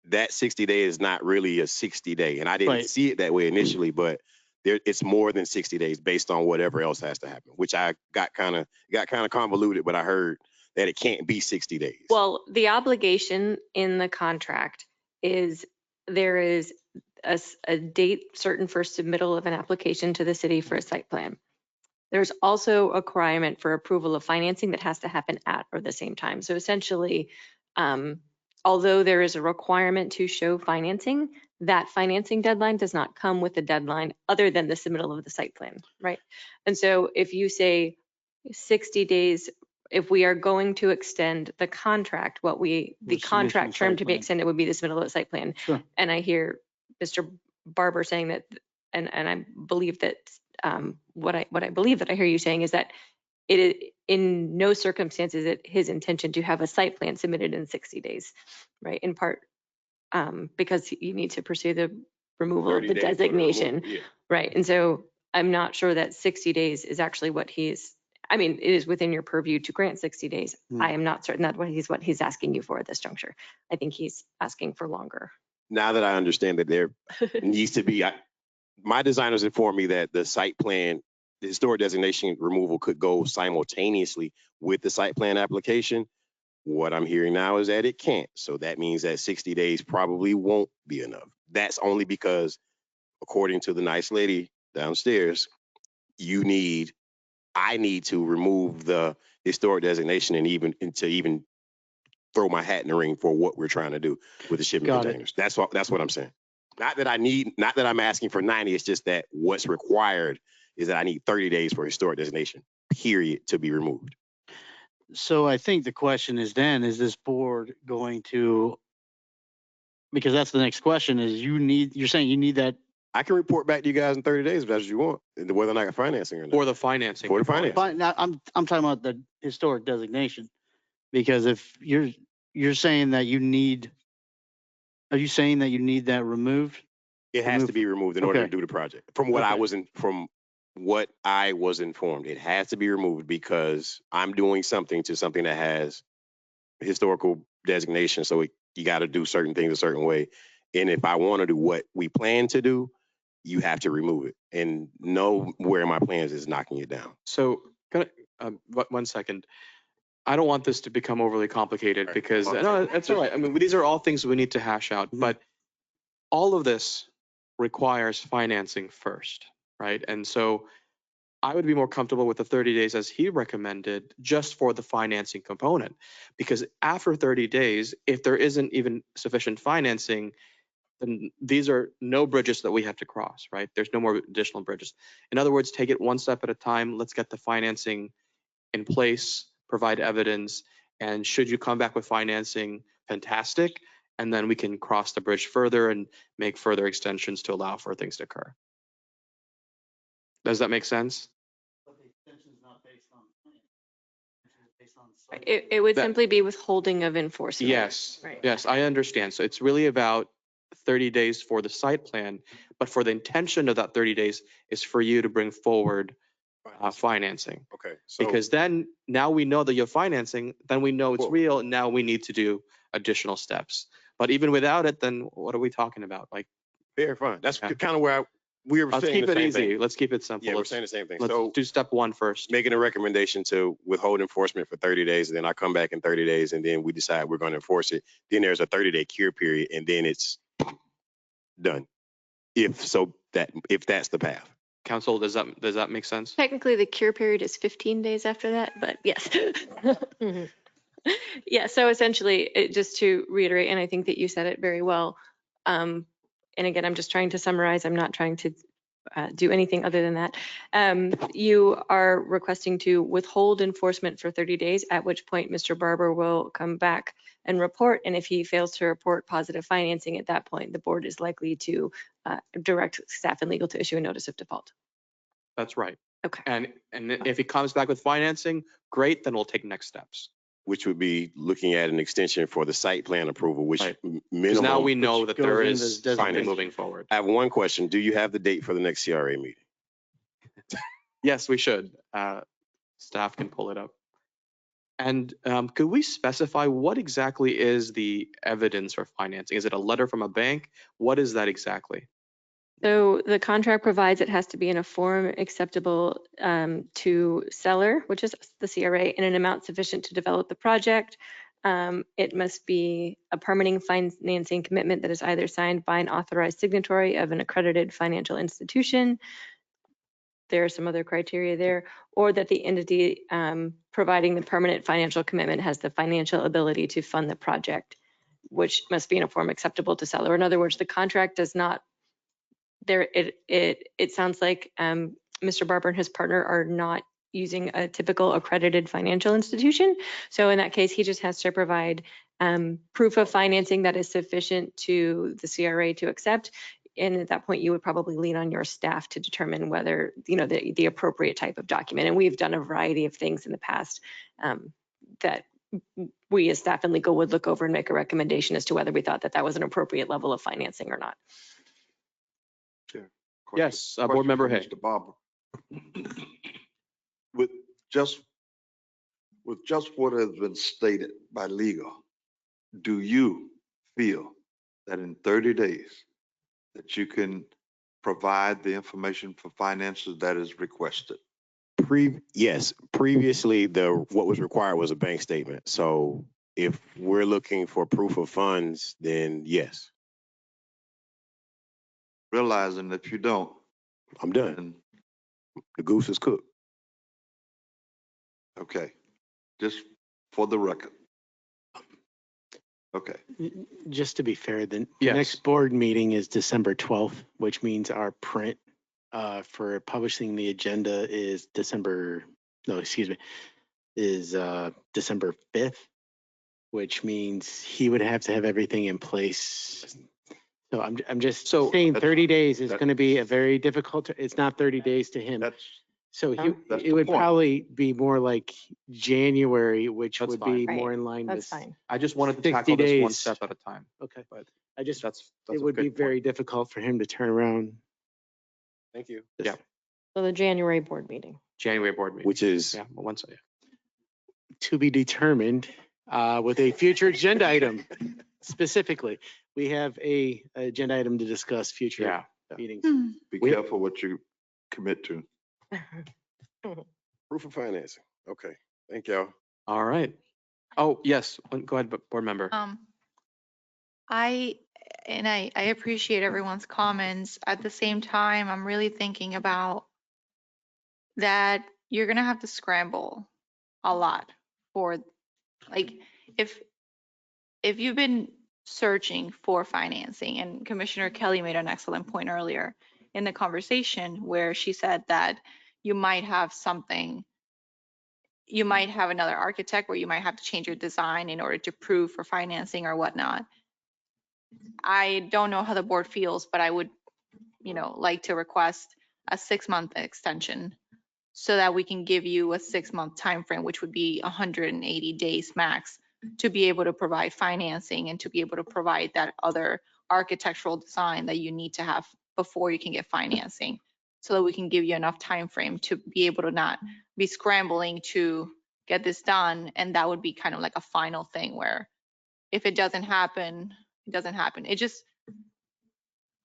that 60 day is not really a 60 day. And I didn't Right. see it that way initially, but it's more than 60 days based on whatever else has to happen, which I got kind of convoluted, but I heard that it can't be 60 days. Well, the obligation in the contract is there is a date certain for submittal of an application to the city for a site plan. There's also a requirement for approval of financing that has to happen at or the same time. So essentially, although there is a requirement to show financing, that financing deadline does not come with a deadline other than the submittal of the site plan, right? And so if you say 60 days, if we are going to extend the contract, the submission contract of term site to be plan. extended would be the submittal of the site plan. Sure. And I hear Mr. Barber saying that, and I believe that, what I believe that I hear you saying is that it is in no circumstances it his intention to have a site plan submitted in 60 days, right? In part, because you need to pursue the removal of the 30 days for the designation, removal, yeah. right? And so I'm not sure that 60 days is actually what I mean, it is within your purview to grant 60 days. I am not certain that what he's asking you for at this juncture. I think he's asking for longer. Now that I understand that there needs to be, my designers informed me that the site plan, the historic designation removal could go simultaneously with the site plan application. What I'm hearing now is that it can't. So that means that 60 days probably won't be enough. That's only because, according to the nice lady downstairs, I need to remove the historic designation and to even throw my hat in the ring for what we're trying to do with the shipping Got it. containers. That's what I'm saying. Not that I'm asking for 90. It's just that what's required is that I need 30 days for historic designation, period, to be removed. So I think the question is then, is this board going to, because that's the next question, is you're saying you need that I can report back to you guys in 30 days if that's what you want, whether or not I got financing or not. For the financing. For the component. financing. But now I'm talking about the historic designation, because if you're saying that are you saying that you need that removed? It has to be removed in order to Okay. do the project. From what I Okay. was informed, it has to be removed because I'm doing something that has historical designation. So you got to do certain things a certain way. And if I want to do what we plan to do, you have to remove it. And nowhere in my plans is knocking it down. So, one second. I don't want this to become overly complicated Right. because, Okay. no, that's all right. I mean, these are all things we need to hash out, but all of this requires financing first, right? And so I would be more comfortable with the 30 days as he recommended, just for the financing component. Because after 30 days, if there isn't even sufficient financing, then these are no bridges that we have to cross, right? There's no more additional bridges. In other words, take it one step at a time. Let's get the financing in place, provide evidence, and should you come back with financing, fantastic. And then we can cross the bridge further and make further extensions to allow for things to occur. Does that make sense? It would That- simply be withholding of enforcement. Yes, Right. yes, I understand. So it's really about 30 days for the site plan, but for the intention of that 30 days is for you to bring forward financing. Okay, so Because then now we know that you're financing, then we know it's Well- real, and now we need to do additional steps. But even without it, then what are we talking about? Like, fair, fine. That's Yeah. kind of where we were let's saying keep the it same easy. thing. Let's keep it simple. Yeah, we're Let's, saying the same thing. let's So do step one first. making a recommendation to withhold enforcement for 30 days, and then I come back in 30 days, and then we decide we're going to enforce it. Then there's a 30-day cure period, and then it's done. If that's the path. Council, does that make sense? Technically, the cure period is 15 days after that, but yes. Mhm. Yeah, so essentially, just to reiterate, and I think that you said it very well. And again, I'm just trying to summarize. I'm not trying to do anything other than that. You are requesting to withhold enforcement for 30 days, at which point Mr. Barber will come back and report. And if he fails to report positive financing at that point, the board is likely to direct staff and legal to issue a notice of default. That's right. Okay. And if he comes back with financing, great, then we'll take next steps. Which would be looking at an extension for the site plan approval, which Right. Because minimum. now we know that there goes in is as something designated. moving forward. I have one question. Do you have the date for the next CRA meeting? Yes, we should. Staff can pull it up. And could we specify what exactly is the evidence for financing? Is it a letter from a bank? What is that exactly? So the contract provides it has to be in a form acceptable to seller, which is the CRA, in an amount sufficient to develop the project. It must be a permitting financing commitment that is either signed by an authorized signatory of an accredited financial institution. There are some other criteria there, or that the entity providing the permanent financial commitment has the financial ability to fund the project, which must be in a form acceptable to seller. In other words, the contract does not it sounds like Mr. Barber and his partner are not using a typical accredited financial institution. So in that case, he just has to provide proof of financing that is sufficient to the CRA to accept. And at that point, you would probably lean on your staff to determine whether, the appropriate type of document. And we've done a variety of things in the past that we as staff and legal would look over and make a recommendation as to whether we thought that that was an appropriate level of financing or not. Yes, Board Question Member for Hay. Mr. Barber. With just what has been stated by legal, do you feel that in 30 days that you can provide the information for finances that is requested? Yes, previously what was required was a bank statement. So if we're looking for proof of funds, then yes, Realizing that if you don't, I'm done. then, The goose is cooked. okay, just for the record. Okay, Just to be fair, the Yes. next board meeting is December 12th, which means our print for publishing the agenda is December 5th, which means he would have to have everything in place. So I'm just So saying that's- 30 days is that- going to be a very difficult, it's not 30 days to him. that's, So that's it the would point. probably be more like January, which That's would fine. be Right, more in line That's with. fine. I just wanted to 60 tackle this one days. step at a time. Okay. But I just, that's it a would be good very point. difficult for him to turn around. Thank you. Yeah. So the January board meeting. January board meeting. Which is, Yeah, well, once, To be determined with a future agenda item. Specifically, we have a agenda item to discuss future yeah. meetings. be We- careful what you commit to. proof of financing. Okay, thank y'all. All right. Oh, yes, go ahead, Board Member. I appreciate everyone's comments. At the same time, I'm really thinking about that you're gonna have to scramble a lot for, like, if you've been searching for financing, and Commissioner Kelly made an excellent point earlier in the conversation where she said that you might have another architect where you might have to change your design in order to prove for financing or whatnot. I don't know how the board feels, but I would, like to request a 6-month extension so that we can give you a 6-month timeframe, which would be 180 days max, to be able to provide financing and to be able to provide that other architectural design that you need to have before you can get financing, so that we can give you enough time frame to be able to not be scrambling to get this done. And that would be kind of like a final thing where if it doesn't happen, it doesn't happen. It just,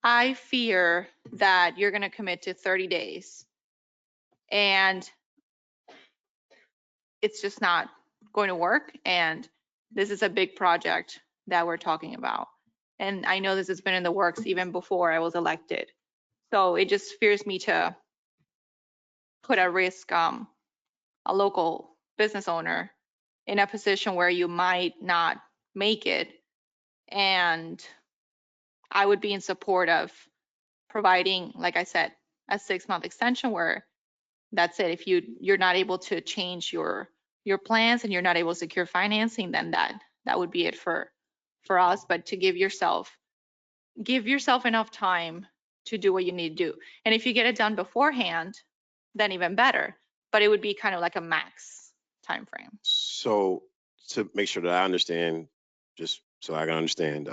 I fear that you're going to commit to 30 days and it's just not going to work. And this is a big project that we're talking about. And I know this has been in the works even before I was elected. So it just fears me to put at risk a local business owner in a position where you might not make it. And I would be in support of providing, like I said, a 6-month extension where that's it. If you're not able to change your plans and you're not able to secure financing, then that would be it for us. But to give yourself enough time to do what you need to do. And if you get it done beforehand, then even better. But it would be kind of like a max time frame. So to make sure that I understand, just so I can understand,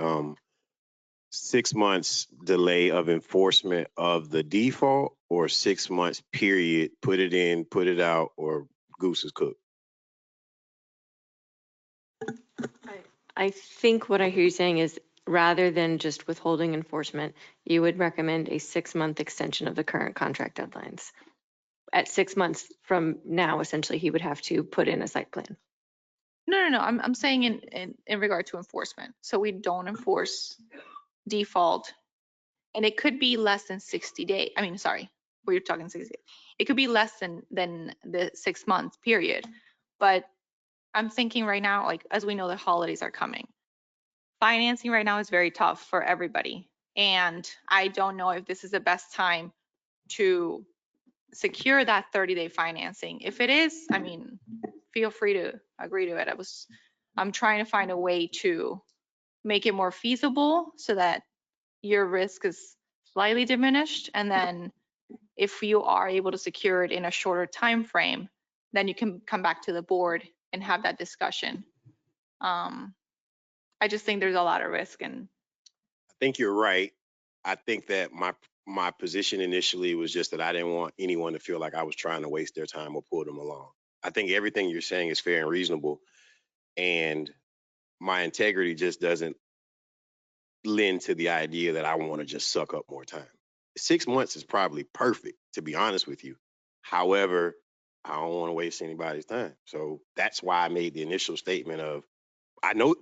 6 months delay of enforcement of the default, or 6 months period, put it in, put it out, or goose is cooked? I think what I hear you saying is rather than just withholding enforcement, you would recommend a 6-month extension of the current contract deadlines. At 6 months from now, essentially, he would have to put in a site plan. No. I'm saying in regard to enforcement. So we don't enforce default, and it could be less than 60 days. I mean, sorry, we're talking 60 days. It could be less than the 6-month period. But I'm thinking right now, like, as we know, the holidays are coming. Financing right now is very tough for everybody. And I don't know if this is the best time to secure that 30-day financing. If it is, I mean, feel free to agree to it. I'm trying to find a way to make it more feasible so that your risk is slightly diminished. And then if you are able to secure it in a shorter time frame, then you can come back to the board and have that discussion. I just think there's a lot of risk. And I think you're right. I think that my position initially was just that I didn't want anyone to feel like I was trying to waste their time or pull them along. I think everything you're saying is fair and reasonable, and my integrity just doesn't lend to the idea that I want to just suck up more time. 6 months is probably perfect, to be honest with you. However, I don't want to waste anybody's time. So that's why I made the initial statement of, I know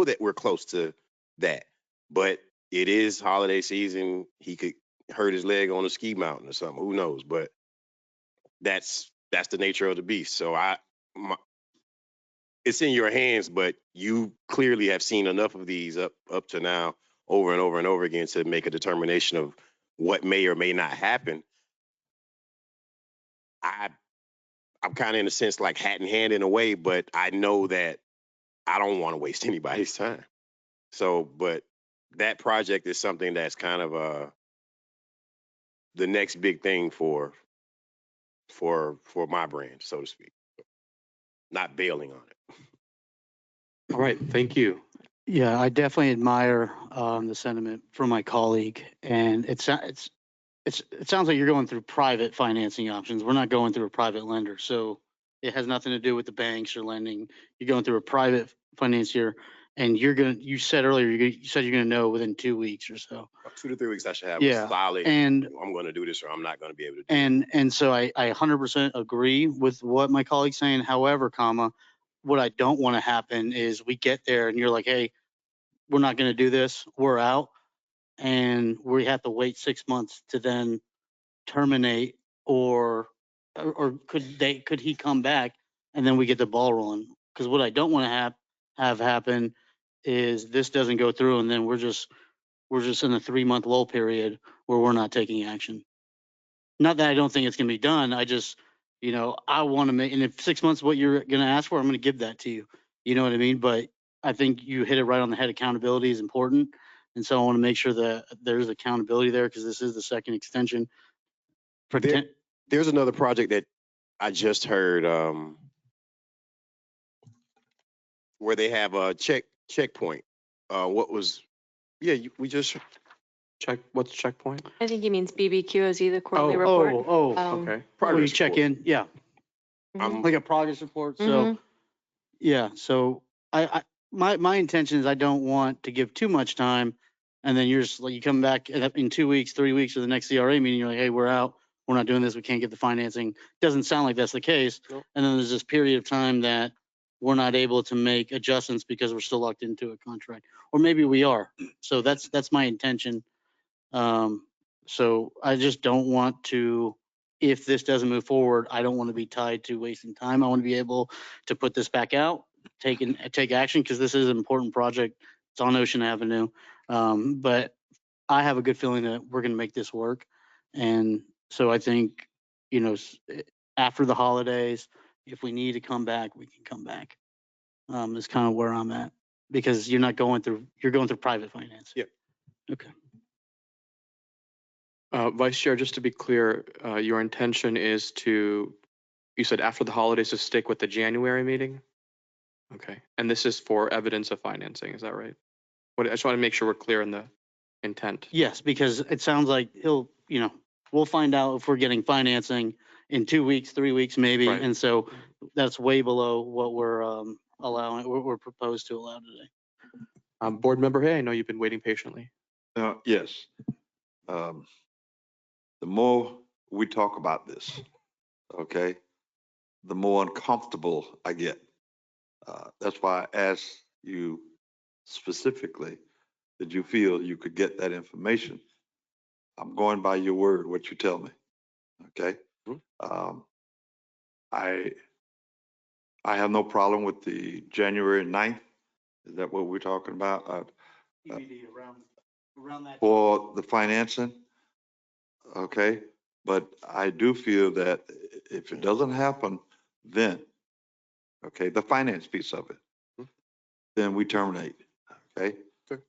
that we're close to that, but it is holiday season. He could hurt his leg on a ski mountain or something. Who knows? But that's the nature of the beast. So it's in your hands, but you clearly have seen enough of these up to now, over and over and over again, to make a determination of what may or may not happen. I'm kind of, in a sense, like hat in hand in a way, but I know that I don't want to waste anybody's time. So, but that project is something that's kind of the next big thing for my brand, so to speak. Not bailing on it. All right, thank you. Yeah, I definitely admire the sentiment from my colleague, and it sounds like you're going through private financing options. We're not going through a private lender, so it has nothing to do with the banks or lending. You're going through a private financier, and you said earlier, you said you're gonna know within 2 weeks or so. 2 to 3 weeks, I should have Yeah, a solid, and I'm going to do this or I'm not going to be able to do it. And so I 100% agree with what my colleague's saying. However, what I don't want to happen is we get there and you're like, hey, we're not going to do this. We're out. And we have to wait 6 months to then terminate, or could he come back and then we get the ball rolling? Because what I don't want to have happen is this doesn't go through and then we're just in a 3-month lull period where we're not taking action. Not that I don't think it's going to be done. I just, I want to make, and if 6 months is what you're going to ask for, I'm going to give that to you. You know what I mean? But I think you hit it right on the head. Accountability is important. And so I want to make sure that there's accountability there, because this is the second extension. There's another project that I just heard, where they have a checkpoint. We just, What's checkpoint? I think he means BBQOZ, the quarterly report. Okay. Where you Progress check report. in, yeah, I'm, like a progress report. So, yeah, so my intention is I don't want to give too much time. And then you're just like, you come back in 2 weeks, 3 weeks for the next CRA meeting, you're like, hey, we're out. We're not doing this. We can't get the financing. Doesn't sound like that's the case. Nope. And then there's this period of time that we're not able to make adjustments because we're still locked into a contract, or maybe we are. So that's my intention. So I just don't want to, if this doesn't move forward, I don't want to be tied to wasting time. I want to be able to put this back out, take action, because this is an important project. It's on Ocean Avenue. But I have a good feeling that we're going to make this work. And so I think, after the holidays, if we need to come back, we can come back. Is kind of where I'm at, because you're going through private finance. Yep. Okay. Vice Chair, just to be clear, your intention is to, you said after the holidays, to stick with the January meeting? Okay, and this is for evidence of financing, is that right? I just want to make sure we're clear in the intent. Yes, because it sounds like we'll find out if we're getting financing in 2 weeks, 3 weeks, maybe. Right. And so that's way below what we're we're proposed to allow today. Board Member Hay, I know you've been waiting patiently. Yes. The more we talk about this, okay, the more uncomfortable I get. That's why I asked you specifically, did you feel you could get that information? I'm going by your word, what you tell me, okay? I have no problem with the January 9th. Is that what we're talking about? Around that. For the financing? Okay, but I do feel that if it doesn't happen, then, okay, the finance piece of it, then we terminate, okay? Sure.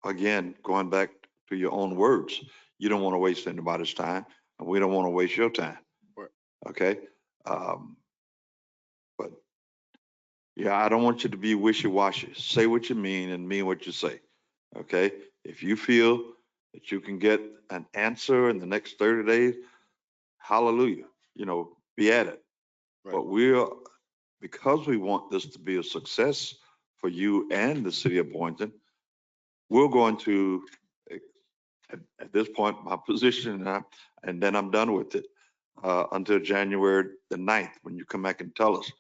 Again, going back to your own words, you don't want to waste anybody's time, and we don't want to waste your time. Right. Okay? But yeah, I don't want you to be wishy-washy. Say what you mean and mean what you say. Okay? If you feel that you can get an answer in the next 30 days, hallelujah, be at it. Right. But because we want this to be a success for you and the city of Boynton, we're going to, at this point, my position, and then I'm done with it, until January the 9th, when you come back and tell us,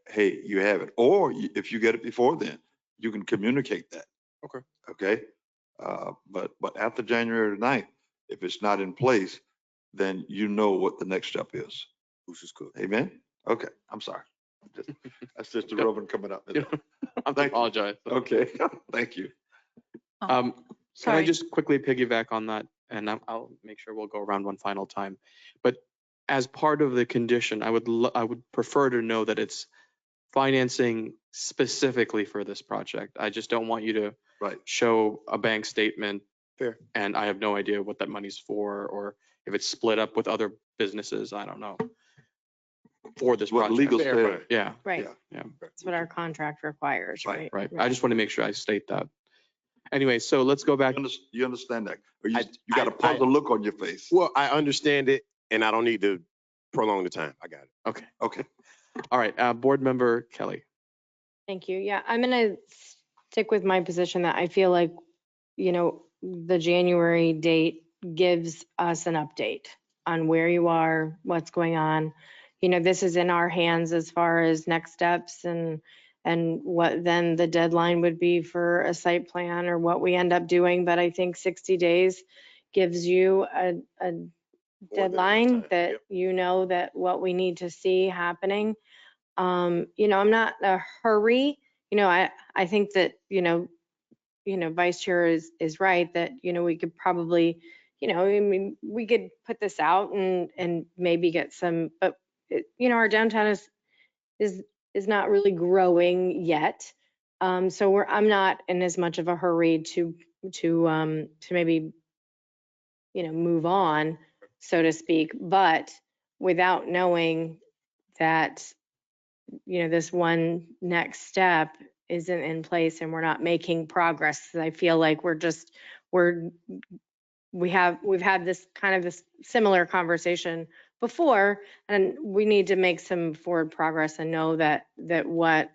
hey, you have it. Or if you get it before then, you can communicate that. Okay. Okay? But after January the 9th, if it's not in place, then you know what the next step is. Which is cool. Amen? Okay, I'm sorry. That's just the Reverend coming up. I apologize. Okay, thank you. Can I Sorry. just quickly piggyback on that? And I'll make sure we'll go around one final time. But as part of the condition, I would prefer to know that it's financing specifically for this project. I just don't want you to show a bank statement. Fair. And I have no idea what that money's for, or if it's split up with other businesses. I don't know. For this What project. legal standard? Yeah. Right. Yeah. That's what our contract requires, right? Right. I just want to make sure I state that. Anyway, so let's go back. You understand that? Or you got a puzzled look on your face? Well, I understand it, and I don't need to prolong the time. I got it. Okay. Okay. All right. Board Member Kelly. Thank you. Yeah, I'm going to stick with my position that I feel like, the January date gives us an update on where you are, what's going on. This is in our hands as far as next steps and what then the deadline would be for a site plan or what we end up doing. But I think 60 days gives you a deadline that that what we need to see happening. I'm not in a hurry. I think that, Vice Chair is right that, we could probably, we could put this out and maybe get some, but our downtown is not really growing yet. So I'm not in as much of a hurry to maybe, move on. so to speak, but without knowing that, this one next step isn't in place and we're not making progress. I feel like we've had this kind of this similar conversation before, and we need to make some forward progress and know that what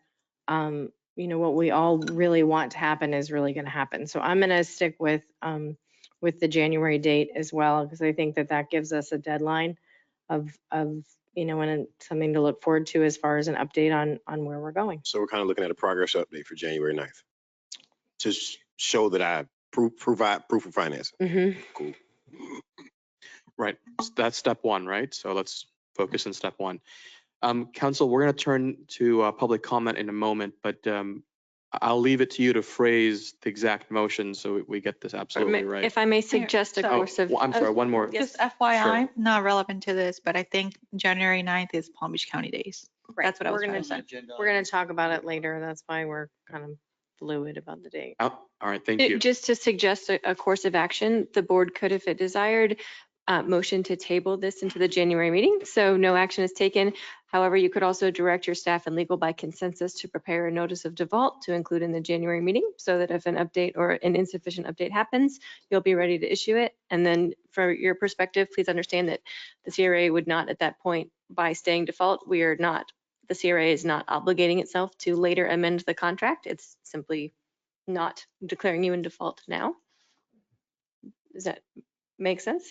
what we all really want to happen is really going to happen. So I'm going to stick with the January date as well, because I think that gives us a deadline of and something to look forward to as far as an update on where we're going. So we're kind of looking at a progress update for January 9th to show that I provide proof of finance. Mm-hmm. Cool. Right. That's step one, right? So let's focus on step one. Council, we're going to turn to public comment in a moment, but I'll leave it to you to phrase the exact motion so we get this absolutely right. If I may suggest a So- course of. Well, I'm sorry, one more. Just FYI, not relevant to this, but I think January 9th is Palm Beach County Days. That's what I was trying to say. We're going to talk about it later. That's why we're kind of fluid about the date. Oh, all right, thank you. Just to suggest a course of action, the board could, if it desired, motion to table this into the January meeting. So no action is taken. However, you could also direct your staff and legal by consensus to prepare a notice of default to include in the January meeting, so that if an update or an insufficient update happens, you'll be ready to issue it. And then from your perspective, please understand that the CRA would not at that point, by staying default, the CRA is not obligating itself to later amend the contract. It's simply not declaring you in default now. Does that make sense?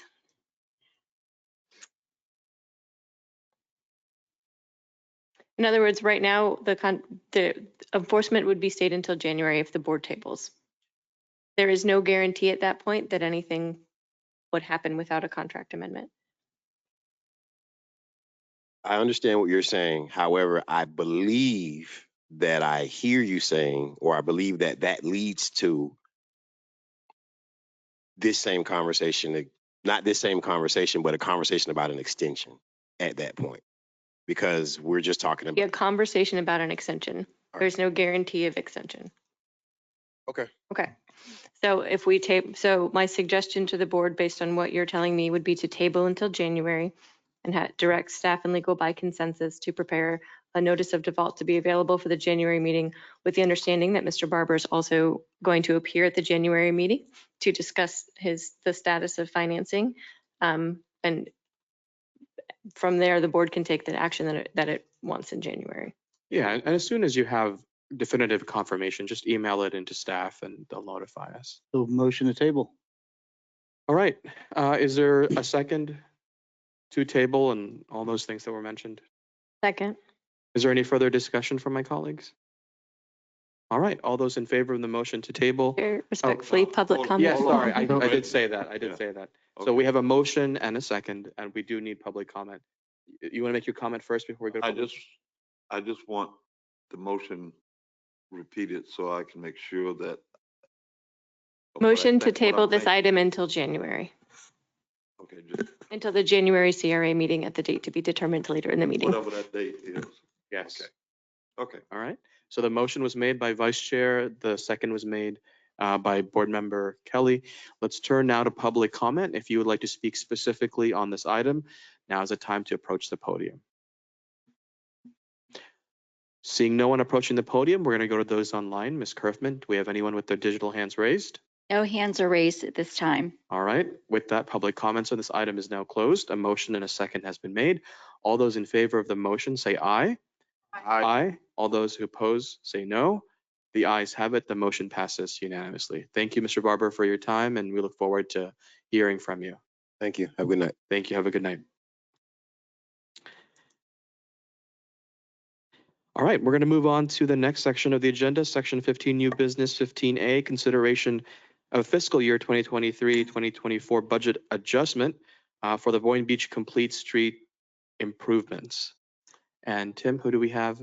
In other words, right now, the enforcement would be stayed until January if the board tables. There is no guarantee at that point that anything would happen without a contract amendment. I understand what you're saying. However, I believe that I hear you saying, or I believe that that leads to this same conversation, not this same conversation, but a conversation about an extension at that point, because we're just talking Be a about. conversation about an extension. There's no guarantee of extension. Okay. Okay. So if we so my suggestion to the board, based on what you're telling me, would be to table until January and direct staff and legal by consensus to prepare a notice of default to be available for the January meeting, with the understanding that Mr. Barber is also going to appear at the January meeting to discuss the status of financing. And from there, the board can take the action that it wants in January. Yeah, and as soon as you have definitive confirmation, just email it into staff and they'll notify us. So motion to table. All right, is there a second to table and all those things that were mentioned? Second. Is there any further discussion from my colleagues? All right, all those in favor of the motion to table? Respectfully, public comment. Yes, sorry, I Hold on. did say that. I did say that. So we have a motion and a second, and we do need public comment. You want to make your comment first before we go to public? I just want the motion repeated so I can make sure that. Motion to table this item until January, Okay, just until the January CRA meeting at the date to be determined later in the meeting. whatever that date is. Yes. Okay. All right. So the motion was made by Vice Chair. The second was made by Board Member Kelly. Let's turn now to public comment. If you would like to speak specifically on this item, now is the time to approach the podium. Seeing no one approaching the podium, we're going to go to those online. Ms. Kerfman, do we have anyone with their digital hands raised? No hands are raised at this time. All right. With that, public comments on this item is now closed. A motion and a second has been made. All those in favor of the motion say aye. Aye. All those who oppose say no. The ayes have it. The motion passes unanimously. Thank you, Mr. Barber, for your time, and we look forward to hearing from you. Thank you. Have a good night. Thank you. Have a good night. All right, we're going to move on to the next section of the agenda, Section 15, New Business 15A, consideration of fiscal year 2023-2024 budget adjustment for the Boynton Beach Complete Street improvements. And Tim, who do we have?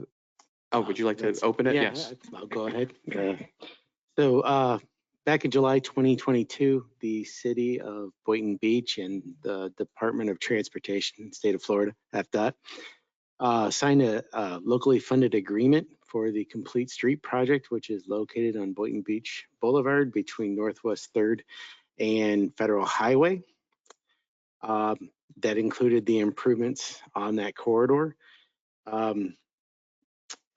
Oh, would you like to open it? Yeah, Yes. I'll go ahead. So back in July 2022, the city of Boynton Beach and the Department of Transportation, state of Florida, FDOT, signed a locally funded agreement for the Complete Street project, which is located on Boynton Beach Boulevard between Northwest 3rd and Federal Highway. that included the improvements on that corridor.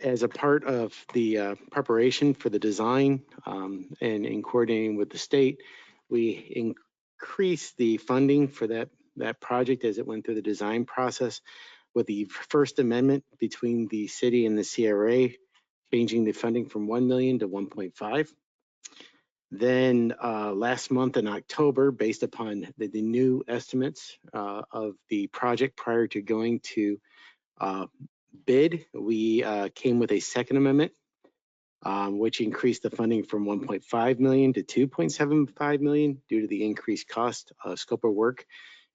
As a part of the preparation for the design and in coordinating with the state, we increased the funding for that project as it went through the design process with the first amendment between the city and the CRA, changing the funding from 1 million to 1.5. Then last month in October, based upon the new estimates of the project prior to going to bid, we came with a second amendment, which increased the funding from 1.5 million to 2.75 million due to the increased cost of scope of work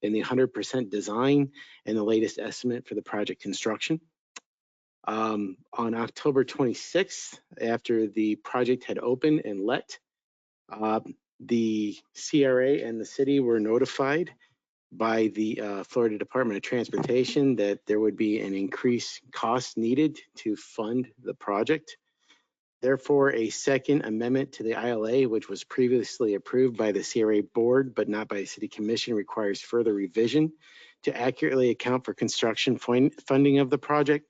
and the 100% design and the latest estimate for the project construction. On October 26th, after the project had opened and let, the CRA and the city were notified by the Florida Department of Transportation that there would be an increased cost needed to fund the project. Therefore, a second amendment to the ILA, which was previously approved by the CRA board but not by the City Commission, requires further revision to accurately account for construction funding of the project,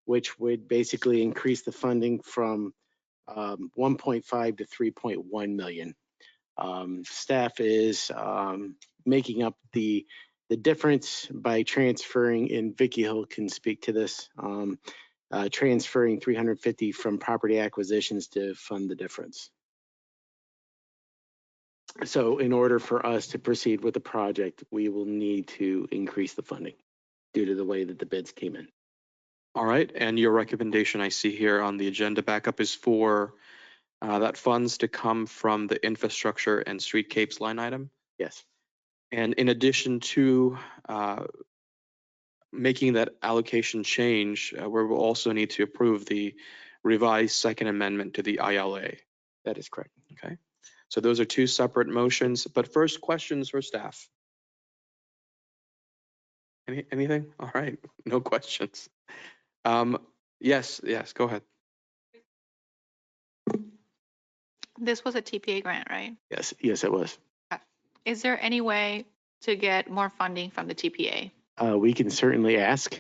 which would basically increase the funding from 1.5 to 3.1 million. Staff is making up the difference by transferring, and Vicky Hill can speak to this, transferring 350 from property acquisitions to fund the difference. So in order for us to proceed with the project, we will need to increase the funding due to the way that the bids came in. All right, and your recommendation I see here on the agenda backup is for that funds to come from the infrastructure and streetscapes line item? Yes. And in addition to making that allocation change, we will also need to approve the revised second amendment to the ILA. That is correct. Okay, so those are two separate motions, but first, questions for staff. Anything? All right, no questions. Yes, go ahead. This was a TPA grant, right? Yes, it was. Is there any way to get more funding from the TPA? We can certainly ask,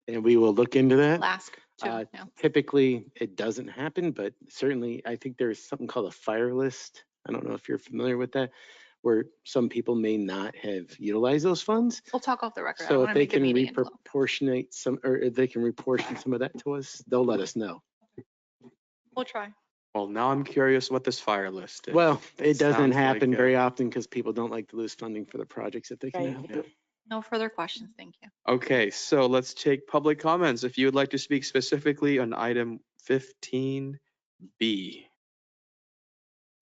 and we will look into that. I'll ask too. Typically, it doesn't happen, but certainly, I think there's something called a fire list. I don't know if you're familiar with that, where some people may not have utilized those funds. We'll talk off the record. So if they can reproportionate some, or if they can reportion some of that to us, they'll let us know. We'll try. Well, now I'm curious what this fire list is. Well, it doesn't sounds happen like, very often because people don't like to lose funding for the projects if they can help it. No further questions. Thank you. Okay, so let's take public comments. If you would like to speak specifically on item 15B.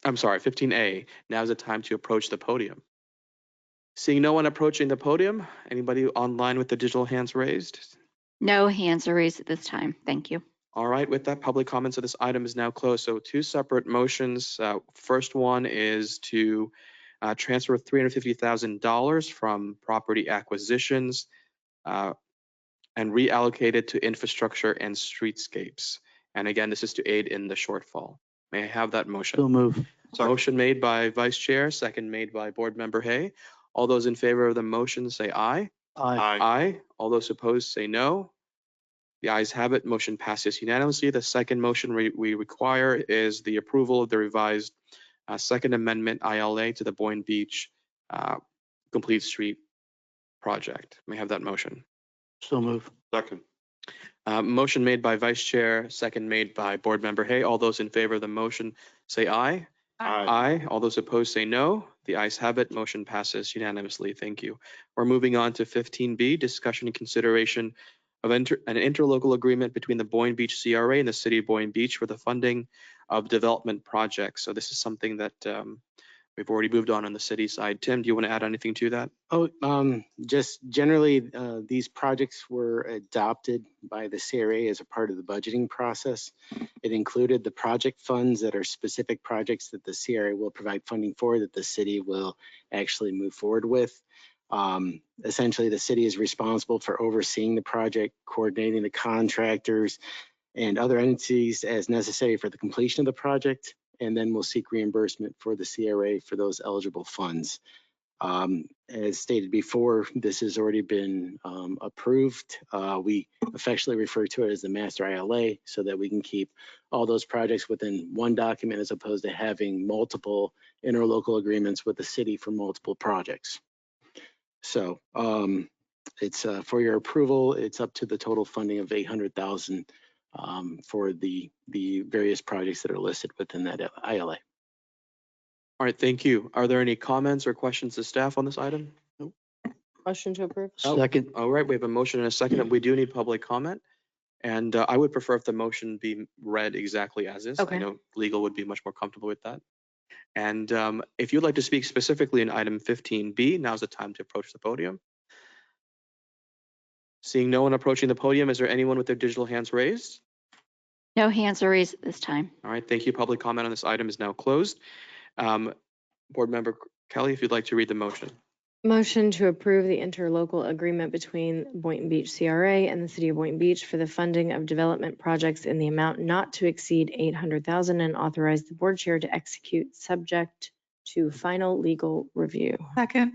I'm sorry, 15A. Now is the time to approach the podium. Seeing no one approaching the podium, anybody online with the digital hands raised? No hands are raised at this time. Thank you. All right, with that, public comments of this item is now closed. So two separate motions. First one is to transfer $350,000 from property acquisitions and reallocate it to infrastructure and streetscapes. And again, this is to aid in the shortfall. May I have that motion? Still move. Motion made by Vice Chair, second made by Board Member Hay. All those in favor of the motion say aye. Aye. Aye. All those opposed say no. The ayes have it. Motion passes unanimously. The second motion we require is the approval of the revised Second Amendment ILA to the Boynton Beach Complete Street project. May I have that motion? Still move. Second. Motion made by Vice Chair, second made by Board Member Hay. All those in favor of the motion say aye. Aye. All those opposed say no. The ayes have it. Motion passes unanimously. Thank you. We're moving on to 15B, discussion and consideration of an interlocal agreement between the Boynton Beach CRA and the City of Boynton Beach for the funding of development projects. So this is something that we've already moved on the city side. Tim, do you want to add anything to that? Oh, just generally, these projects were adopted by the CRA as a part of the budgeting process. It included the project funds that are specific projects that the CRA will provide funding for that the city will actually move forward with. Essentially, the city is responsible for overseeing the project, coordinating the contractors and other entities as necessary for the completion of the project, and then we'll seek reimbursement for the CRA for those eligible funds. As stated before, this has already been approved. We affectionately refer to it as the master ILA so that we can keep all those projects within one document as opposed to having multiple interlocal agreements with the city for multiple projects. So it's for your approval. It's up to the total funding of $800,000 for the various projects that are listed within that ILA. All right, thank you. Are there any comments or questions to staff on this item? Motion to approve. Second. All right, we have a motion and a second. We do need public comment. And I would prefer if the motion be read exactly as is. I Okay. know legal would be much more comfortable with that. And if you'd like to speak specifically in item 15B, now's the time to approach the podium. Seeing no one approaching the podium, is there anyone with their digital hands raised? No hands are raised at this time. All right, thank you. Public comment on this item is now closed. Board Member Kelly, if you'd like to read the motion. Motion to approve the interlocal agreement between Boynton Beach CRA and the City of Boynton Beach for the funding of development projects in the amount not to exceed $800,000 and authorize the board chair to execute subject to final legal review. Second.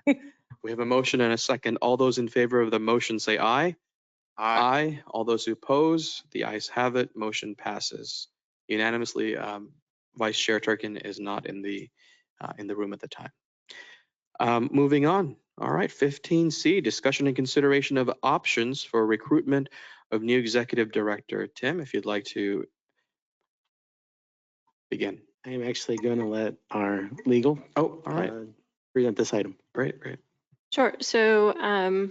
We have a motion and a second. All those in favor of the motion say aye. Aye. All those who oppose, the ayes have it. Motion passes unanimously. Vice Chair Turkin is not in the room at the time. Moving on. All right, 15C, discussion and consideration of options for recruitment of new executive director. Tim, if you'd like to begin. I am actually going to let our legal Oh, all right. present this item. Great, great. Sure. So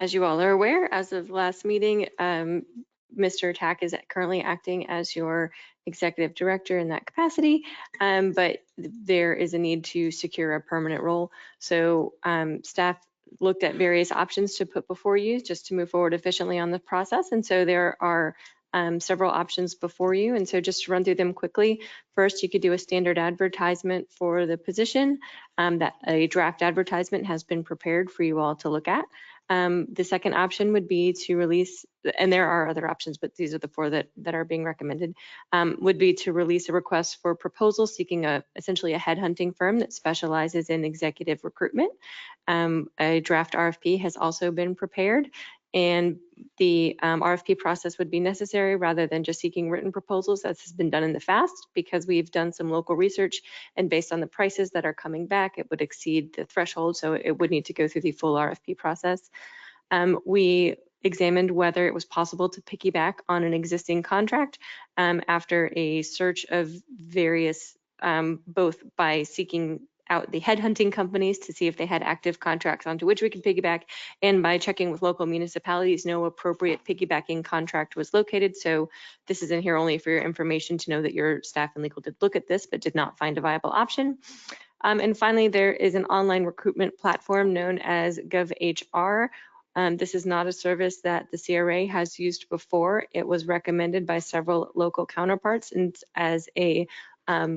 as you all are aware, as of last meeting, Mr. Tack is currently acting as your executive director in that capacity, but there is a need to secure a permanent role. So staff looked at various options to put before you just to move forward efficiently on the process. And so there are several options before you. And so just to run through them quickly, first, you could do a standard advertisement for the position. That a draft advertisement has been prepared for you all to look at. The second option would be to release, and there are other options, but these are the four that are being recommended, would be to release a request for proposal seeking essentially a headhunting firm that specializes in executive recruitment. A draft RFP has also been prepared, and the RFP process would be necessary rather than just seeking written proposals as has been done in the past, because we've done some local research and based on the prices that are coming back, it would exceed the threshold. So it would need to go through the full RFP process. We examined whether it was possible to piggyback on an existing contract after a search of various, both by seeking out the headhunting companies to see if they had active contracts onto which we could piggyback, and by checking with local municipalities, no appropriate piggybacking contract was located. So this is in here only for your information to know that your staff and legal did look at this, but did not find a viable option. And finally, there is an online recruitment platform known as GovHR. This is not a service that the CRA has used before. It was recommended by several local counterparts and as a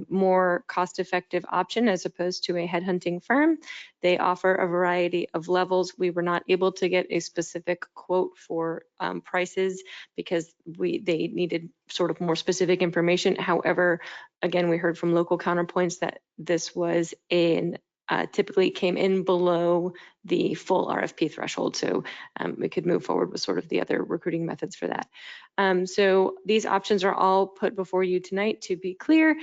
more cost-effective option as opposed to a headhunting firm. They offer a variety of levels. We were not able to get a specific quote for prices because they needed sort of more specific information. However, again, we heard from local counterpoints that this was typically came in below the full RFP threshold. So we could move forward with sort of the other recruiting methods for that. So these options are all put before you tonight. To be clear,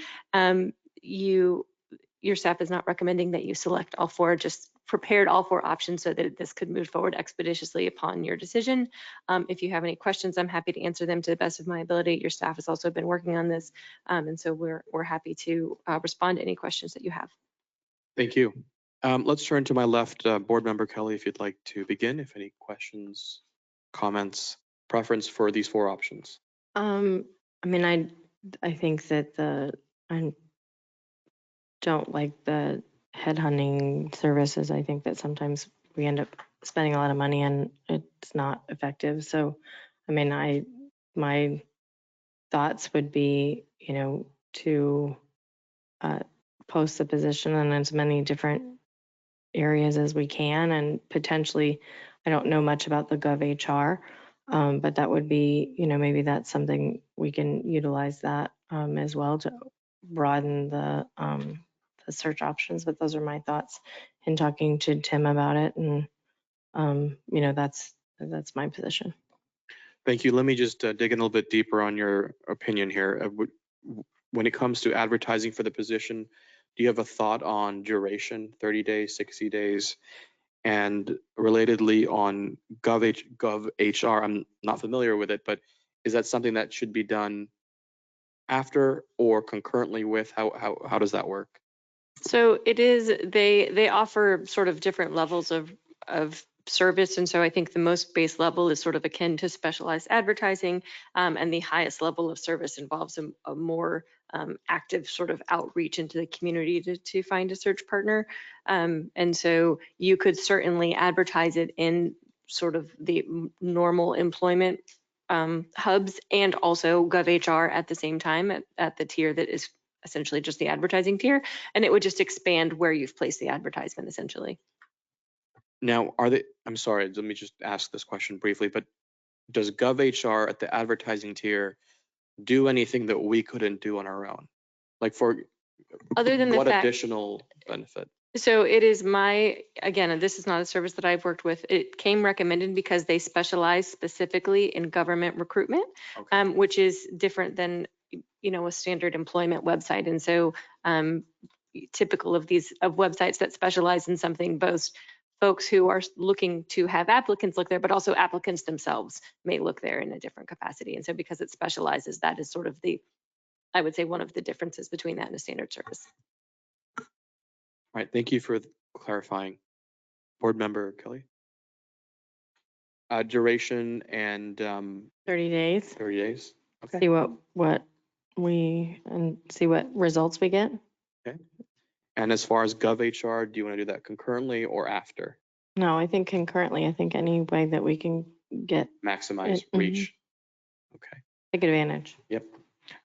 your staff is not recommending that you select all four, just prepared all four options so that this could move forward expeditiously upon your decision. If you have any questions, I'm happy to answer them to the best of my ability. Your staff has also been working on this, and so we're happy to respond to any questions that you have. Thank you. Let's turn to my left, Board Member Kelly, if you'd like to begin. If any questions, comments, preference for these four options. I mean, I think that I don't like the headhunting services. I think that sometimes we end up spending a lot of money and it's not effective. So, I mean, my thoughts would be, to post the position in as many different areas as we can, and potentially, I don't know much about the GovHR, but that would be, maybe that's something we can utilize that as well to broaden the the search options, but those are my thoughts in talking to Tim about it. And, that's my position. Thank you. Let me just dig in a little bit deeper on your opinion here. When it comes to advertising for the position, do you have a thought on duration, 30 days, 60 days? And relatedly on Gov HR, I'm not familiar with it, but is that something that should be done after or concurrently with? How does that work? So it is, they offer sort of different levels of service. And so I think the most base level is sort of akin to specialized advertising. And the highest level of service involves a more active sort of outreach into the community to find a search partner. And so you could certainly advertise it in sort of the normal employment hubs and also GovHR at the same time at the tier that is essentially just the advertising tier, and it would just expand where you've placed the advertisement essentially. Now, I'm sorry, let me just ask this question briefly, but does GovHR at the advertising tier do anything that we couldn't do on our own? Like for Other than the what fact, additional benefit? so it is again, and this is not a service that I've worked with. It came recommended because they specialize specifically in government recruitment, Okay. which is different than, a standard employment website. And so typical of websites that specialize in something, both folks who are looking to have applicants look there, but also applicants themselves may look there in a different capacity. And so because it specializes, that is sort of I would say one of the differences between that and a standard service. All right, thank you for clarifying. Board Member Kelly? Duration and 30 days. 30 days. Okay. See see what results we get. Okay. And as far as GovHR, do you want to do that concurrently or after? No, I think concurrently. I think any way that we can get Maximize reach. Okay. take advantage. Yep.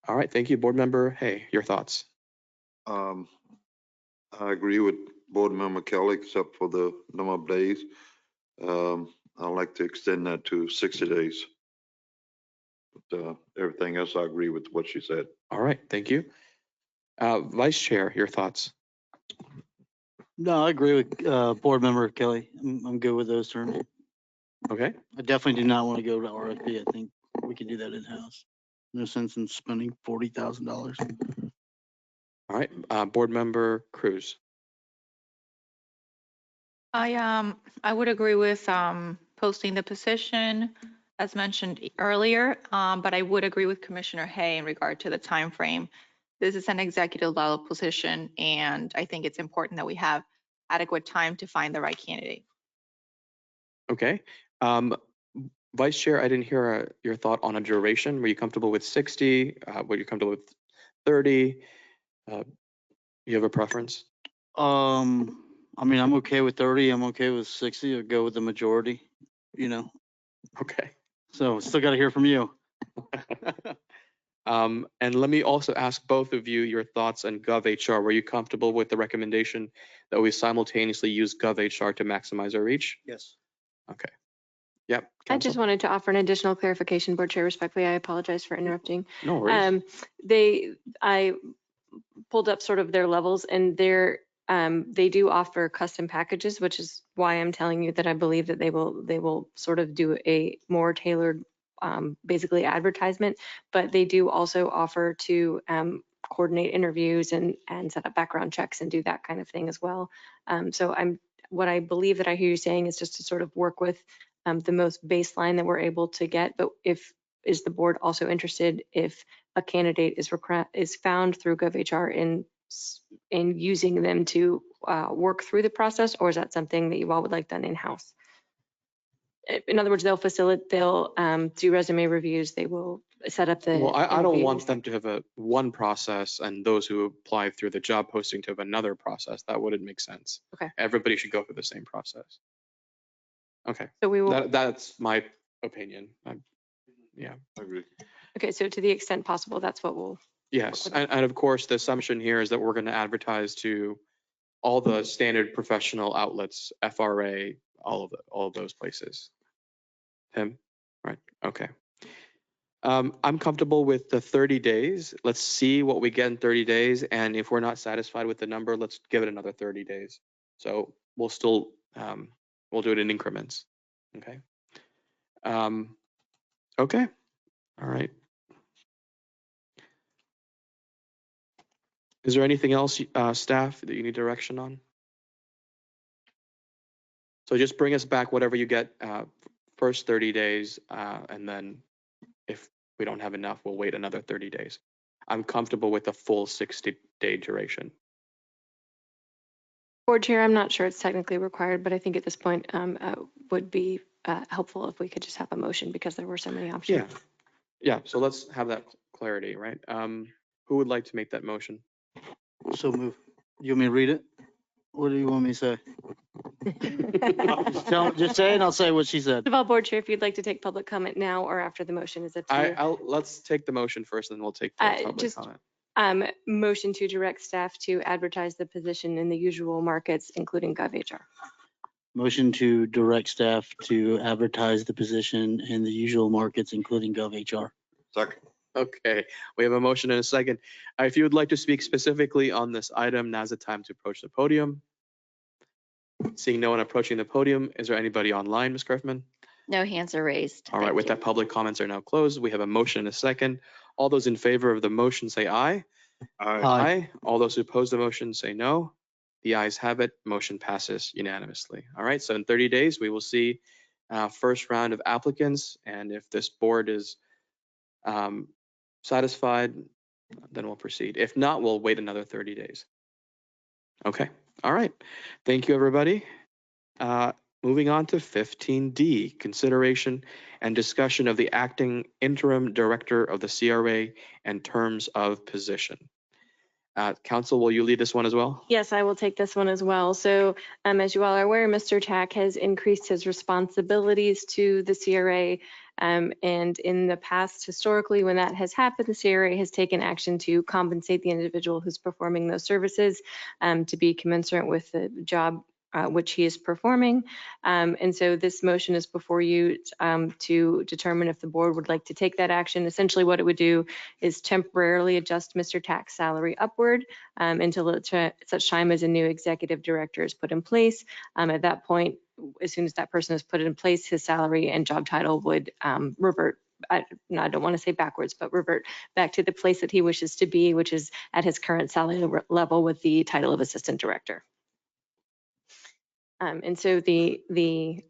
All right. Thank you, Board Member. Hey, your thoughts? I agree with Board Member Kelly, except for the number of days. I'd like to extend that to 60 days. But everything else, I agree with what she said. All right. Thank you. Vice Chair, your thoughts? No, I agree with Board Member Kelly. I'm good with those terms. Okay. I definitely do not want to go to RFP. I think we can do that in-house. No sense in spending $40,000. All right. Board Member Cruz. I would agree with posting the position as mentioned earlier, but I would agree with Commissioner Hay in regard to the time frame. This is an executive level position, and I think it's important that we have adequate time to find the right candidate. Okay. Vice Chair, I didn't hear your thought on a duration. Were you comfortable with 60? Were you comfortable with 30? You have a preference? I mean, I'm okay with 30. I'm okay with 60. I'll go with the majority, Okay. So still got to hear from you. And let me also ask both of you your thoughts on GovHR. Were you comfortable with the recommendation that we simultaneously use GovHR to maximize our reach? Yes. Okay. Yep. I just Counsel? wanted to offer an additional clarification, Board Chair, respectfully. I apologize for interrupting. No worries. I pulled up sort of their levels, and they do offer custom packages, which is why I'm telling you that I believe that they will sort of do a more tailored, basically advertisement, but they do also offer to coordinate interviews and set up background checks and do that kind of thing as well. So what I believe that I hear you saying is just to sort of work with the most baseline that we're able to get, but is the board also interested if a candidate is found through GovHR in using them to work through the process, or is that something that you all would like done in-house? In other words, they'll do resume reviews, they will set up the Well, I don't want interviews. them to have one process and those who apply through the job posting to have another process. That wouldn't make sense. Okay. Everybody should go through the same process. Okay. So we will. That's my opinion. Yeah. I agree. Okay, so to the extent possible, that's what we'll. Yes, and of course, the assumption here is that we're going to advertise to all the standard professional outlets, FRA, all of those places. Tim, right? Okay. I'm comfortable with the 30 days. Let's see what we get in 30 days. And if we're not satisfied with the number, let's give it another 30 days. So we'll still, we'll do it in increments. Okay. Okay. All right. Is there anything else, staff, that you need direction on? So just bring us back whatever you get, first 30 days, and then if we don't have enough, we'll wait another 30 days. I'm comfortable with a full 60-day duration. Board Chair, I'm not sure it's technically required, but I think at this point would be helpful if we could just have a motion because there were so many options. Yeah, so let's have that clarity, right? Who would like to make that motion? So move. You want me to read it? What do you want me to say? Just say it and I'll say what she said. First of all, Board Chair, if you'd like to take public comment now or after the motion is up to you. Let's take the motion first, and then we'll take the public Just comment. motion to direct staff to advertise the position in the usual markets, including GovHR. Motion to direct staff to advertise the position in the usual markets, including GovHR. Second. Okay, we have a motion and a second. If you would like to speak specifically on this item, now's the time to approach the podium. Seeing no one approaching the podium, is there anybody online, Ms. Griffman? No hands are raised. All right, with that, public comments are now closed. We have a motion and a second. All those in favor of the motion say aye. Aye. All those who oppose the motion say no. The ayes have it. Motion passes unanimously. All right, so in 30 days, we will see first round of applicants. And if this board is satisfied, then we'll proceed. If not, we'll wait another 30 days. Okay, all right. Thank you, everybody. Moving on to 15D, consideration and discussion of the acting interim director of the CRA and terms of position. Council, will you lead this one as well? Yes, I will take this one as well. So as you all are aware, Mr. Tack has increased his responsibilities to the CRA. And in the past, historically, when that has happened, the CRA has taken action to compensate the individual who's performing those services to be commensurate with the job which he is performing. And so this motion is before you to determine if the board would like to take that action. Essentially what it would do is temporarily adjust Mr. Tack's salary upward until such time as a new executive director is put in place. At that point, as soon as that person is put in place, his salary and job title would revert. I don't want to say backwards, but revert back to the place that he wishes to be, which is at his current salary level with the title of assistant director. And so the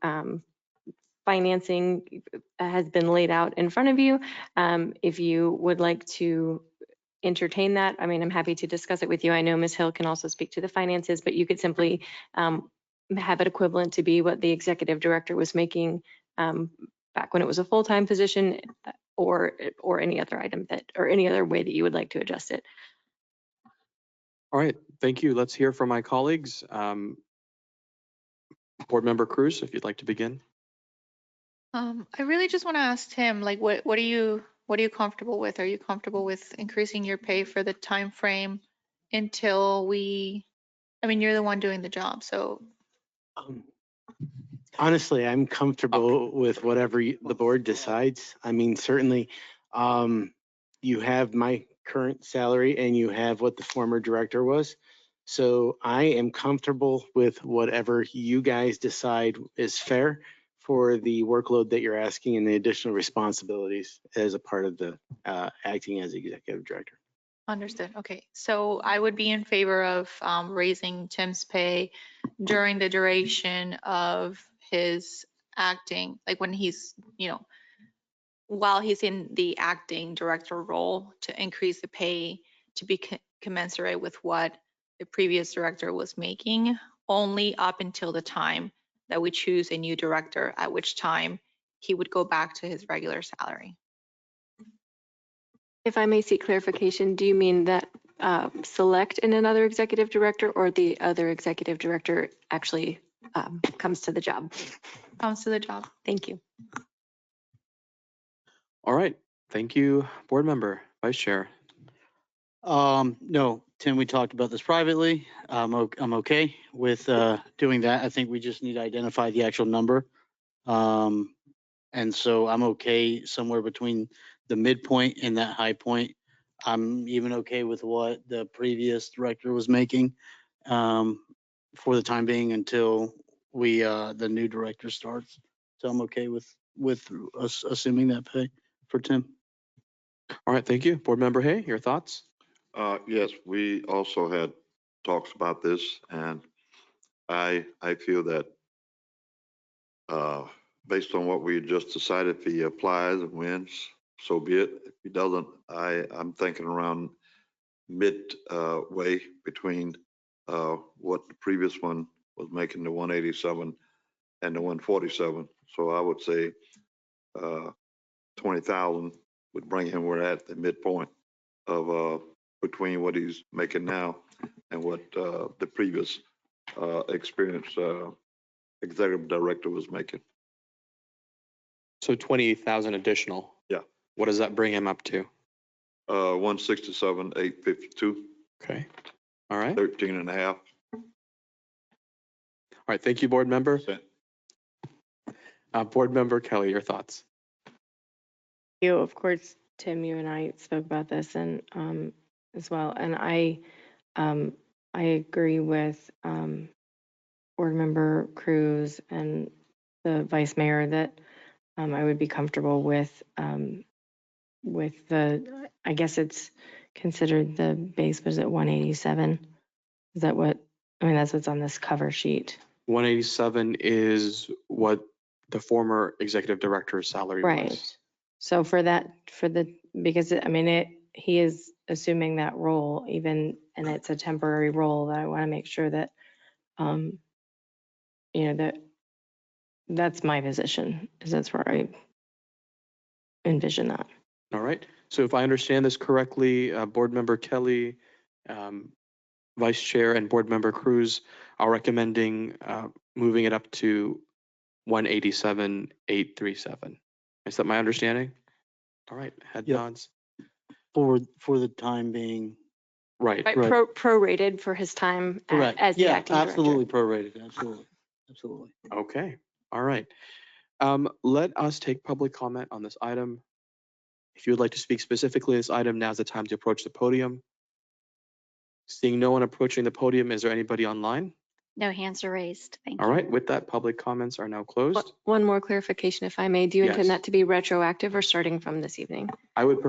financing has been laid out in front of you. If you would like to entertain that, I mean, I'm happy to discuss it with you. I know Ms. Hill can also speak to the finances, but you could simply have it equivalent to be what the executive director was making back when it was a full-time position, or any other item that, or any other way that you would like to adjust it. All right, thank you. Let's hear from my colleagues. Board Member Cruz, if you'd like to begin. I really just want to ask Tim, like, what are you comfortable with? Are you comfortable with increasing your pay for the time frame until we? I mean, you're the one doing the job, so. Honestly, I'm comfortable with whatever the board decides. I mean, certainly, you have my current salary and you have what the former director was. So I am comfortable with whatever you guys decide is fair for the workload that you're asking and the additional responsibilities as a part of the acting as executive director. Understood. Okay, so I would be in favor of raising Tim's pay during the duration of his acting, like when he's, while he's in the acting director role, to increase the pay to be commensurate with what the previous director was making, only up until the time that we choose a new director, at which time he would go back to his regular salary. If I may seek clarification, do you mean that select in another executive director, or the other executive director actually comes to the job? Comes to the job. Thank you. All right, thank you, Board Member, Vice Chair. No, Tim, we talked about this privately. I'm okay with doing that. I think we just need to identify the actual number. And so I'm okay somewhere between the midpoint and that high point. I'm even okay with what the previous director was making for the time being until the new director starts. So I'm okay with us assuming that pay for Tim. All right, thank you. Board Member Hay, your thoughts? Yes, we also had talks about this, and I feel that based on what we just decided, if he applies and wins, so be it. If he doesn't, I'm thinking around way between what the previous one was making, the 187 and the 147. So I would say 20,000 would bring him where at the midpoint of between what he's making now and what the previous experienced executive director was making. So 20,000 additional. Yeah. What does that bring him up to? 167, 852, Okay. All right. 13 and a half. All right. Thank you, Board Member. Board Member Kelly, your thoughts? You, of course, Tim, you and I spoke about this and as well, and I agree with Board Member Cruz and the Vice Mayor that I would be comfortable with the, I guess it's considered the base was at 187. Is that what, I mean, that's what's on this cover sheet. 187 is what the former executive director's salary Right. was. So for that, because I mean, he is assuming that role even, and it's a temporary role that I want to make sure that, that's my position, is that's where I envision that. All right. So if I understand this correctly, Board Member Kelly, Vice Chair, and Board Member Cruz are recommending moving it up to 187,837. Is that my understanding? All right. Head Yep. nods. For the time being. Right. Right, Right. prorated for his time Correct. as the Yeah, acting director. absolutely prorated. Absolutely. Okay. All right. Let us take public comment on this item. If you would like to speak specifically on this item, now's the time to approach the podium. Seeing no one approaching the podium, is there anybody online? No hands are raised. Thank you. All right, with that, public comments are now closed. One more clarification, if I may. Do you intend Yes. that to be retroactive or starting from this evening? I would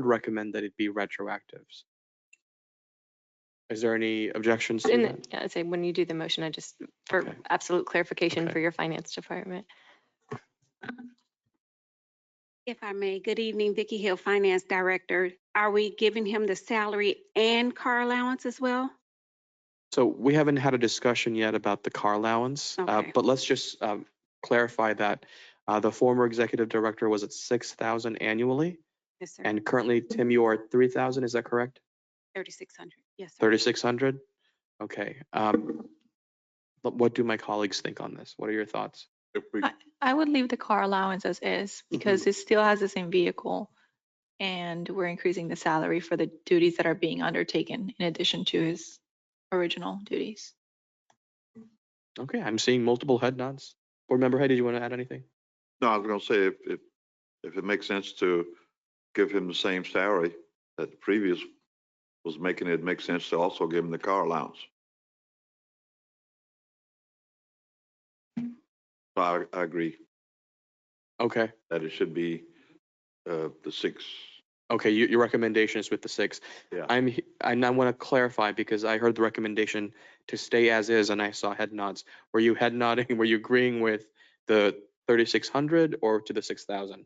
recommend that it be retroactive. Is there any objections to that? Yeah, I'd say when you do the motion, for Okay. absolute clarification Okay. for your finance department. If I may, good evening, Vicki Hill, Finance Director. Are we giving him the salary and car allowance as well? So we haven't had a discussion yet about the car allowance, Okay. but let's just clarify that the former executive director was at 6,000 annually, Yes, sir. and currently, Tim, you are at 3,000. Is that correct? 3,600. Yes, sir. 3,600. Okay. But what do my colleagues think on this? What are your thoughts? If we, I would leave the car allowance as is because it still has the same vehicle. And we're increasing the salary for the duties that are being undertaken in addition to his original duties. Okay, I'm seeing multiple head nods. Board Member Hay, did you want to add anything? no, I was going to say if it makes sense to give him the same salary that the previous was making, it makes sense to also give him the car allowance. So I agree Okay. that it should be the 6. Okay, your recommendation is with the 6. Yeah. I now want to clarify because I heard the recommendation to stay as is and I saw head nods. Were you head nodding? Were you agreeing with the 3,600 or to the 6,000?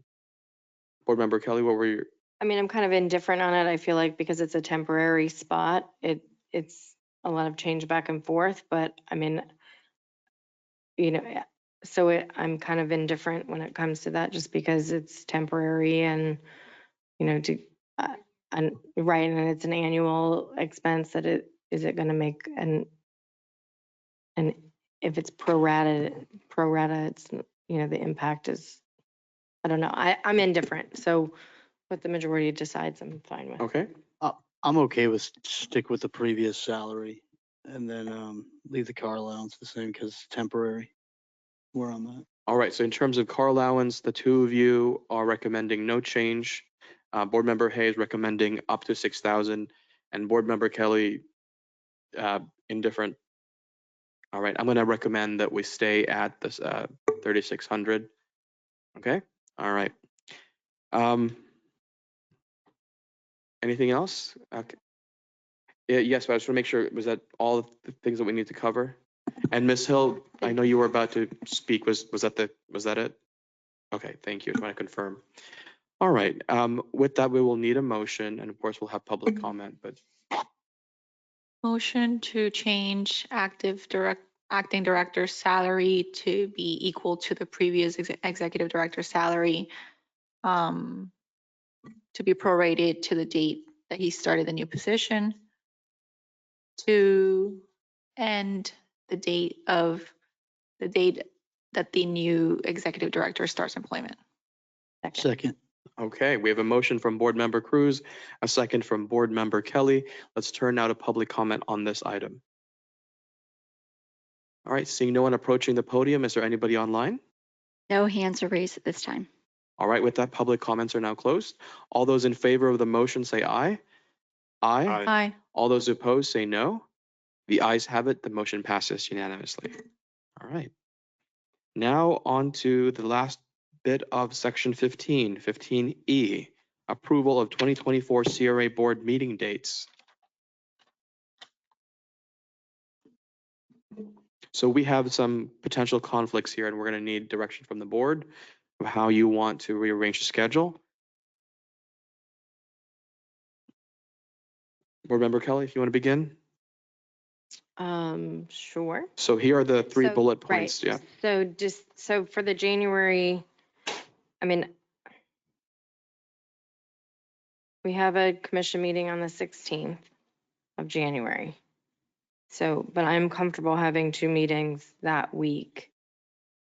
Board Member Kelly, what were your? I mean, I'm kind of indifferent on it. I feel like because it's a temporary spot, it's a lot of change back and forth, but I mean, so I'm kind of indifferent when it comes to that, just because it's temporary and, and right, and it's an annual expense that is it going to make, and if it's pro rata, it's, the impact is, I don't know. I'm indifferent. So what the majority decides, I'm fine with. Okay. I'm okay with stick with the previous salary and then leave the car allowance the same because it's temporary. We're on that. All right, so in terms of car allowance, the two of you are recommending no change. Board Member Hayes recommending up to 6,000, and Board Member Kelly, indifferent. All right, I'm gonna recommend that we stay at this 3,600. Okay, all right. Anything else? Okay. Yeah, yes, but I just want to make sure, was that all the things that we need to cover? And Ms. Hill, I know you were about to speak. Was that it? Okay, thank you. I want to confirm. All right, with that, we will need a motion, and of course, we'll have public comment, but Motion to change acting director's salary to be equal to the previous executive director's salary, to be prorated to the date that he started the new position, to end the date that the new executive director starts employment. Second. okay, we have a motion from Board Member Cruz, a second from Board Member Kelly. Let's turn now to public comment on this item. All right, seeing no one approaching the podium, is there anybody online? No hands are raised at this time. All right, with that, public comments are now closed. All those in favor of the motion say aye. Aye. Aye. Aye. All those opposed say no. The ayes have it, the motion passes unanimously. All right. Now on to the last bit of section 15, 15E, approval of 2024 CRA board meeting dates. So we have some potential conflicts here, and we're going to need direction from the board of how you want to rearrange the schedule. Board Member Kelly, if you want to begin. Sure. So here are the three So- bullet right. points. Yeah. So for the January, I mean, we have a commission meeting on the 16th of January. So, but I'm comfortable having two meetings that week.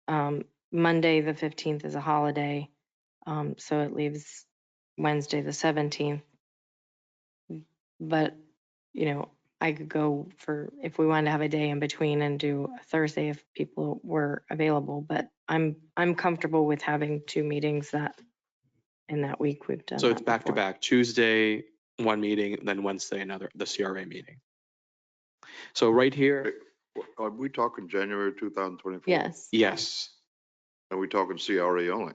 Monday, the 15th is a holiday, so it leaves Wednesday, the 17th. But, you know, I could go for, if we wanted to have a day in between and do a Thursday if people were available, but I'm comfortable with having two meetings that, in that week we've done. So it's that back to before. back, Tuesday, one meeting, then Wednesday, another, the CRA meeting. So right here, Are we talking January 2024? Yes, yes. Are we talking CRA only?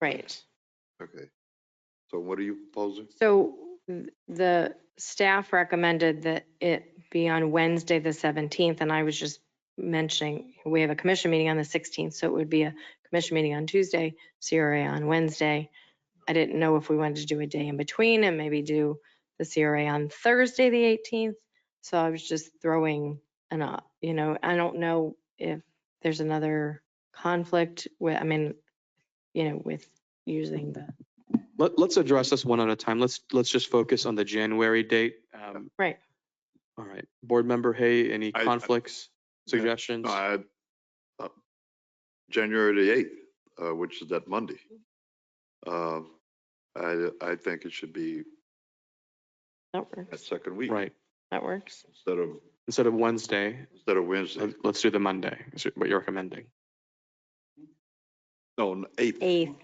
right. Okay. So what are you proposing? So the staff recommended that it be on Wednesday, the 17th, and I was just mentioning, we have a commission meeting on the 16th, so it would be a commission meeting on Tuesday, CRA on Wednesday. I didn't know if we wanted to do a day in between and maybe do the CRA on Thursday, the 18th. So I was just throwing you know, I don't know if there's another conflict with, I mean, you know, with using the. Let's address this one at a time. Let's just focus on the January date. Right. All right. Board Member Hay, any I- conflicts, suggestions? No, I had January the 8th, which is that Monday. I think it should be That that works. second week. Right. That works. Instead of Wednesday, Wednesday. let's do the Monday. Is what you're recommending? No, on the 8th. 8th.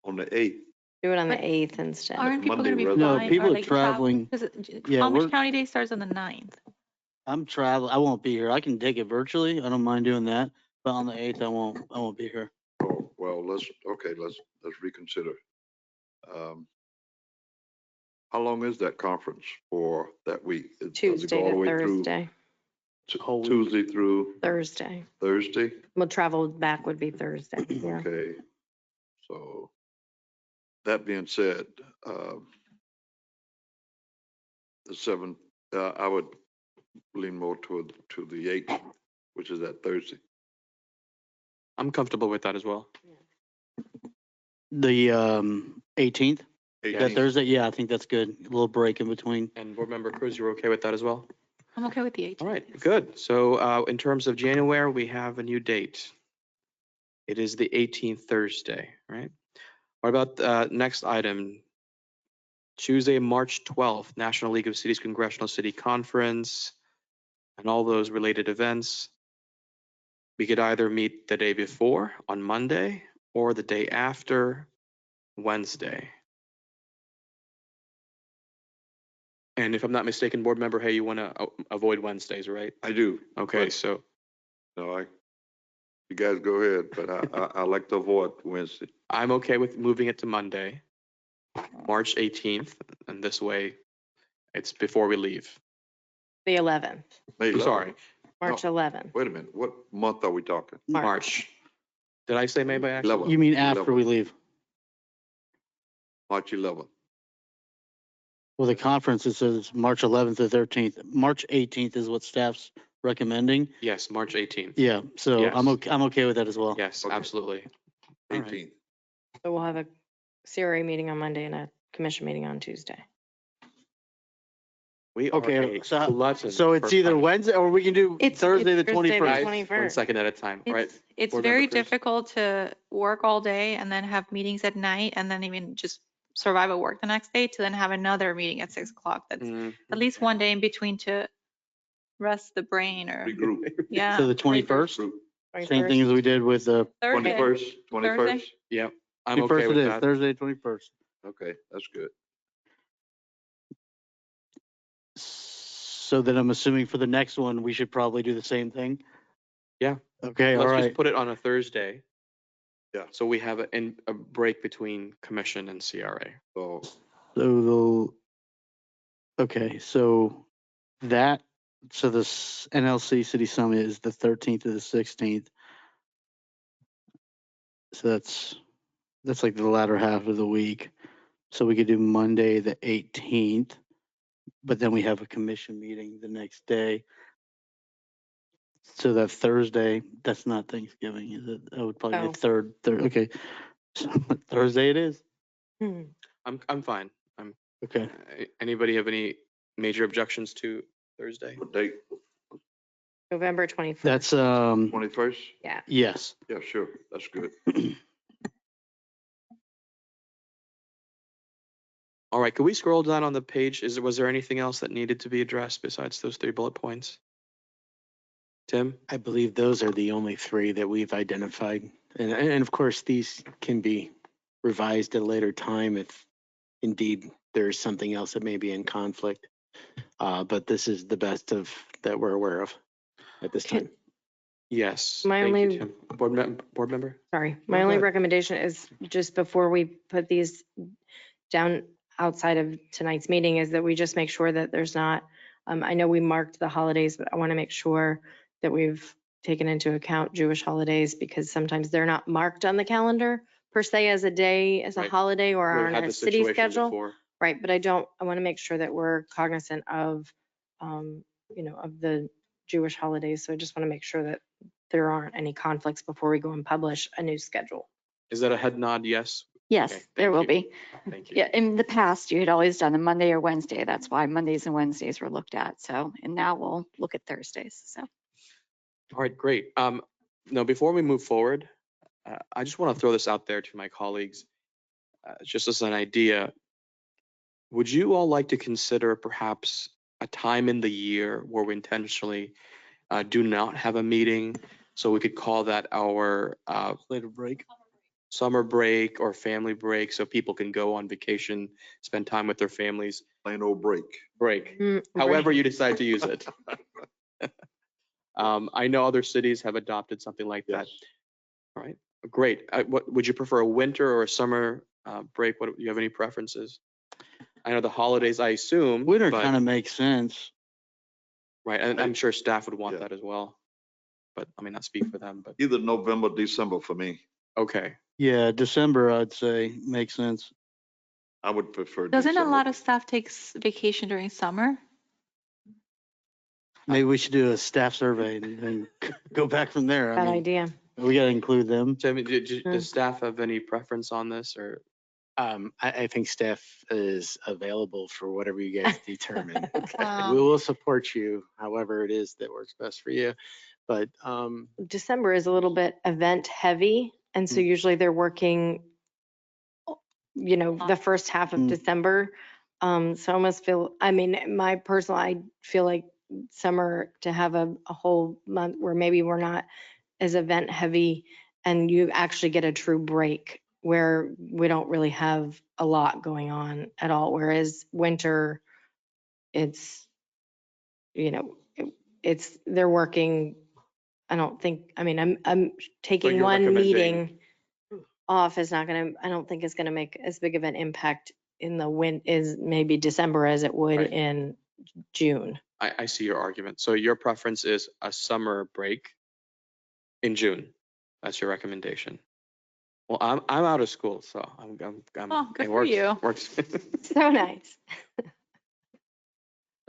On the 8th. Do it on the But 8th instead. Aren't people Monday gonna be rather No, flying? people Are are they traveling. Yeah, Palm Beach we're- County Day starts on the 9th. I'm traveling. I won't be here. I can take it virtually. I don't mind doing that. But on the 8th, I won't be here. Oh, well, let's reconsider. How long is that conference for that week? Does it go Tuesday all the to way through Thursday. Whole week. Tuesday through Thursday. Thursday? Well, travel back would be Thursday. Yeah. Okay. So that being said, the 7th, I would lean more to the 8th, which is that Thursday. I'm comfortable with that as well. The 18th, that 18th. Thursday. Yeah, I think that's good. A little break in between. And Board Member Cruz, you're okay with that as well? I'm okay with the 18th. All right, good. So in terms of January, we have a new date. It is the 18th Thursday, right? What about next item? Tuesday, March 12th, National League of Cities Congressional City Conference and all those related events. We could either meet the day before on Monday or the day after Wednesday. And if I'm not mistaken, board member, hey, you want to avoid Wednesdays, right? I do. Okay, but, so No, you guys go ahead, but I like to avoid Wednesday. I'm okay with moving it to Monday, March 18th, and this way it's before we leave. The 11th, May I'm 11th. sorry, March 11th. Wait a minute, what month are we talking? March. Did I say May by accident? 11th. You mean after 11th. we leave? March 11th. Well, the conference, it says March 11th to 13th. March 18th is what staff's recommending. Yes, March 18th. Yeah, so Yes. I'm okay with that as well. Yes, Okay. absolutely. All right. 18th. So we'll have a CRA meeting on Monday and a commission meeting on Tuesday. We are Okay, a so glutton it's for either punishment. Wednesday or we can do It's- Thursday the Thursday the 21st. 21st. 1 second at a time, right? It's Board Member very Cruz? difficult to work all day and then have meetings at night and then even just survive at work the next day to then have another meeting at 6 o'clock. That's Mm, at least one day in between to rest the brain or, Regroup. yeah. So the 21st, Regroup. same thing as we did with the Thursday. 21st, 21st? Yep, I'm okay 21st it with is, that. Thursday 21st. Okay, that's good. So then I'm assuming for the next one, we should probably do the same thing? Yeah. Okay, all Let's right. just put it on a Thursday. Yeah. So we have a break between commission and CRA. So Okay, so this NLC City Summit is the 13th to the 16th. So that's like the latter half of the week. So we could do Monday, the 18th, but then we have a commission meeting the next day. So that Thursday, that's not Thanksgiving, is it? That would probably be No. third, okay. So Thursday it is? Hmm. I'm fine. Okay. Anybody have any major objections to Thursday? what date? November 21st. That's, 21st? Yeah. yes. Yeah, sure. That's good. All right, could we scroll down on the page? Was there anything else that needed to be addressed besides those 3 bullet points? Tim? I believe those are the only 3 that we've identified. And of course, these can be revised at a later time if indeed there's something else that may be in conflict. But this is the best of that we're aware of at this time. Yes. My Thank you, only- Tim. Board member? Sorry, my No, go only ahead. recommendation is just before we put these down outside of tonight's meeting is that we just make sure that there's not, I know we marked the holidays, but I want to make sure that we've taken into account Jewish holidays because sometimes they're not marked on the calendar per se as a day, as a Right. holiday or We've on had a this city situation schedule. before. Right, but I want to make sure that we're cognizant of, of the Jewish holidays. So I just want to make sure that there aren't any conflicts before we go and publish a new schedule. Is that a head nod? Yes? Yes, Okay, there thank will you. be. Thank you. Yeah, in the past, you had always done a Monday or Wednesday. That's why Mondays and Wednesdays were looked at. So, and now we'll look at Thursdays. So. All right, great. No, before we move forward, I just want to throw this out there to my colleagues, just as an idea. Would you all like to consider perhaps a time in the year where we intentionally do not have a meeting? So we could call that our Later break. summer break or family break, so people can go on vacation, spend time with their families. Plain old break. Break, Right. however you decide to use it. I know other cities have adopted something like that. Yes. All right, great. What would you prefer, a winter or a summer break? What do you have any preferences? I know the holidays, I assume. Winter but- kind of makes sense. Right, and I'm sure staff would want Yeah. that as well. But I mean, not speak for them, but Either November, December for me. okay. Yeah, December, I'd say makes sense. I would prefer Doesn't a December. lot of staff takes vacation during summer? Maybe we should do a staff survey and go back from there. I Bad mean, idea. we gotta include them. Tim, does staff have any preference on this or? I think staff is available for whatever you guys determine. Wow. We will support you however it is that works best for you. But December is a little bit event heavy. And so usually they're working, the first half of Mm. December. So I almost feel, I mean, I feel like summer to have a whole month where maybe we're not is event heavy and you actually get a true break where we don't really have a lot going on at all. Whereas winter, it's, you know, they're working. I don't think, I mean, I'm taking your one recommending- meeting off is not gonna, I don't think it's gonna make as big of an impact in the is maybe December as it would Right. in June. I see your argument. So your preference is a summer break in June. That's your recommendation. Well, I'm out of school, so I'm Oh, good it for works, you. works. So nice.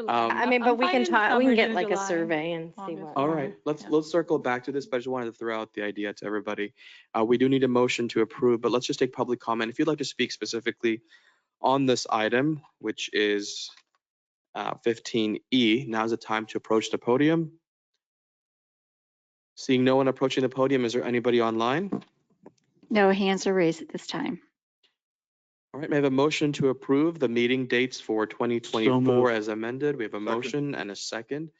I mean, but I'm we can fine in talk, we summer, can get June, like a July, survey and see August. what. All right, let's circle back to this, but I just wanted to throw out the idea to everybody. We do need a motion to approve, but let's just take public comment. If you'd like to speak specifically on this item, which is 15E, now's the time to approach the podium. Seeing no one approaching the podium, is there anybody online? No hands are raised at this time. All right, may I have a motion to approve the meeting dates for So 2024 moved. as amended? We have a Second. motion and a second.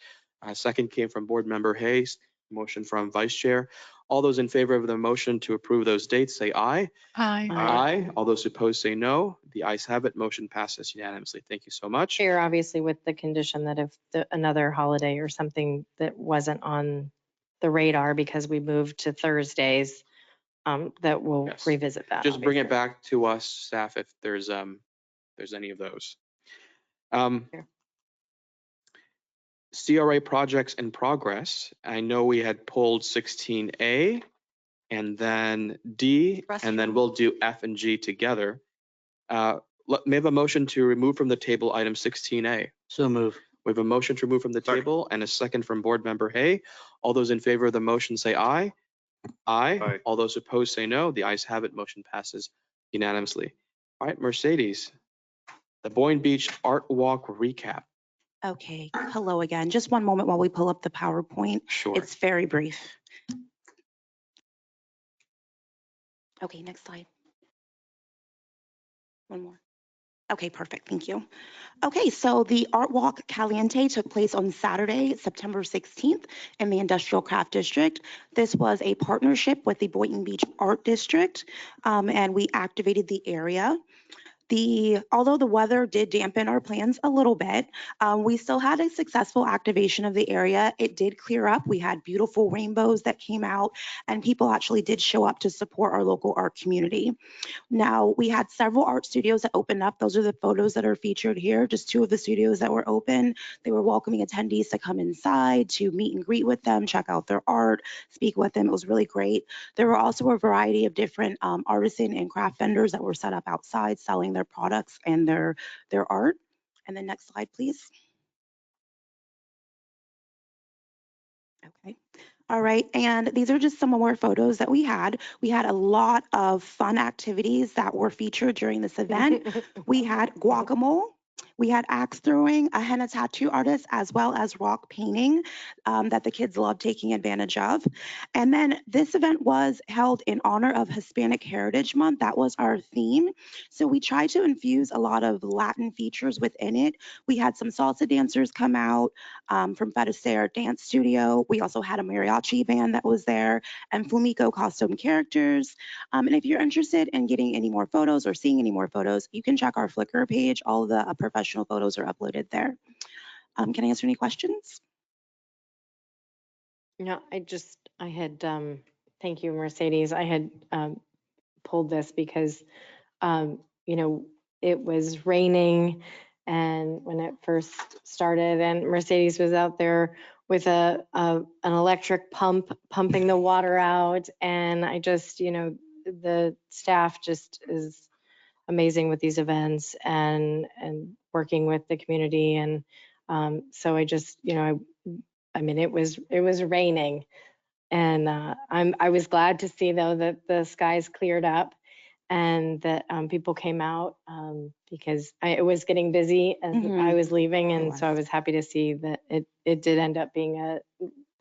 Second came from Board Member Hayes, motion from Vice Chair. All those in favor of the motion to approve those dates, say aye. Aye. Aye. All those opposed say no. The ayes have it. Motion passes unanimously. Thank you so much. Chair, obviously with the condition that if another holiday or something that wasn't on the radar because we moved to Thursdays, that we'll Yes. revisit that. Just bring it obviously. back to us, staff, if there's any of those. CRA projects in progress. I know we had pulled 16A and then D, and then Restroom. we'll do F and G together. May I have a motion to remove from the table item 16A? So move. We have a motion to remove from the Second. table and a second from Board Member Hay. All those in favor of the motion say aye. Aye. Aye. All those opposed say no. The ayes have it. Motion passes unanimously. All right, Mercedes, the Boyne Beach Art Walk recap. Okay, hello again. Just one moment while we pull up the PowerPoint. Sure. It's very brief. Okay, next slide. One more. Okay, perfect. Thank you. Okay, so the Art Walk Caliente took place on Saturday, September 16th in the Industrial Craft District. This was a partnership with the Boynton Beach Art District, and we activated the area. Although the weather did dampen our plans a little bit, we still had a successful activation of the area. It did clear up. We had beautiful rainbows that came out, and people actually did show up to support our local art community. Now, we had several art studios that opened up. Those are the photos that are featured here, just two of the studios that were open. They were welcoming attendees to come inside, to meet and greet with them, check out their art, speak with them. It was really great. There were also a variety of different artisan and craft vendors that were set up outside selling their products and their art. And then next slide, please. Okay. All right, and these are just some more photos that we had. We had a lot of fun activities that were featured during this event. We had guacamole, we had axe throwing, a henna tattoo artist, as well as rock painting that the kids loved taking advantage of. And then this event was held in honor of Hispanic Heritage Month. That was our theme. So we tried to infuse a lot of Latin features within it. We had some salsa dancers come out from Fetister Dance Studio. We also had a mariachi band that was there and Fumiko costume characters. And if you're interested in getting any more photos or seeing any more photos, you can check our Flickr page. All of the professional photos are uploaded there. Can I answer any questions? No, I had, thank you, Mercedes. I had pulled this because, it was raining and when it first started and Mercedes was out there with an electric pump, pumping the water out. And I just, the staff just is amazing with these events and working with the community. And so I just, I mean, it was raining, and I was glad to see though that the skies cleared up and that people came out because it was getting busy as I was leaving, and so I was happy to see that it did end up being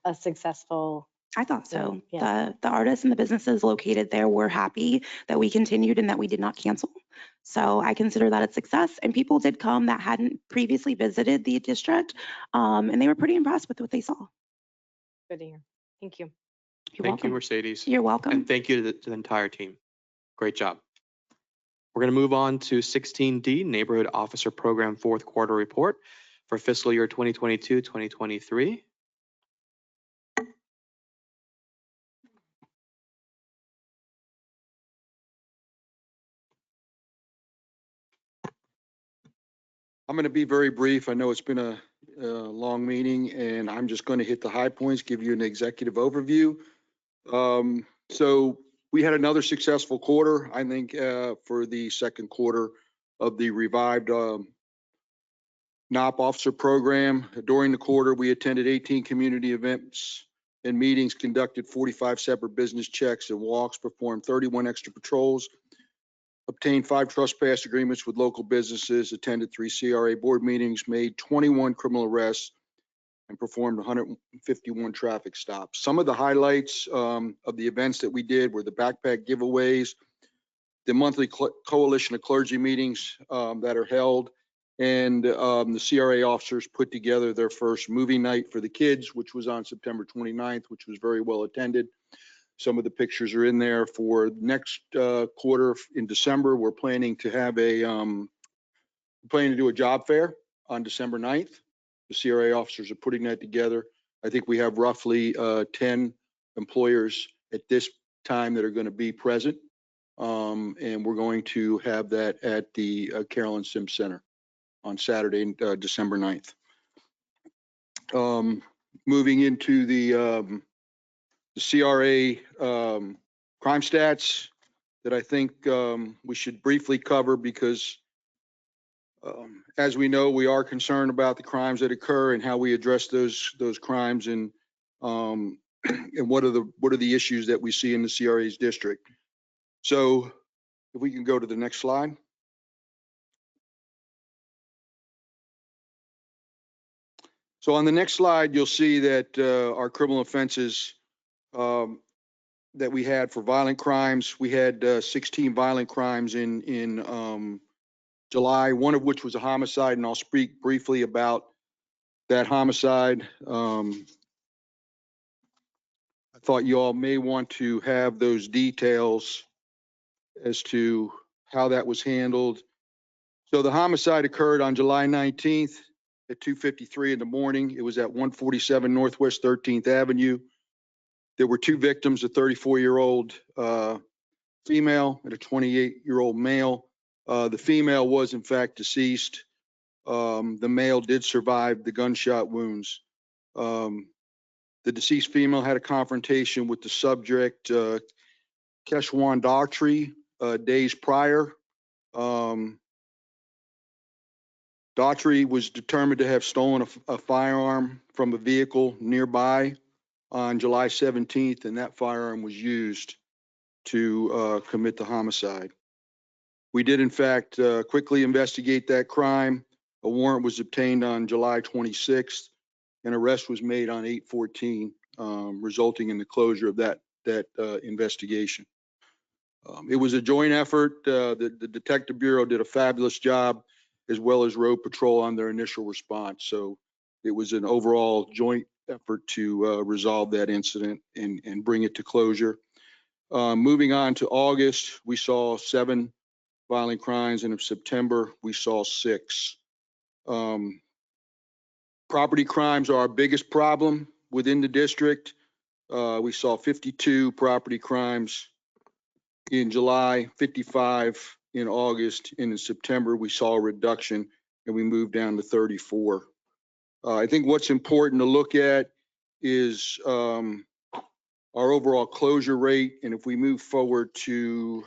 a successful. I thought so. Yeah. The artists and the businesses located there were happy that we continued and that we did not cancel. So I consider that a success. And people did come that hadn't previously visited the district, and they were pretty impressed with what they saw. Good to hear. Thank you. You're Thank you, welcome. Mercedes. You're welcome. And thank you to the entire team. Great job. We're going to move on to 16D, Neighborhood Officer Program Fourth Quarter Report for fiscal year 2022-2023. I'm going to be very brief. I know it's been a long meeting, and I'm just going to hit the high points, give you an executive overview. So we had another successful quarter, I think, for the second quarter of the revived NOP officer program. During the quarter, we attended 18 community events and meetings, conducted 45 separate business checks and walks, performed 31 extra patrols, obtained 5 trespass agreements with local businesses, attended 3 CRA board meetings, made 21 criminal arrests, and performed 151 traffic stops. Some of the highlights of the events that we did were the backpack giveaways, the monthly coalition of clergy meetings that are held, and the CRA officers put together their first movie night for the kids, which was on September 29th, which was very well attended. Some of the pictures are in there. For next quarter in December, we're planning to have do a job fair on December 9th. The CRA officers are putting that together. I think we have roughly 10 employers at this time that are going to be present. And we're going to have that at the Carolyn Sims Center on Saturday, December 9th. Moving into the CRA crime stats that I think we should briefly cover, because as we know, we are concerned about the crimes that occur and how we address those crimes, and and what are the issues that we see in the CRA's district. So if we can go to the next slide. So on the next slide, you'll see that our criminal offenses that we had for violent crimes, we had 16 violent crimes in July, one of which was a homicide, and I'll speak briefly about that homicide. I thought you all may want to have those details as to how that was handled. So the homicide occurred on July 19th at 2:53 in the morning. It was at 147 Northwest 13th Avenue. There were 2 victims, a 34-year-old female and a 28-year-old male. The female was in fact deceased. The male did survive the gunshot wounds. The deceased female had a confrontation with the subject, Keshwan Daughtry, days prior. Daughtry was determined to have stolen a firearm from a vehicle nearby on July 17th, and that firearm was used to commit the homicide. We did, in fact, quickly investigate that crime. A warrant was obtained on July 26th. An arrest was made on 8/14, resulting in the closure of that investigation. It was a joint effort. The Detective Bureau did a fabulous job, as well as Road Patrol on their initial response. So it was an overall joint effort to resolve that incident and bring it to closure. Moving on to August, we saw 7 violent crimes, and in September, we saw 6. Property crimes are our biggest problem within the district. We saw 52 property crimes in July, 55 in August, and in September, we saw a reduction and we moved down to 34. I think what's important to look at is our overall closure rate. And if we move forward to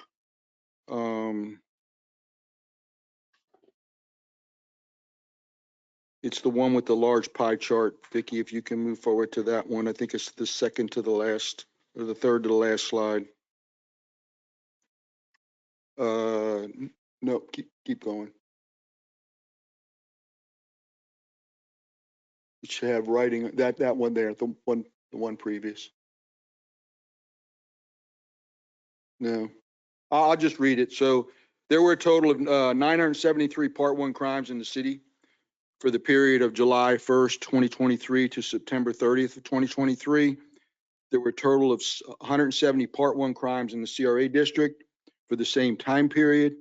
it's the one with the large pie chart. Vicki, if you can move forward to that one. I think it's the second to the last, or the third to the last slide. No, keep going. You should have writing, that one there, the one previous. No, I'll just read it. So there were a total of 973 Part 1 crimes in the city for the period of July 1st, 2023 to September 30th of 2023. There were a total of 170 Part 1 crimes in the CRA district for the same time period.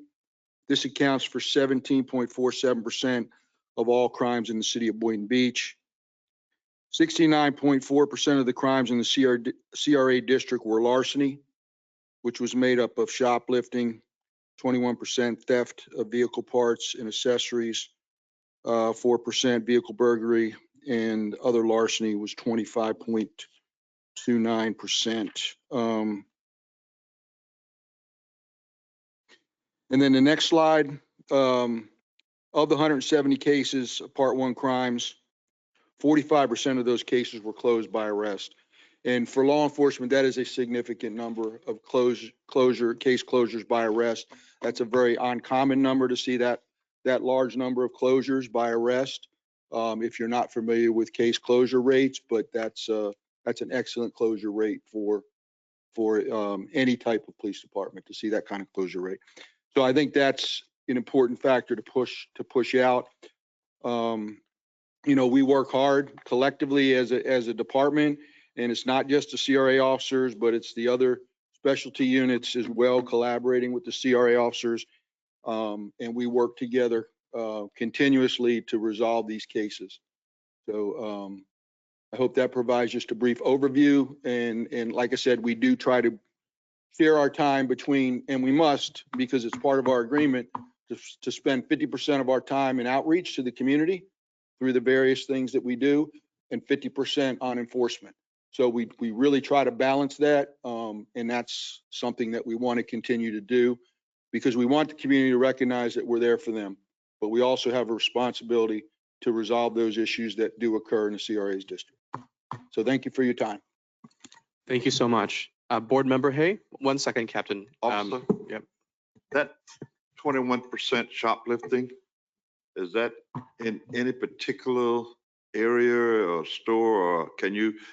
This accounts for 17.47% of all crimes in the city of Boynton Beach. 69.4% of the crimes in the CRA district were larceny, which was made up of shoplifting, 21% theft of vehicle parts and accessories, 4% vehicle burglary, and other larceny was 25.29%. And then the next slide, of the 170 cases, Part 1 crimes, 45% of those cases were closed by arrest. And for law enforcement, that is a significant number of case closures by arrest. That's a very uncommon number to see that large number of closures by arrest. If you're not familiar with case closure rates, but that's an excellent closure rate for any type of police department to see that kind of closure rate. So I think that's an important factor to push out. We work hard collectively as a department, and it's not just the CRA officers, but it's the other specialty units as well, collaborating with the CRA officers. And we work together continuously to resolve these cases. So I hope that provides just a brief overview. And like I said, we do try to share our time between, and we must, because it's part of our agreement, to spend 50% of our time in outreach to the community through the various things that we do, and 50% on enforcement. So we really try to balance that, and that's something that we want to continue to do, because we want the community to recognize that we're there for them, but we also have a responsibility to resolve those issues that do occur in the CRA's district. So thank you for your time. Thank you so much. Board Member Hay, 1 second, Captain. Officer? Yep. That 21% shoplifting, is that in any particular area or store, or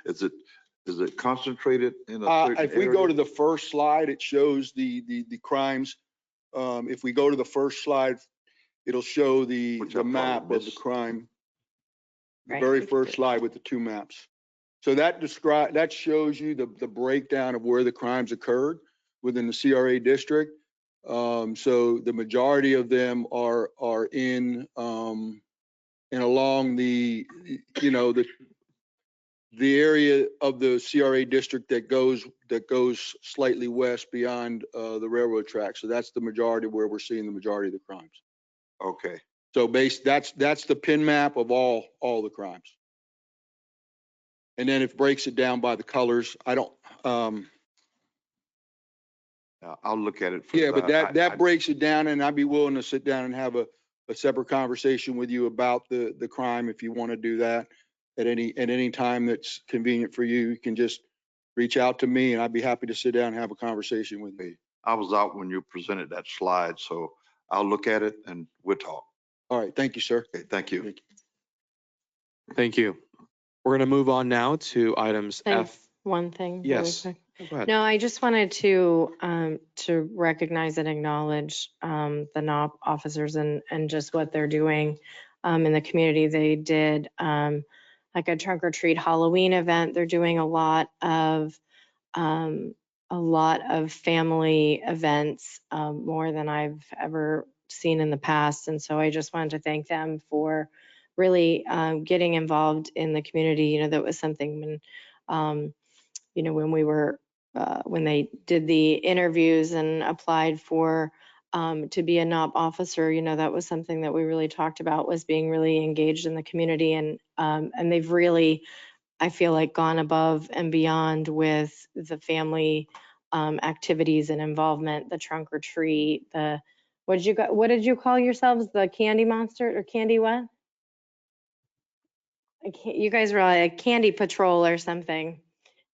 is it concentrated in a certain area? If we go to the first slide, it shows the crimes. If we go to the first slide, it'll show the map of the crime. The very first slide with the two maps. So that shows you the breakdown of where the crimes occurred within the CRA district. So the majority of them are in and along the area of the CRA district that goes slightly west beyond the railroad track. So that's the majority where we're seeing the majority of the crimes. Okay. So that's the pin map of all the crimes. And then it breaks it down by the colors. I'll look at it. Yeah, but that breaks it down, and I'd be willing to sit down and have a separate conversation with you about the crime if you want to do that at any time that's convenient for you. You can just reach out to me, and I'd be happy to sit down and have a conversation with you. I was out when you presented that slide, so I'll look at it and we'll talk. All right, thank you, sir. Okay, thank you. Thank you. We're going to move on now to items F. One thing. really Yes. quick. Go ahead. No, I just wanted to recognize and acknowledge the NOP officers and just what they're doing in the community. They did like a trunk or treat Halloween event. They're doing a lot of family events, more than I've ever seen in the past. And so I just wanted to thank them for really getting involved in the community. That was something when we were when they did the interviews and applied for to be a NOP officer, that was something that we really talked about, was being really engaged in the community. And they've really, I feel like, gone above and beyond with the family activities and involvement, the trunk or treat, what did you call yourselves? The candy monster or candy what? You guys were like a candy patrol or something.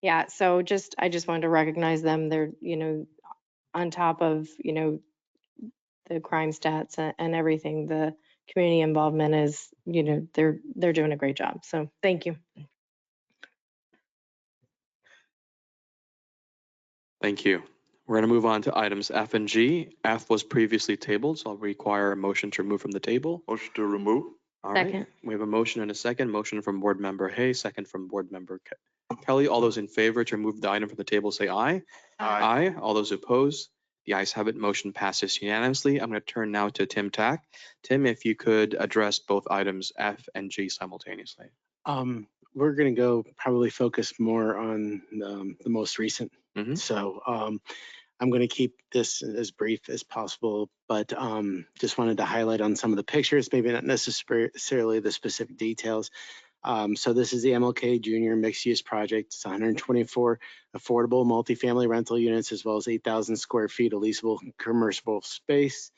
Yeah, so I just wanted to recognize them. They're, on top of, the crime stats and everything, the community involvement is, they're doing a great job. So thank you. Thank you. We're going to move on to items F and G. F was previously tabled, so I'll require a motion to remove from the table. Motion to remove. All right. Second. We have a motion and a second. Motion from Board Member Hay, second from Board Member Kelly. All those in favor to remove the item from the table say aye. Aye. All those opposed? The ayes have it. Motion passes unanimously. I'm going to turn now to Tim Tack. Tim, if you could address both items F and G simultaneously. We're going to go probably focus more on the most recent. Mhm. So I'm going to keep this as brief as possible, but just wanted to highlight on some of the pictures, maybe not necessarily the specific details. So this is the MLK Junior Mixed Use Project. It's 124 affordable multifamily rental units, as well as 8,000 square feet of leasable commercial space.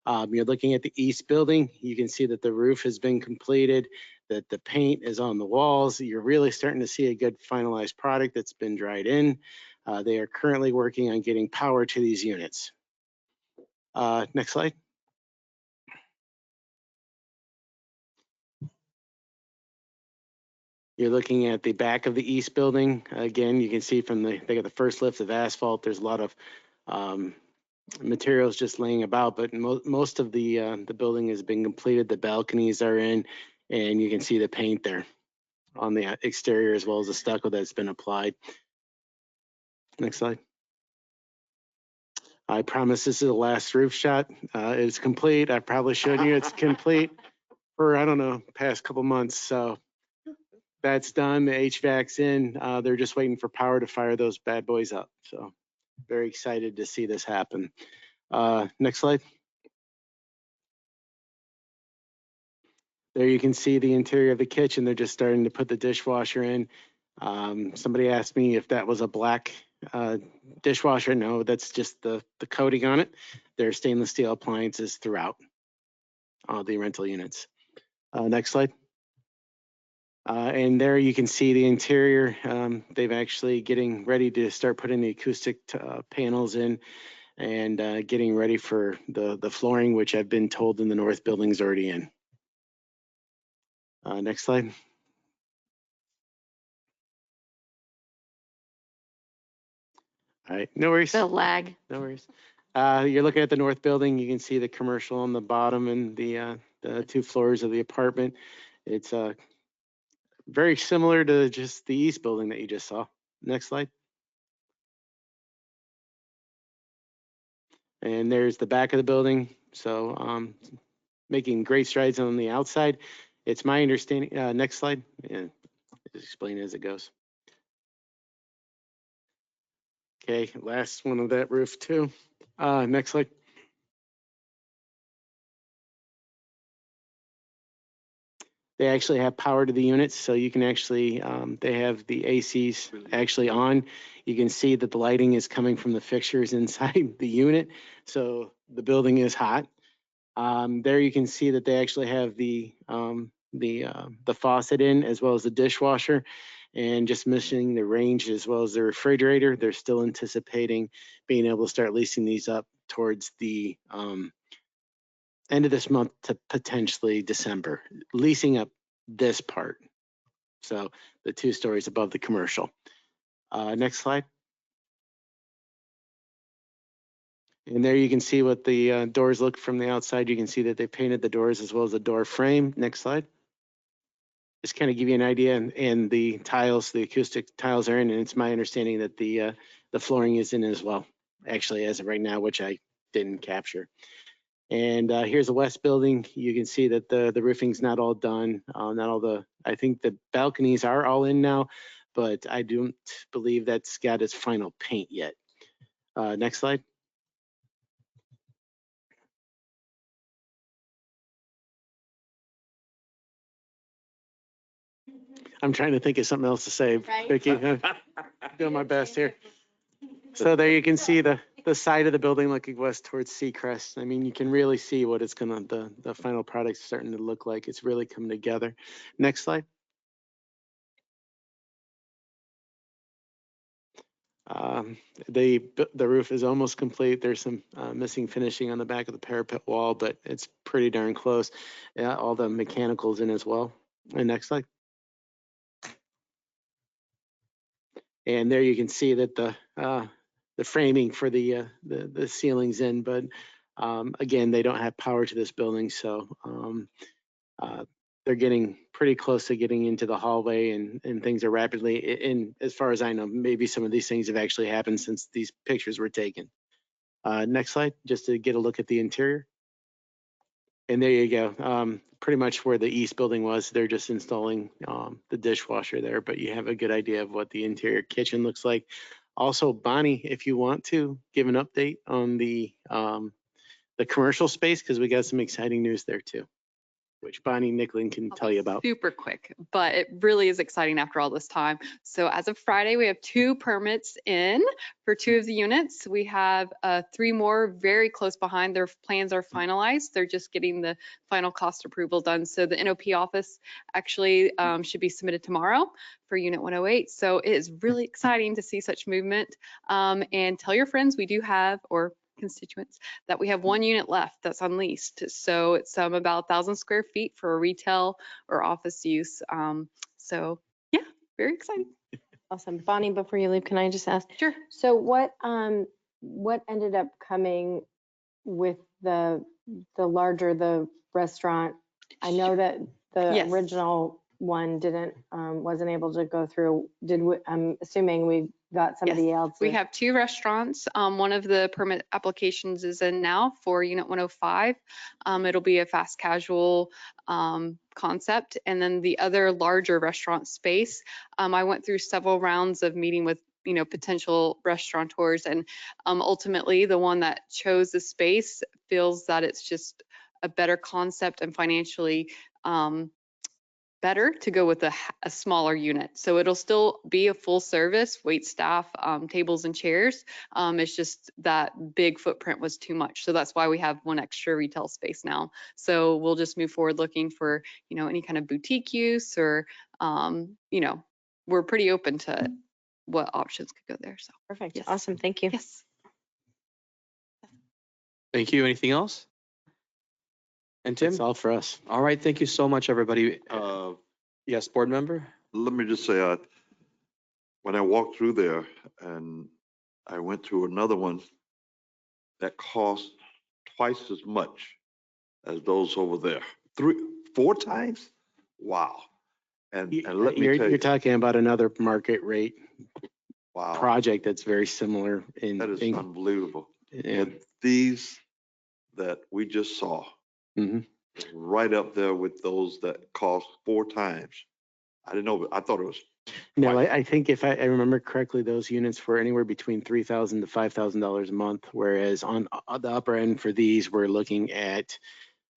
You're looking at the east building. You can see that the roof has been completed, that the paint is on the walls. You're really starting to see a good finalized product that's been dried in. They are currently working on getting power to these units. Next slide. You're looking at the back of the east building. Again, you can see from they got the first lift of asphalt. There's a lot of materials just laying about, but most of the building has been completed. The balconies are in, and you can see the paint there on the exterior, as well as the stucco that's been applied. Next slide. I promise this is the last roof shot. It's complete. I probably showed you it's complete for, I don't know, past couple months. So that's done. The HVAC's in. They're just waiting for power to fire those bad boys up. So very excited to see this happen. Next slide. There you can see the interior of the kitchen. They're just starting to put the dishwasher in. Somebody asked me if that was a black dishwasher. No, that's just the coating on it. There's stainless steel appliances throughout all the rental units. Next slide. And there you can see the interior. They've actually getting ready to start putting the acoustic panels in and getting ready for the flooring, which I've been told in the north building's already in. Next slide. All right, no worries. The lag. No worries. You're looking at the north building. You can see the commercial on the bottom and the 2 floors of the apartment. It's very similar to just the east building that you just saw. Next slide. And there's the back of the building. So making great strides on the outside. It's my understanding. Next slide. Yeah, just explain as it goes. Okay, last one of that roof too. Next slide. They actually have power to the units, so you can actually, they have the ACs actually on. You can see that the lighting is coming from the fixtures inside the unit, so the building is hot. There you can see that they actually have the faucet in, as well as the dishwasher, and just missing the range as well as the refrigerator. They're still anticipating being able to start leasing these up towards the end of this month to potentially December, leasing up this part. So the 2 stories above the commercial. Next slide. And there you can see what the doors look from the outside. You can see that they painted the doors as well as the door frame. Next slide. Just kind of give you an idea, and the tiles, the acoustic tiles are in, and it's my understanding that the flooring is in as well, actually, as of right now, which I didn't capture. And here's the west building. You can see that the roofing's not all done. Not all the, I think the balconies are all in now, but I don't believe that's got its final paint yet. Next slide. I'm trying to think of something else to say, right? Vicki. I'm doing my best here. So there you can see the side of the building looking west towards Seacrest. I mean, you can really see what it's gonna, the final product's starting to look like. It's really coming together. Next slide. The roof is almost complete. There's some missing finishing on the back of the parapet wall, but it's pretty darn close. Yeah, all the mechanicals in as well. And next slide. And there you can see that the framing for the ceiling's in, but again, they don't have power to this building, so they're getting pretty close to getting into the hallway and things are rapidly, and as far as I know, maybe some of these things have actually happened since these pictures were taken. Next slide, just to get a look at the interior. And there you go. Pretty much where the east building was, they're just installing the dishwasher there, but you have a good idea of what the interior kitchen looks like. Also, Bonnie, if you want to give an update on the commercial space, because we got some exciting news there too, which Bonnie Nicklin can tell you about. Super quick, but it really is exciting after all this time. So as of Friday, we have 2 permits in for 2 of the units. We have 3 more very close behind. Their plans are finalized. They're just getting the final cost approval done. So the NOP office actually should be submitted tomorrow for unit 108. So it is really exciting to see such movement. And tell your friends we do have, or constituents, that we have 1 unit left that's unleased. So it's about 1,000 square feet for a retail or office use. So yeah, very exciting. Awesome. Bonnie, before you leave, can I just ask? Sure. So what ended up coming with the larger, the restaurant? I know that the Yes. original one wasn't able to go through. I'm assuming we got somebody else. We have 2 restaurants. One of the permit applications is in now for unit 105. It'll be a fast casual concept. And then the other larger restaurant space, I went through several rounds of meeting with potential restaurateurs, and ultimately the one that chose the space feels that it's just a better concept and financially better to go with a smaller unit. So it'll still be a full service, wait staff, tables and chairs. It's just that big footprint was too much. So that's why we have 1 extra retail space now. So we'll just move forward looking for, any kind of boutique use, or, we're pretty open to what options could go there. So Perfect. yes. Awesome. Thank you. Yes. Thank you. Anything else? And Tim? That's all for us. All right. Thank you so much, everybody. Yes, board member? Let me just say, when I walked through there and I went to another one that cost twice as much as those over there. 3, 4 times? Wow. And let me tell You're you, talking about another market rate wow, project that's very similar in. that is unbelievable. Yeah. And these that we just saw, Mhm. right up there with those that cost 4 times. I didn't know, but I thought it was. No, twice. I think if I remember correctly, those units were anywhere between $3,000 to $5,000 a month, whereas on the upper end for these, we're looking at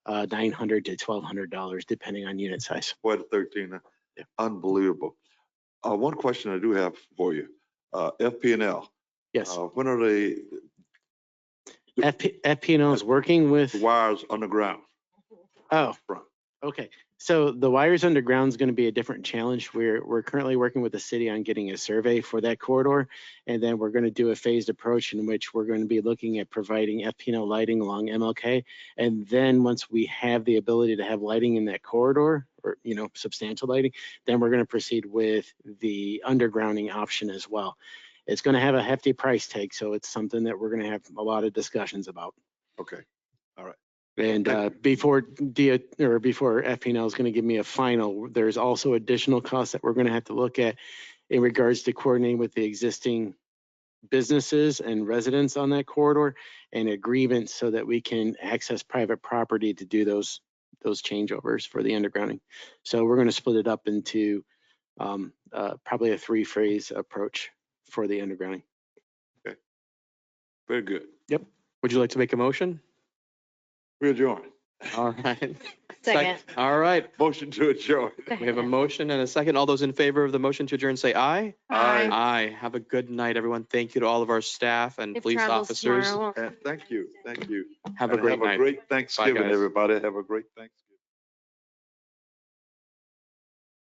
$900 to $1,200, depending on unit size. What, 13? Yeah. Unbelievable. One question I do have for you, FP&L. Yes. When are they, FP&O is working with. the wires underground? Oh, Front. okay. So the wires underground is going to be a different challenge. We're currently working with the city on getting a survey for that corridor, and then we're going to do a phased approach in which we're going to be looking at providing FP&O lighting along MLK. And then once we have the ability to have lighting in that corridor, or substantial lighting, then we're going to proceed with the undergrounding option as well. It's going to have a hefty price tag, so it's something that we're going to have a lot of discussions about. Okay. All right. And before FP&L is going to give me a final, there's also additional costs that we're going to have to look at in regards to coordinating with the existing businesses and residents on that corridor and agreements so that we can access private property to do those changeovers for the undergrounding. So we're going to split it up into probably a 3-phase approach for the undergrounding. Okay. Very good. Yep. Would you like to make a motion? We adjourn. All right. Second. All right. Motion to adjourn. We have a motion and a second. All those in favor of the motion to adjourn, say aye. Aye. Aye. Have a good night, everyone. Thank you to all of our staff and Safe police travels officers. tomorrow. And thank you. Thank you. Have a And great have a night. great Thanksgiving, guys. everybody. Have a great Thanksgiving.